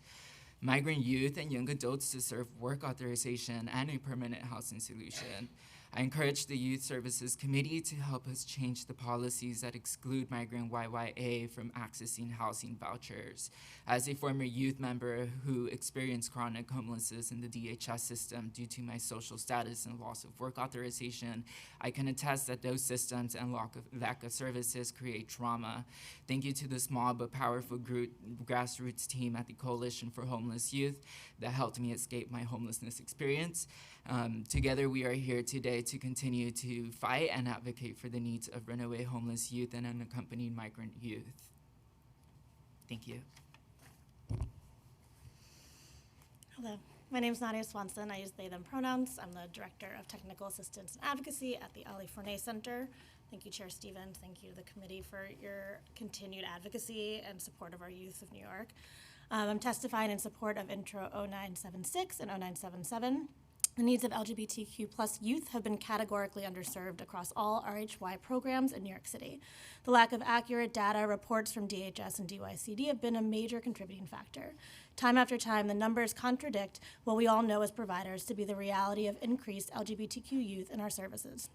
Migrant youth and young adults deserve work authorization and a permanent housing solution. I encourage the Youth Services Committee to help us change the policies that exclude migrant YYA from accessing housing vouchers. As a former youth member who experienced chronic homelessness in the DHS system due to my social status and loss of work authorization, I can attest that those systems and lack of services create trauma. Thank you to the small but powerful grassroots team at the Coalition for Homeless Youth that helped me escape my homelessness experience. Together, we are here today to continue to fight and advocate for the needs of runaway homeless youth and unaccompanied migrant youth. Thank you. Hello, my name is Nadia Swanson. I use they, them pronouns. I'm the Director of Technical Assistance and Advocacy at the Ali Fournet Center. Thank you, Chair Stevens. Thank you to the committee for your continued advocacy and support of our youth of New York. I'm testifying in support of Intro 0976 and 0977. The needs of LGBTQ+ youth have been categorically underserved across all RHY programs in New York City. The lack of accurate data reports from DHS and DYCD have been a major contributing factor. Time after time, the numbers contradict what we all know as providers to be the reality of increased LGBTQ youth in our services.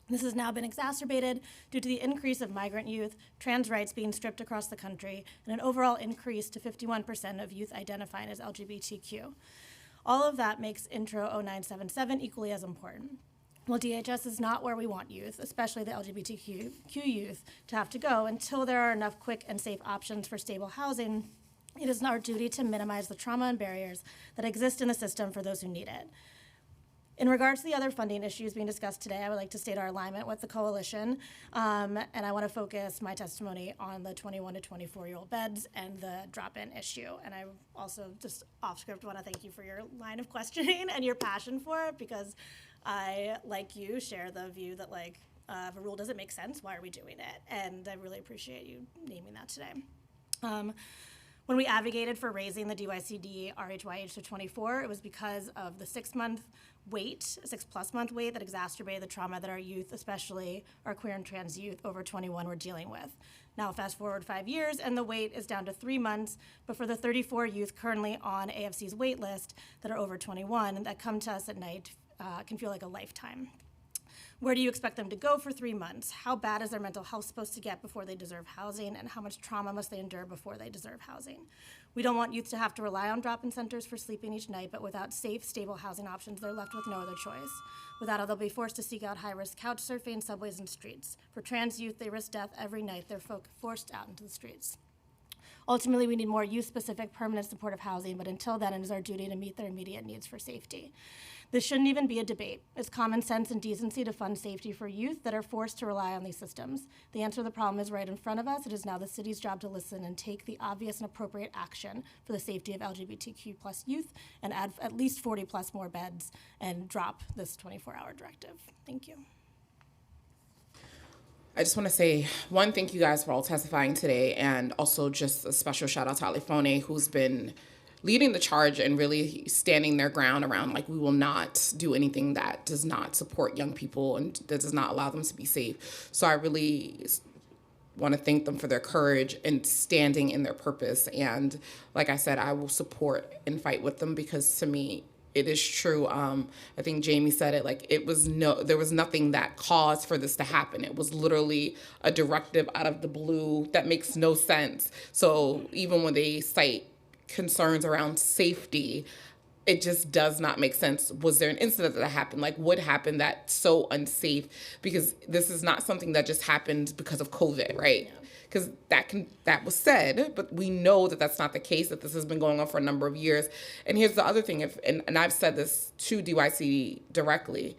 This has now been exacerbated due to the increase of migrant youth, trans rights being stripped across the country, and an overall increase to 51% of youth identifying as LGBTQ. All of that makes Intro 0977 equally as important. Well, DHS is not where we want youth, especially the LGBTQ youth, to have to go until there are enough quick and safe options for stable housing. It is our duty to minimize the trauma and barriers that exist in the system for those who need it. In regards to the other funding issues being discussed today, I would like to state our alignment with the coalition, and I want to focus my testimony on the 21 to 24-year-old beds and the drop-in issue. And I also, just off script, want to thank you for your line of questioning and your passion for it, because I, like you, share the view that, like, if a rule doesn't make sense, why are we doing it? And I really appreciate you naming that today. When we advocated for raising the DYCD RHY age to 24, it was because of the 6+ month wait that exacerbated the trauma that our youth, especially our queer and trans youth over 21, were dealing with. Now, fast forward 5 years, and the wait is down to 3 months, but for the 34 youth currently on AFC's wait list that are over 21 that come to us at night, can feel like a lifetime. Where do you expect them to go for 3 months? How bad is their mental health supposed to get before they deserve housing? And how much trauma must they endure before they deserve housing? We don't want youth to have to rely on drop-in centers for sleeping each night, but without safe, stable housing options, they're left with no other choice. Without it, they'll be forced to seek out high-risk couch surfing, subways, and streets. For trans youth, they risk death every night. They're forced out into the streets. Ultimately, we need more youth-specific, permanent supportive housing, but until then, it is our duty to meet their immediate needs for safety. This shouldn't even be a debate. It's common sense and decency to fund safety for youth that are forced to rely on these systems. The answer to the problem is right in front of us. It is now the city's job to listen and take the obvious and appropriate action for the safety of LGBTQ+ youth and add at least 40+ more beds and drop this 24-hour directive. Thank you. I just want to say, one, thank you guys for all testifying today, and also just a special shout out to Alifone, who's been leading the charge and really standing their ground around, like, we will not do anything that does not support young people and that does not allow them to be safe. So I really want to thank them for their courage and standing in their purpose. And like I said, I will support and fight with them, because to me, it is true. I think Jamie said it, like, there was nothing that caused for this to happen. It was literally a directive out of the blue that makes no sense. So even when they cite concerns around safety, it just does not make sense. Was there an incident that happened? Like, what happened that's so unsafe? Because this is not something that just happened because of COVID, right? Because that was said, but we know that that's not the case, that this has been going on for a number of years. And here's the other thing, and I've said this to DYCD directly,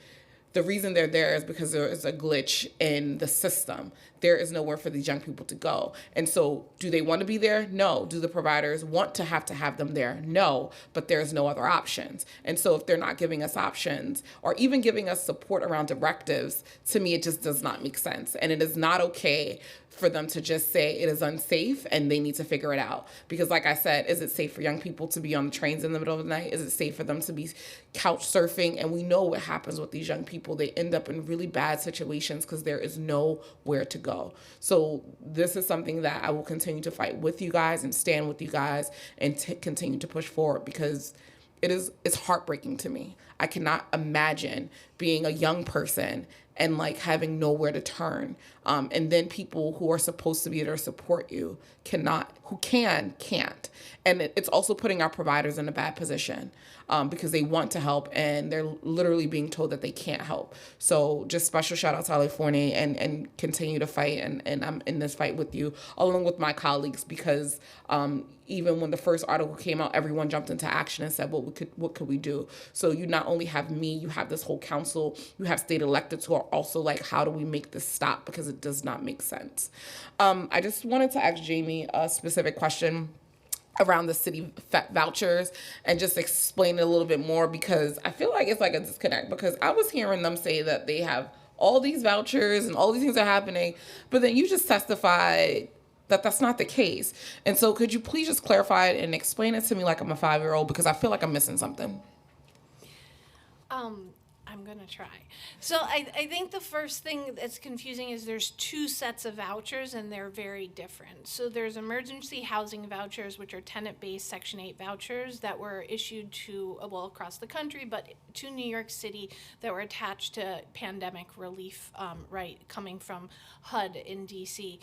the reason they're there is because there is a glitch in the system. There is nowhere for these young people to go. And so do they want to be there? No. Do the providers want to have them there? No. But there's no other options. And so if they're not giving us options or even giving us support around directives, to me, it just does not make sense. And it is not okay for them to just say it is unsafe and they need to figure it out. Because like I said, is it safe for young people to be on the trains in the middle of the night? Is it safe for them to be couch surfing? And we know what happens with these young people. They end up in really bad situations because there is nowhere to go. So this is something that I will continue to fight with you guys and stand with you guys and continue to push forward, because it's heartbreaking to me. I cannot imagine being a young person and like having nowhere to turn. And then people who are supposed to be there to support you can't. And it's also putting our providers in a bad position because they want to help and they're literally being told that they can't help. So just special shout out to California and continue to fight. And I'm in this fight with you along with my colleagues, because even when the first article came out, everyone jumped into action and said, what could we do? So you not only have me, you have this whole council, you have state electeds who are also like, how do we make this stop? Because it does not make sense. I just wanted to ask Jamie a specific question around the city vouchers and just explain it a little bit more, because I feel like it's like a disconnect, because I was hearing them say that they have all these vouchers and all these things are happening, but then you just testified that that's not the case. And so could you please just clarify it and explain it to me like I'm a 5-year-old, because I feel like I'm missing something. I'm going to try. So I think the first thing that's confusing is there's two sets of vouchers and they're very different. So there's emergency housing vouchers, which are tenant-based Section 8 vouchers that were issued to, well, across the country, but to New York City, that were attached to pandemic relief, coming from HUD in DC.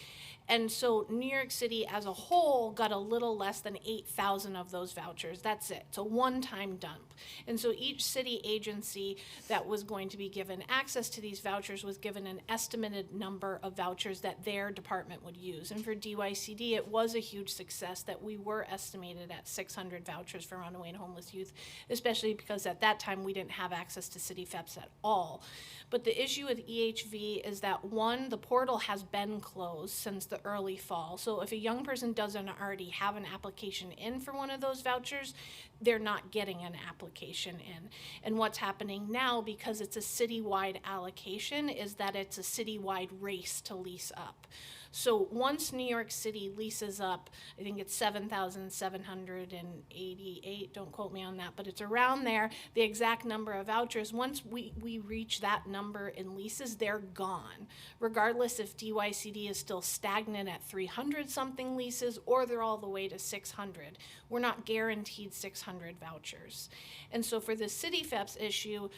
And so New York City as a whole got a little less than 8,000 of those vouchers. That's it. It's a one-time dump. And so each city agency that was going to be given access to these vouchers was given an estimated number of vouchers that their department would use. And for DYCD, it was a huge success that we were estimated at 600 vouchers for runaway and homeless youth, especially because at that time we didn't have access to city FEPs at all. But the issue with EHV is that, one, the portal has been closed since the early fall. So if a young person doesn't already have an application in for one of those vouchers, they're not getting an application in. And what's happening now, because it's a citywide allocation, is that it's a citywide race to lease up. So once New York City leases up, I think it's 7,788, don't quote me on that, but it's around there, the exact number of vouchers. Once we reach that number in leases, they're gone. Regardless if DYCD is still stagnant at 300 something leases or they're all the way to 600. We're not guaranteed 600 vouchers. And so for the city FEPS issue,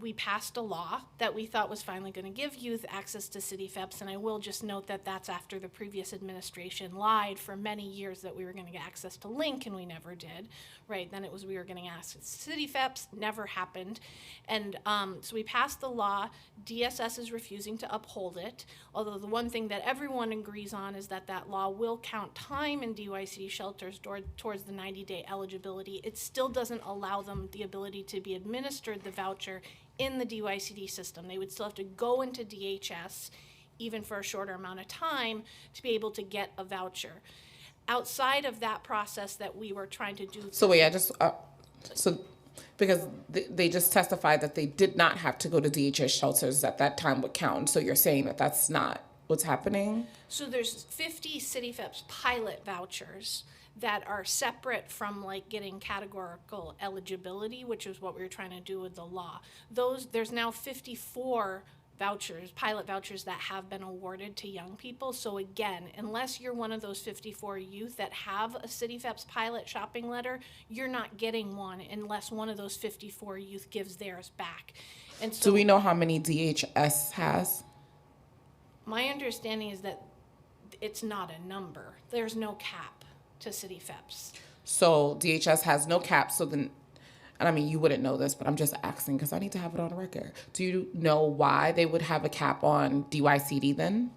we passed a law that we thought was finally going to give youth access to city FEPS, and I will just note that that's after the previous administration lied for many years that we were going to get access to LINK, and we never did, right? Then it was we were getting access to city FEPS, never happened. And so we passed the law. DSS is refusing to uphold it, although the one thing that everyone agrees on is that that law will count time in DYCD shelters towards the 90-day eligibility. It still doesn't allow them the ability to be administered the voucher in the DYCD system. They would still have to go into DHS, even for a shorter amount of time, to be able to get a voucher. Outside of that process that we were trying to do. So wait, because they just testified that they did not have to go to DHS shelters at that time would count. So you're saying that that's not what's happening? So there's 50 city FEPS pilot vouchers that are separate from like getting categorical eligibility, which is what we were trying to do with the law. There's now 54 vouchers, pilot vouchers, that have been awarded to young people. So again, unless you're one of those 54 youth that have a city FEPS pilot shopping letter, you're not getting one unless one of those 54 youth gives theirs back. And so Do we know how many DHS has? my understanding is that it's not a number. There's no cap to city FEPS. So DHS has no cap, so then, and I mean, you wouldn't know this, but I'm just asking because I need to have it on record. Do you know why they would have a cap on DYCD then?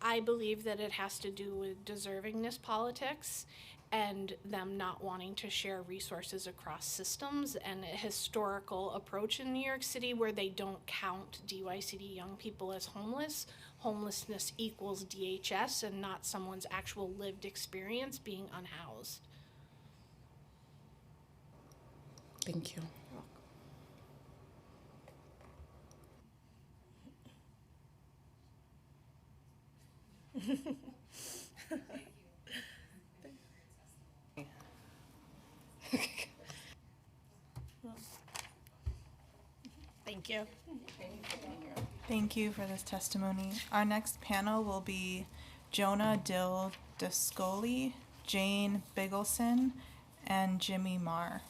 I believe that it has to do with deservingness politics and them not wanting to share resources across systems, and a historical approach in New York City where they don't count DYCD young people as homeless. Homelessness equals DHS and not someone's actual lived experience being unhoused. Thank you. Thank you. Thank you for this testimony. Our next panel will be Jonah Dill Descoli, Jane Bigelson, and Jimmy Marr.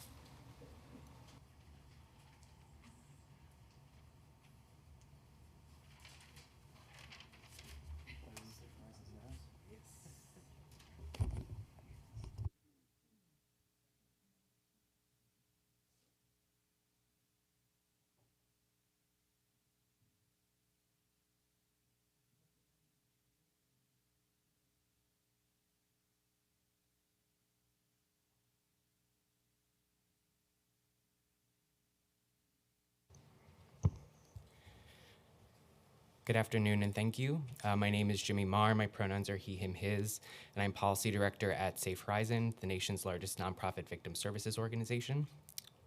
Good afternoon and thank you. My name is Jimmy Marr. My pronouns are he, him, his, and I'm Policy Director at Safe Horizon, the nation's largest nonprofit victim services organization.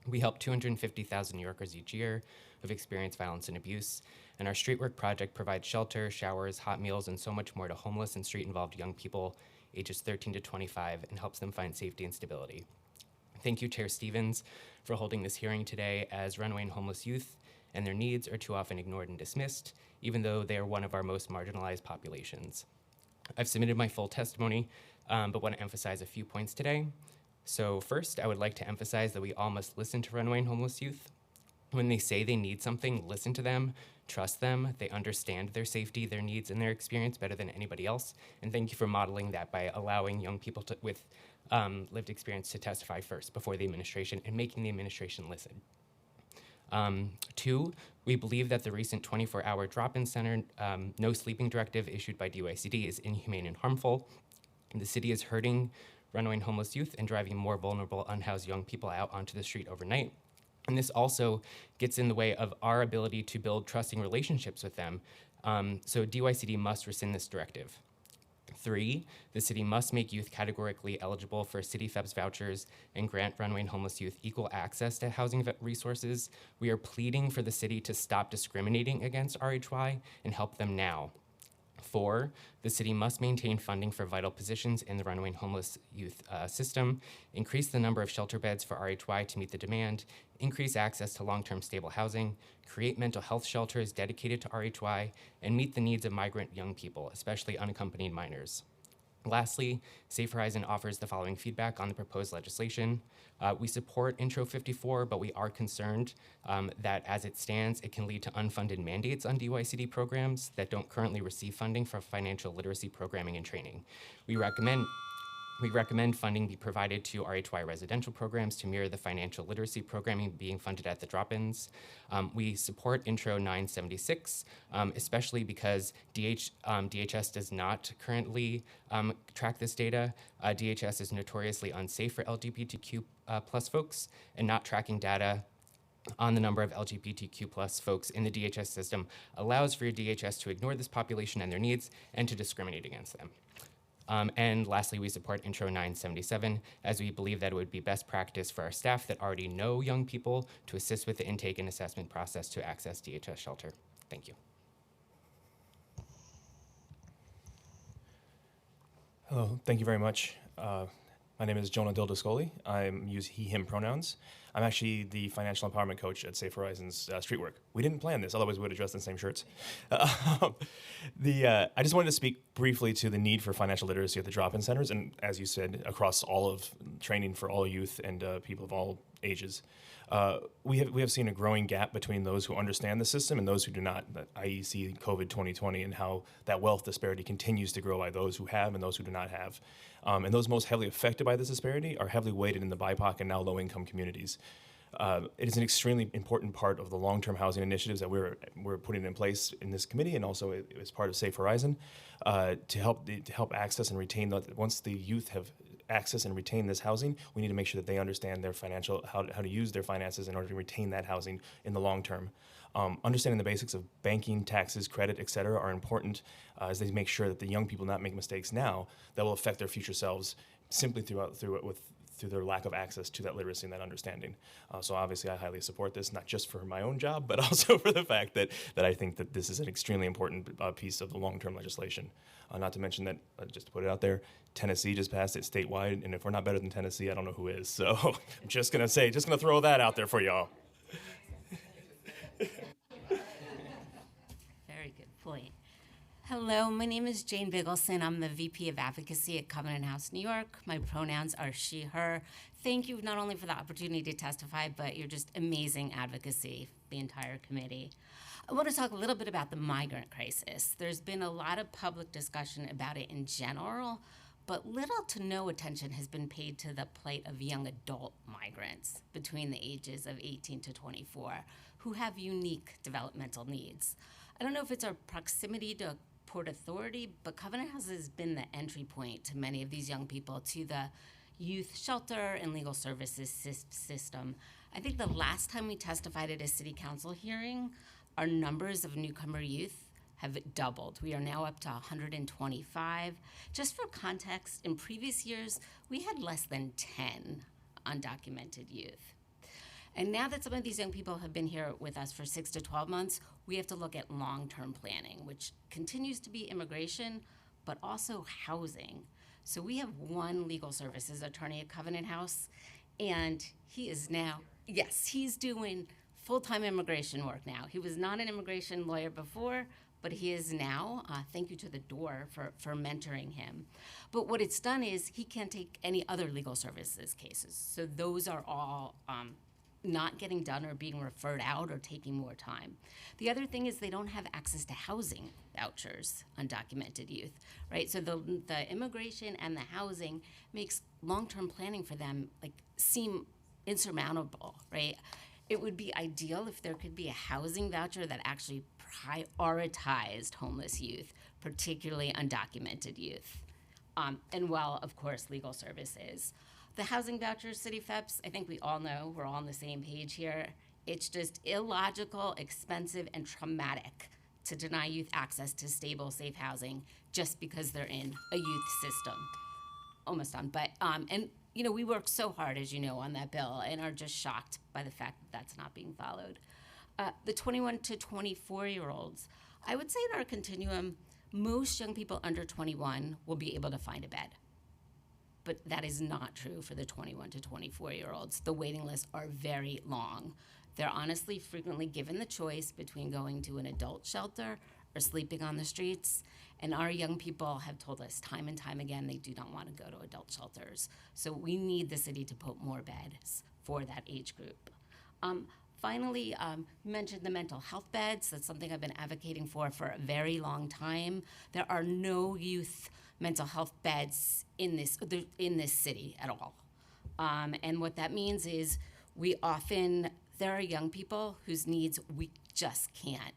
We help 250,000 New Yorkers each year who've experienced violence and abuse, and our Street Work project provides shelter, showers, hot meals, and so much more to homeless and street-involved young people ages 13 to 25 and helps them find safety and stability. Thank you, Chair Stevens, for holding this hearing today, as runaway and homeless youth and their needs are too often ignored and dismissed, even though they are one of our most marginalized populations. I've submitted my full testimony, but want to emphasize a few points today. So first, I would like to emphasize that we all must listen to runaway and homeless youth. When they say they need something, listen to them, trust them. They understand their safety, their needs, and their experience better than anybody else. And thank you for modeling that by allowing young people with lived experience to testify first before the administration and making the administration listen. 2, we believe that the recent 24-hour drop-in center no sleeping directive issued by DYCD is inhumane and harmful. The city is hurting runaway and homeless youth and driving more vulnerable, unhoused young people out onto the street overnight. And this also gets in the way of our ability to build trusting relationships with them. So DYCD must rescind this directive. 3, the city must make youth categorically eligible for City FEPS vouchers and grant runaway and homeless youth equal access to housing resources. We are pleading for the city to stop discriminating against RHY and help them now. 4, the city must maintain funding for vital positions in the runaway and homeless youth system, increase the number of shelter beds for RHY to meet the demand, increase access to long-term stable housing, create mental health shelters dedicated to RHY, and meet the needs of migrant young people, especially unaccompanied minors. Lastly, Safe Horizon offers the following feedback on the proposed legislation. We support Intro 54, but we are concerned that as it stands, it can lead to unfunded mandates on DYCD programs that don't currently receive funding for financial literacy programming and training. We recommend funding be provided to RHY residential programs to mirror the financial literacy programming being funded at the drop-ins. We support Intro 976, especially because DHS does not currently track this data. DHS is notoriously unsafe for LGBTQ plus folks, and not tracking data on the number of LGBTQ plus folks in the DHS system allows for DHS to ignore this population and their needs and to discriminate against them. And lastly, we support Intro 977 as we believe that it would be best practice for our staff that already know young people to assist with the intake and assessment process to access DHS shelter. Thank you. Hello, thank you very much. My name is Jonah Dildascoli. I'm use he, him pronouns. I'm actually the financial empowerment coach at Safe Horizons Street Work. We didn't plan this, otherwise we would have dressed in the same shirts. I just wanted to speak briefly to the need for financial literacy at the drop-in centers, and as you said, across all of training for all youth and people of all ages. We have seen a growing gap between those who understand the system and those who do not, i.e. see COVID 2020 and how that wealth disparity continues to grow by those who have and those who do not have. And those most heavily affected by this disparity are heavily weighted in the BIPOC and now low-income communities. It is an extremely important part of the long-term housing initiatives that we're putting in place in this committee and also as part of Safe Horizon to help access and retain once the youth have access and retain this housing, we need to make sure that they understand their financial, how to use their finances in order to retain that housing in the long term. Understanding the basics of banking, taxes, credit, et cetera, are important as they make sure that the young people not make mistakes now that will affect their future selves simply through their lack of access to that literacy and that understanding. So obviously I highly support this, not just for my own job, but also for the fact that I think that this is an extremely important piece of the long-term legislation. Not to mention that, just to put it out there, Tennessee just passed it statewide, and if we're not better than Tennessee, I don't know who is. So I'm just gonna throw that out there for y'all. Very good point. Hello, my name is Jane Biggleson. I'm the VP of Advocacy at Covenant House, New York. My pronouns are she, her. Thank you not only for the opportunity to testify, but you're just amazing advocacy, the entire committee. I want to talk a little bit about the migrant crisis. There's been a lot of public discussion about it in general, but little to no attention has been paid to the plight of young adult migrants between the ages of 18 to 24 who have unique developmental needs. I don't know if it's our proximity to Port Authority, but Covenant House has been the entry point to many of these young people to the youth shelter and legal services system. I think the last time we testified at a city council hearing, our numbers of newcomer youth have doubled. We are now up to 125. Just for context, in previous years, we had less than 10 undocumented youth. And now that some of these young people have been here with us for 6 to 12 months, we have to look at long-term planning, which continues to be immigration, but also housing. So we have one legal services attorney at Covenant House, and he is now, yes, he's doing full-time immigration work now. He was not an immigration lawyer before, but he is now. Thank you to the door for mentoring him. But what it's done is he can't take any other legal services cases. So those are all not getting done or being referred out or taking more time. The other thing is they don't have access to housing vouchers, undocumented youth, right? So the immigration and the housing makes long-term planning for them like seem insurmountable, right? It would be ideal if there could be a housing voucher that actually prioritized homeless youth, particularly undocumented youth. And while, of course, legal services. The housing vouchers, City FEPS, I think we all know, we're all on the same page here. It's just illogical, expensive, and traumatic to deny youth access to stable, safe housing just because they're in a youth system. Almost done, but, and you know, we worked so hard, as you know, on that bill and are just shocked by the fact that that's not being followed. The 21 to 24-year-olds, I would say in our continuum, most young people under 21 will be able to find a bed. But that is not true for the 21 to 24-year-olds. The waiting lists are very long. They're honestly frequently given the choice between going to an adult shelter or sleeping on the streets. And our young people have told us time and time again they do not want to go to adult shelters. So we need the city to put more beds for that age group. Finally, you mentioned the mental health beds. That's something I've been advocating for a very long time. There are no youth mental health beds in this city at all. And what that means is there are young people whose needs we just can't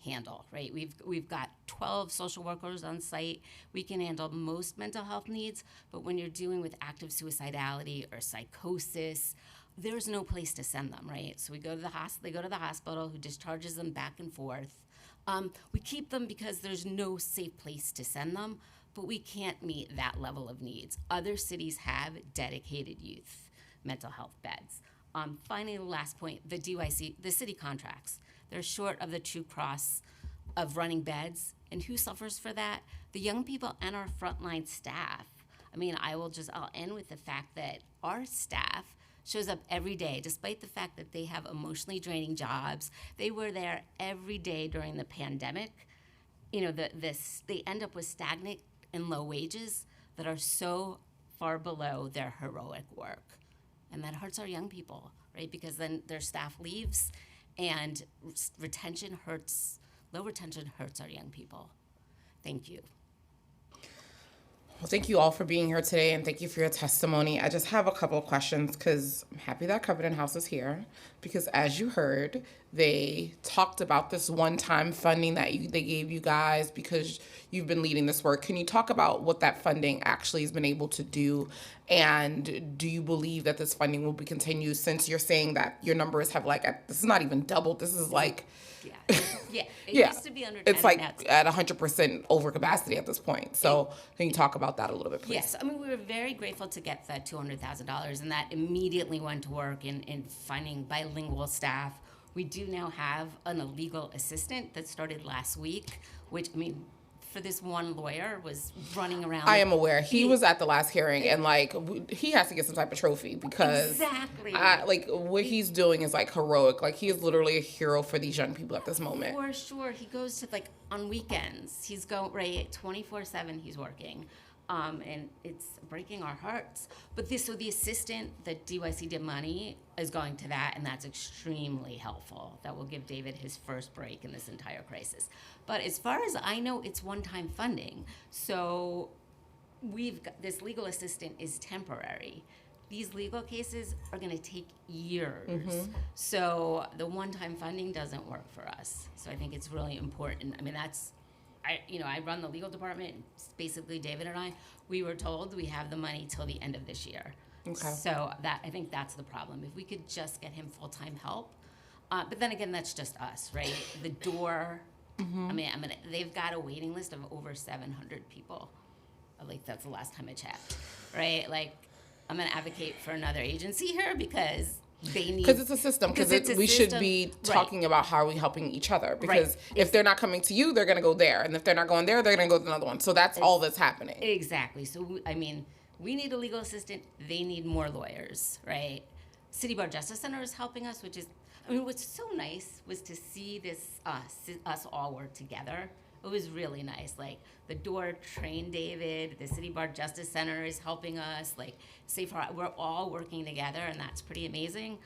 handle, right? We've got 12 social workers on site. We can handle most mental health needs, but when you're dealing with active suicidality or psychosis, there's no place to send them, right? So they go to the hospital, who discharges them back and forth. We keep them because there's no safe place to send them, but we can't meet that level of needs. Other cities have dedicated youth mental health beds. Finally, the last point, the DYC, the city contracts. They're short of the true cross of running beds, and who suffers for that? The young people and our frontline staff. I mean, I'll end with the fact that our staff shows up every day, despite the fact that they have emotionally draining jobs. They were there every day during the pandemic. You know, they end up with stagnant and low wages that are so far below their heroic work. And that hurts our young people, right? Because then their staff leaves and low retention hurts our young people. Thank you. Well, thank you all for being here today, and thank you for your testimony. I just have a couple of questions because I'm happy that Covenant House is here, because as you heard, they talked about this one-time funding that they gave you guys because you've been leading this work. Can you talk about what that funding actually has been able to do, and do you believe that this funding will be continued, since you're saying that your numbers have this is not even doubled, this is like... Yeah. It yeah. used to be under 10. It's like at 100% over capacity at this point. So can you talk about that a little bit, please? Yes, I mean, we were very grateful to get that $200,000, and that immediately went to work in finding bilingual staff. We do now have an illegal assistant that started last week, which, I mean, for this one lawyer was running around. I am aware. He was at the last hearing, and he has to get some type of trophy because exactly what he's doing is heroic. He is literally a hero for these young people at this moment. For sure, he goes to on weekends. He's going 24/7. He's working, and it's breaking our hearts. But the assistant that DYC did money is going to that, and that's extremely helpful. That will give David his first break in this entire crisis. But as far as I know, it's one-time funding. So this legal assistant is temporary. These legal cases are going to take years. Mm-hmm. So the one-time funding doesn't work for us. So I think it's really important. I mean, I run the legal department. It's basically David and I. We were told we have the money till the end of this year. Okay. So I think that's the problem. If we could just get him full-time help, but then again, that's just us, right? The door. Mm-hmm. I mean, they've got a waiting list of over 700 people. That's the last time I checked, right? I'm going to advocate for another agency here because they need... Because it's a system. Because we should be talking about how are we helping each other. Because if they're not coming to you, they're going to go there. And if they're not going there, they're going to go to another one. So that's all that's happening. Exactly. So, we need a legal assistant. They need more lawyers, right? City Bar Justice Center is helping us, which is... what's so nice was to see this, us all work together. It was really nice. The door trained David, the City Bar Justice Center is helping us, we're all working together, and that's pretty amazing.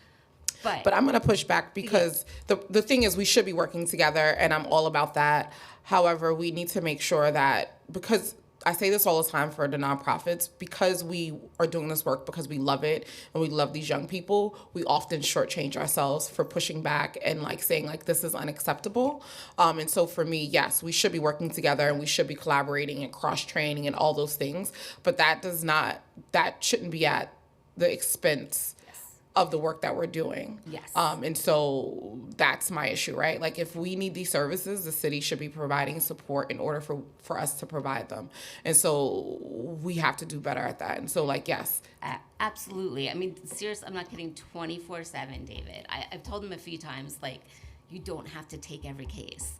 But I'm going to push back because the thing is we should be working together, and I'm all about that. However, we need to make sure that, because I say this all the time for the nonprofits, because we are doing this work because we love it and we love these young people, we often shortchange ourselves for pushing back and like saying like this is unacceptable. And so for me, yes, we should be working together and we should be collaborating and cross training and all those things, but that shouldn't be at the expense of the work that we're doing. Yes. And so that's my issue, right? Like if we need these services, the city should be providing support in order for us to provide them. And so we have to do better at that. And so like, yes. Absolutely. I mean, seriously, I'm not kidding, 24/7, David. I've told him a few times, like, you don't have to take every case.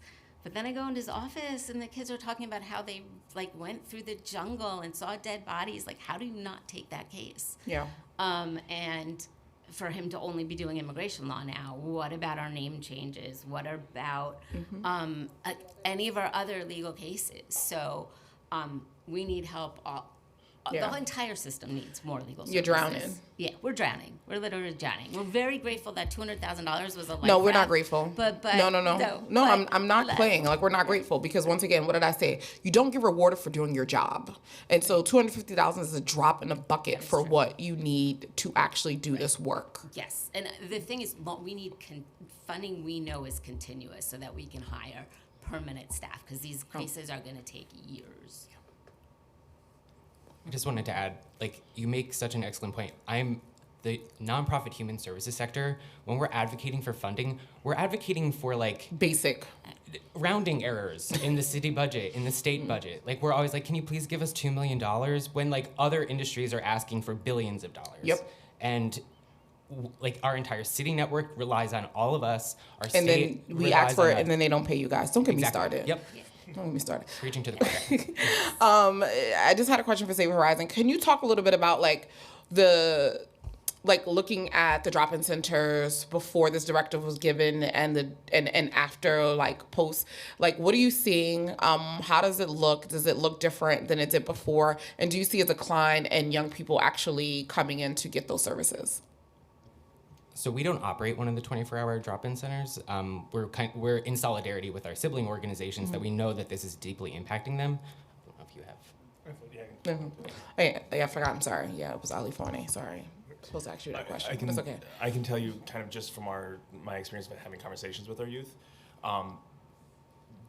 But then I go into his office and the kids are talking about how they like went through the jungle and saw dead bodies. Like, how do you not take that case? Yeah. And for him to only be doing immigration law now, what about our name changes? What about any of our other legal cases? So we need help. The whole entire system needs more legal services. You're drowning. Yeah, we're drowning. We're literally drowning. We're very grateful that $200,000 was a life No, we're raft, not grateful. But No, I'm not playing. Like, we're not grateful because, once again, what did I say? You don't get rewarded for doing your job. And so $250,000 is a drop in the bucket for what you need to actually do this work. Yes, and the thing is, we need funding we know is continuous so that we can hire permanent staff because these cases are going to take years. I just wanted to add, like, you make such an excellent point. I'm the nonprofit human services sector. When we're advocating for funding, we're advocating for like basic rounding errors in the city budget, in the state budget. Like, we're always like, can you please give us $2 million when like other industries are asking for billions of dollars? Yep. And like our entire city network relies on all of us. Our And state then we relies ask for on it, us. and then they don't pay you guys. Don't get me Exactly. started. Yep. Don't get me started. Preaching to the choir. I just had a question for Save Horizon. Can you talk a little bit about looking at the drop-in centers before this directive was given and after, like, post, like, what are you seeing? How does it look? Does it look different than it did before? And do you see a decline in young people actually coming in to get those services? So we don't operate one of the 24-hour drop-in centers. We're in solidarity with our sibling organizations that we know that this is deeply impacting them. I don't know if you have. I forgot. I'm sorry. Yeah, it was Ali Forney. Sorry. I'm supposed to ask you that question. It's okay. I can tell you kind of just from my experience of having conversations with our youth,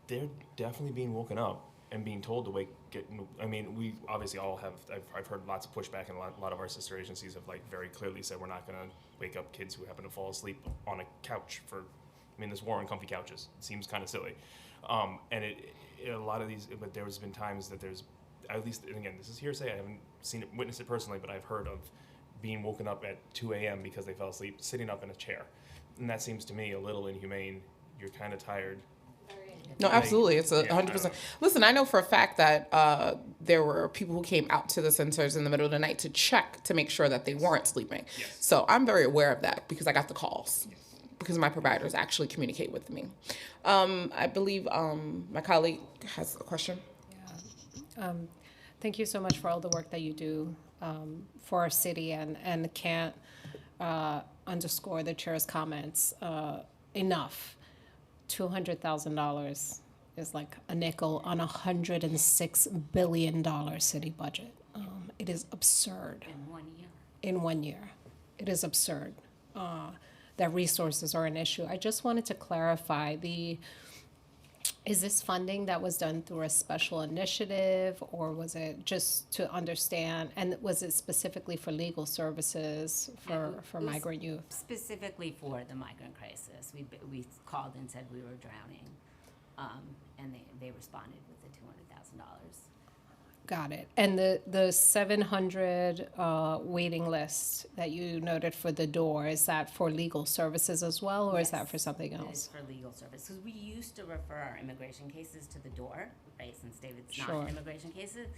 they're definitely being woken up and being told to I mean, we obviously all have, I've heard lots of pushback, and a lot of our sister agencies have like very clearly said we're not going to wake up kids who happen to fall asleep on a couch this war on comfy couches. It seems kind of silly. And a lot of these, but there's been times that there's, at least, and again, this is hearsay, I haven't witnessed it personally, but I've heard of being woken up at 2 a.m. because they fell asleep, sitting up in a chair. And that seems to me a little inhumane. You're kind of tired. No, absolutely. It's 100%. Listen, I know for a fact that there were people who came out to the centers in the middle of the night to check to make sure that they weren't sleeping. Yes. So I'm very aware of that because I got the calls. Yes. Because my providers actually communicate with me. I believe my colleague has a question. Thank you so much for all the work that you do for our city, and can't underscore the chair's comments enough. $200,000 is like a nickel on $106 billion city budget. It is absurd. In 1 year. In 1 year. It is absurd that resources are an issue. I just wanted to clarify is this funding that was done through a special initiative, or was it just to understand, and was it specifically for legal services for migrant youth? Specifically for the migrant crisis. We called and said we were drowning, and they responded with the $200,000. Got it. And the 700 waiting list that you noted for the door, is that for legal services as well, or is that for something else? It is for legal services. Because we used to refer our immigration cases to the door, right, since David's Sure. not immigration cases,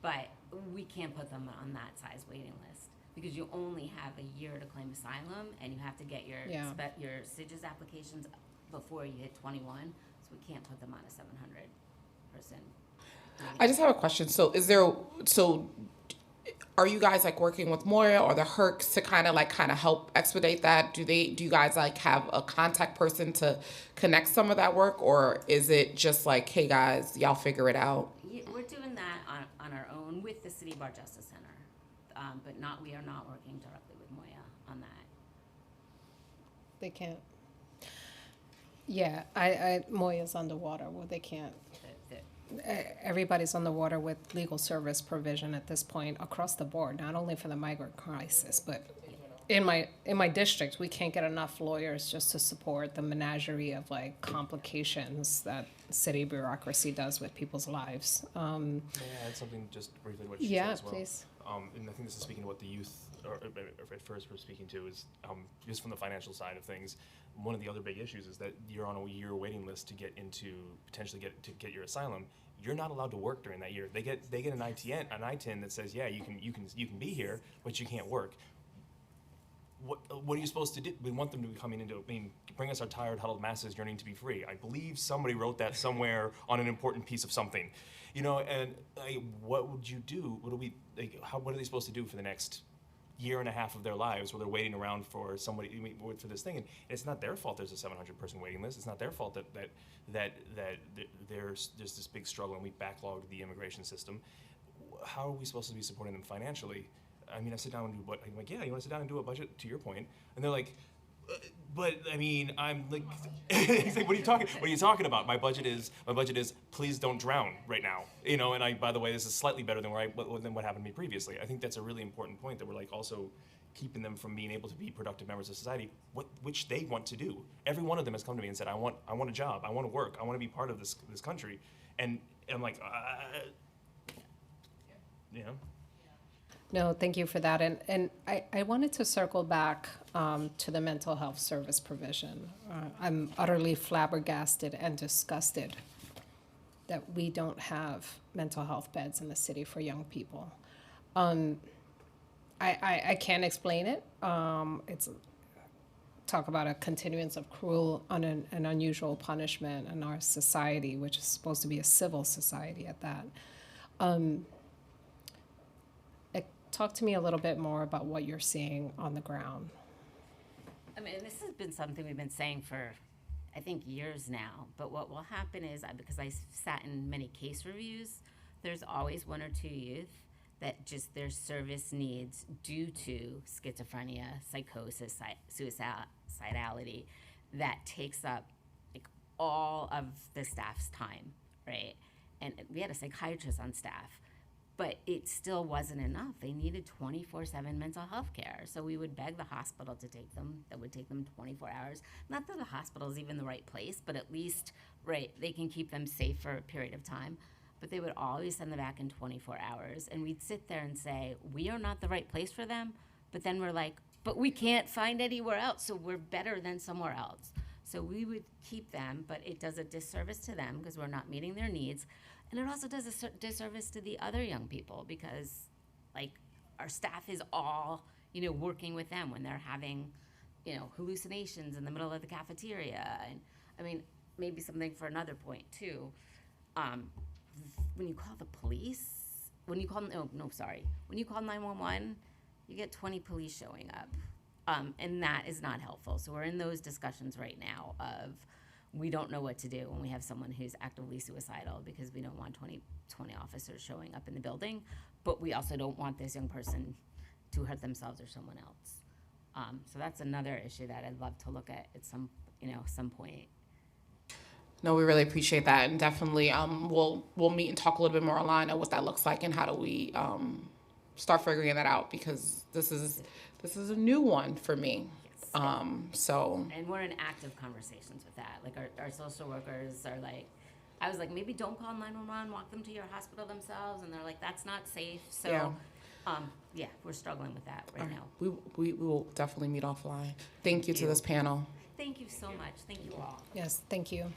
but we can't put them on that size waiting list because you only have a year to claim asylum, and you have to get your SIGIS applications before you hit 21, so we can't put them on a 700-person. I just have a question. So are you guys like working with Moya or the Hercs to kind of help expedite that? Do you guys like have a contact person to connect some of that work, or is it just like, hey guys, y'all figure it out? Yeah, we're doing that on our own with the City Bar Justice Center, but we are not working directly with Moya on that. They can't. Yeah, Moya's underwater. Well, they can't. Everybody's underwater with legal service provision at this point across the board, not only for the migrant crisis, but in my district, we can't get enough lawyers just to support the menagerie of like complications that city bureaucracy does with people's lives. May I add something just briefly to what she Yeah, said as well? please. And I think this is speaking to what the youth, or at first we're speaking to, is just from the financial side of things. One of the other big issues is that you're on a year waiting list to potentially get your asylum. You're not allowed to work during that year. They get an ITIN that says, yeah, you can be here, but you can't work. What are you supposed to do? We want them to be coming into, bring us our tired, huddled masses yearning to be free. I believe somebody wrote that somewhere on an important piece of something, and what would you do? What are they supposed to do for the next year and a half of their lives where they're waiting around for somebody for this thing? And it's not their fault there's a 700-person waiting list. It's not their fault that there's this big struggle and we backlogged the immigration system. How are we supposed to be supporting them financially? I sit down and do I'm like, yeah, you want to sit down and do a budget, to your point? And they're like, I'm like, it's like, what are you talking about? My budget is please don't drown right now. And by the way, this is slightly better than what happened to me previously. I think that's a really important point, that we're like also keeping them from being able to be productive members of society, which they want to do. Every one of them has come to me and said, I want a job, I want to work, I want to be part of this country. And I'm like, No, thank you for that. And I wanted to circle back to the mental health service provision. I'm utterly flabbergasted and disgusted that we don't have mental health beds in the city for young people. I can't explain it. It's talk about a continuance of cruel and unusual punishment in our society, which is supposed to be a civil society at that. Talk to me a little bit more about what you're seeing on the ground. This has been something we've been saying for, I think, years now. But what will happen is, because I sat in many case reviews, there's always one or two youth that just their service needs due to schizophrenia, psychosis, suicidality, that takes up all of the staff's time, right? And we had a psychiatrist on staff. But it still wasn't enough. They needed 24/7 mental health care. So we would beg the hospital to take them. That would take them 24 hours. Not that the hospital is even the right place, but at least, right, they can keep them safe for a period of time. But they would always send them back in 24 hours. And we'd sit there and say, we are not the right place for them. But then we're like, but we can't find anywhere else, so we're better than somewhere else. So we would keep them, but it does a disservice to them because we're not meeting their needs. And it also does a disservice to the other young people because, our staff is all, working with them when they're having, hallucinations in the middle of the cafeteria. And, maybe something for another point, too. When you call the police, when you call 911, you get 20 police showing up. And that is not helpful. So we're in those discussions right now of, we don't know what to do when we have someone who's actively suicidal because we don't want 20 officers showing up in the building, but we also don't want this young person to hurt themselves or someone else. So that's another issue that I'd love to look at some point. No, we really appreciate that, and definitely we'll meet and talk a little bit more online on what that looks like and how do we start figuring that out, because this is a new one for me. And we're in active conversations with that. Our social workers are like, I was like, maybe don't call 911, walk them to your hospital themselves. And they're like, that's not safe. So, we're struggling with that right now. We will definitely meet offline. Thank you to this panel. Thank you so much. Thank you all. Yes, thank you.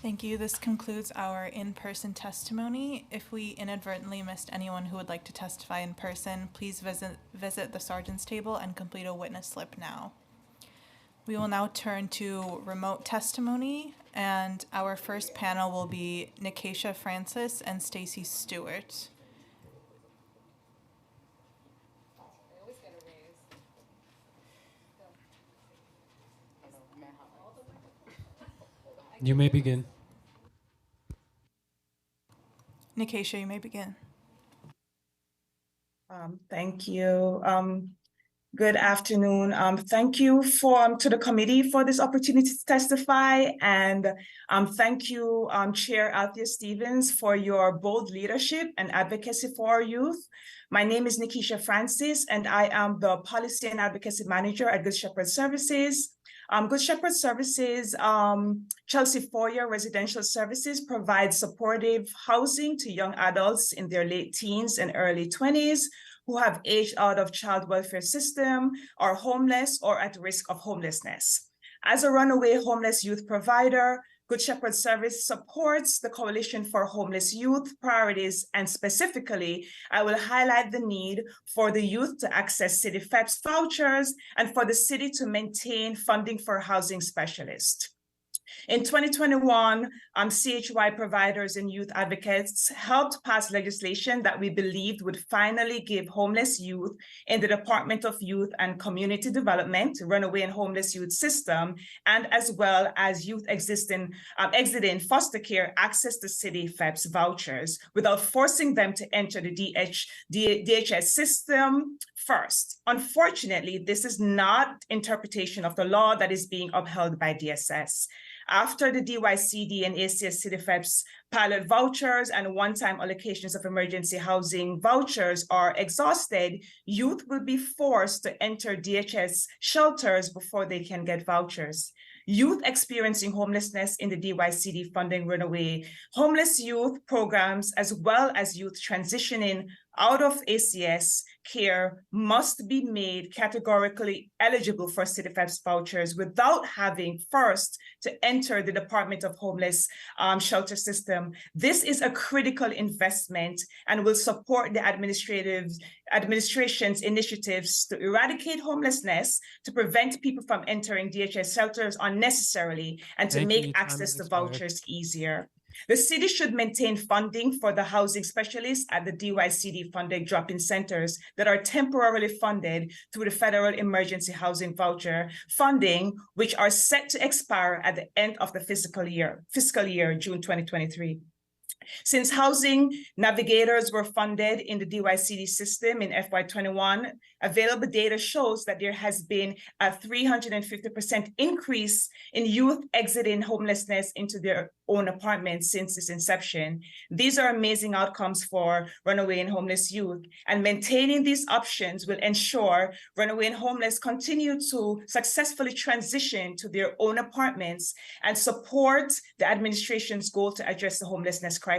Thank you. This concludes our in-person testimony. If we inadvertently missed anyone who would like to testify in person, please visit the sergeant's table and complete a witness slip now. We will now turn to remote testimony, and our first panel will be Nikesha Francis and Stacy Stewart. You may begin. Nikesha, you may begin. Thank you. Good afternoon. Thank you to the committee for this opportunity to testify, and thank you, Chair Althea Stevens, for your bold leadership and advocacy for our youth. My name is Nikesha Francis, and I am the Policy and Advocacy Manager at Good Shepherd Services. Good Shepherd Services, Chelsea Foyer Residential Services provides supportive housing to young adults in their late teens and early 20s who have aged out of child welfare system, are homeless, or at risk of homelessness. As a runaway homeless youth provider, Good Shepherd Service supports the Coalition for Homeless Youth priorities, and specifically, I will highlight the need for the youth to access City FEPS vouchers and for the city to maintain funding for housing specialists. In 2021, CHY providers and youth advocates helped pass legislation that we believed would finally give homeless youth in the Department of Youth and Community Development, runaway and homeless youth system, and as well as youth exiting foster care access to city FEPS vouchers without forcing them to enter the DHS system first. Unfortunately, this is not interpretation of the law that is being upheld by DSS. After the DYCD and ACS City FEPS pilot vouchers and one-time allocations of emergency housing vouchers are exhausted, youth will be forced to enter DHS shelters before they can get vouchers. Youth experiencing homelessness in the DYCD funding runaway homeless youth programs, as well as youth transitioning out of ACS care, must be made categorically eligible for City FEPS vouchers without having first to enter the Department of Homeless shelter system. This is a critical investment and will support the administration's initiatives to eradicate homelessness, to prevent people from entering DHS shelters unnecessarily, and to make access to vouchers easier. The city should maintain funding for the housing specialists at the DYCD funded drop-in centers that are temporarily funded through the Federal Emergency Housing Voucher funding, which are set to expire at the end of the fiscal year, June 2023. Since housing navigators were funded in the DYCD system in FY21, available data shows that there has been a 350% increase in youth exiting homelessness into their own apartments since its inception. These are amazing outcomes for runaway and homeless youth, and maintaining these options will ensure runaway and homeless continue to successfully transition to their own apartments and support the administration's goal to address the homelessness crisis.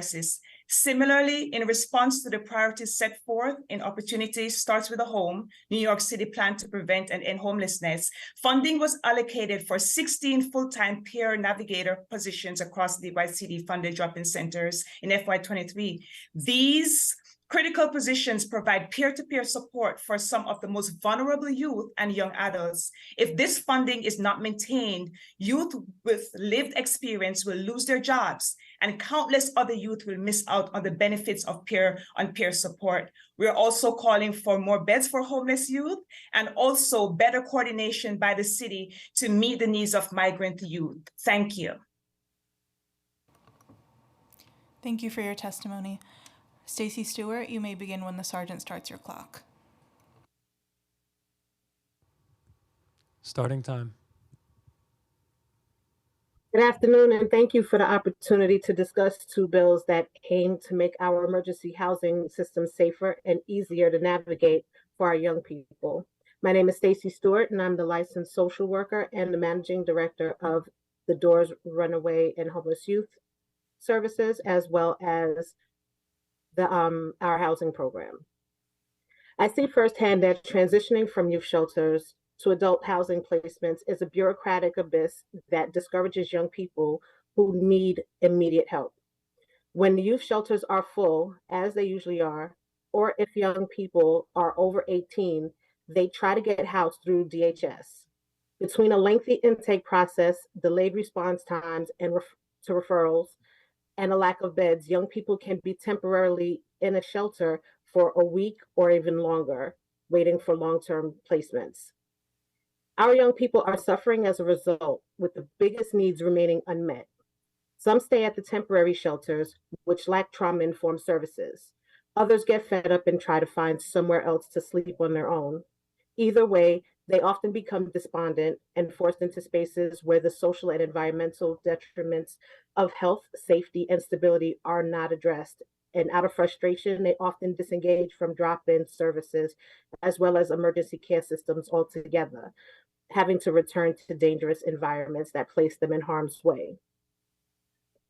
Similarly, in response to the priorities set forth in Opportunity Starts with a Home, New York City plan to prevent and end homelessness, funding was allocated for 16 full-time peer navigator positions across the DYCD funded drop-in centers in FY23. These critical positions provide peer-to-peer support for some of the most vulnerable youth and young adults. If this funding is not maintained, youth with lived experience will lose their jobs, and countless other youth will miss out on the benefits of peer-on-peer support. We're also calling for more beds for homeless youth and also better coordination by the city to meet the needs of migrant youth. Thank you. Thank you for your testimony. Stacy Stewart, you may begin when the sergeant starts your clock. Starting time. Good afternoon, and thank you for the opportunity to discuss two bills that aim to make our emergency housing system safer and easier to navigate for our young people. My name is Stacy Stewart, and I'm the licensed social worker and the managing director of the DOORS Runaway and Homeless Youth Services, as well as our housing program. I see firsthand that transitioning from youth shelters to adult housing placements is a bureaucratic abyss that discourages young people who need immediate help. When the youth shelters are full, as they usually are, or if young people are over 18, they try to get housed through DHS. Between a lengthy intake process, delayed response times and to referrals, and a lack of beds, young people can be temporarily in a shelter for a week or even longer, waiting for long-term placements. Our young people are suffering as a result, with the biggest needs remaining unmet. Some stay at the temporary shelters, which lack trauma-informed services. Others get fed up and try to find somewhere else to sleep on their own. Either way, they often become despondent and forced into spaces where the social and environmental detriments of health, safety, and stability are not addressed. And out of frustration, they often disengage from drop-in services as well as emergency care systems altogether, having to return to dangerous environments that place them in harm's way.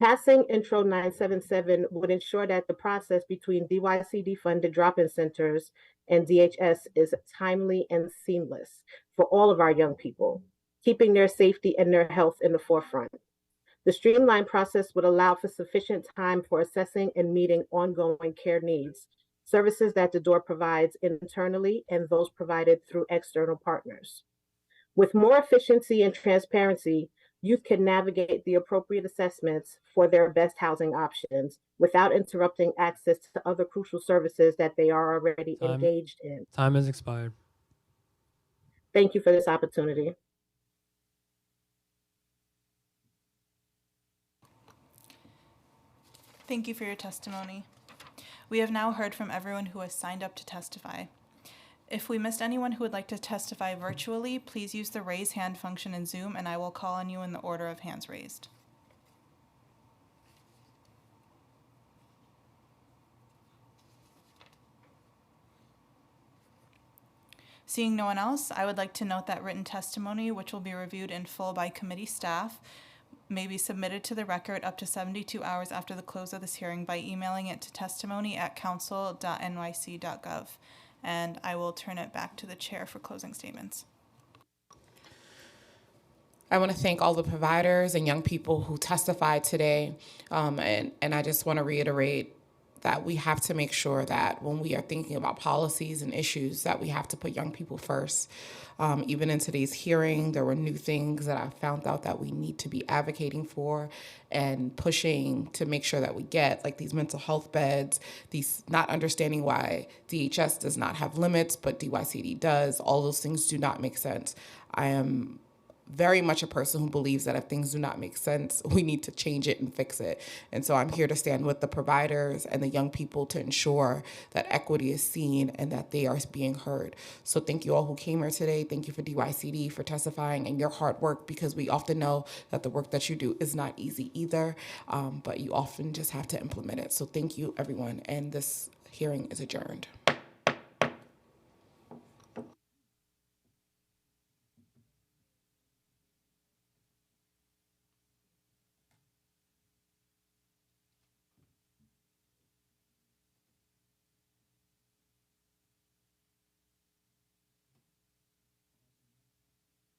Passing Intro 977 would ensure that the process between DYCD-funded drop-in centers and DHS is timely and seamless for all of our young people, keeping their safety and their health in the forefront. The streamlined process would allow for sufficient time for assessing and meeting ongoing care needs, services that the door provides internally and those provided through external partners. With more efficiency and transparency, youth can navigate the appropriate assessments for their best housing options without interrupting access to other crucial services that they are already engaged in. Time has expired. Thank you for this opportunity. Thank you for your testimony. We have now heard from everyone who has signed up to testify. If we missed anyone who would like to testify virtually, please use the raise hand function in Zoom and I will call on you in the order of hands raised. Seeing no one else, I would like to note that written testimony, which will be reviewed in full by committee staff, may be submitted to the record up to 72 hours after the close of this hearing by emailing it to testimony@council.nyc.gov. And I will turn it back to the chair for closing statements. I want to thank all the providers and young people who testified today. And I just want to reiterate that we have to make sure that when we are thinking about policies and issues that we have to put young people first. Even in today's hearing, there were new things that I found out that we need to be advocating for and pushing to make sure that we get, like these mental health beds, these not understanding why DHS does not have limits, but DYCD does. All those things do not make sense. I am very much a person who believes that if things do not make sense, we need to change it and fix it. And so I'm here to stand with the providers and the young people to ensure that equity is seen and that they are being heard. So thank you all who came here today. Thank you for DYCD for testifying and your hard work, because we often know that the work that you do is not easy either, but you often just have to implement it. So thank you, everyone. And this hearing is adjourned.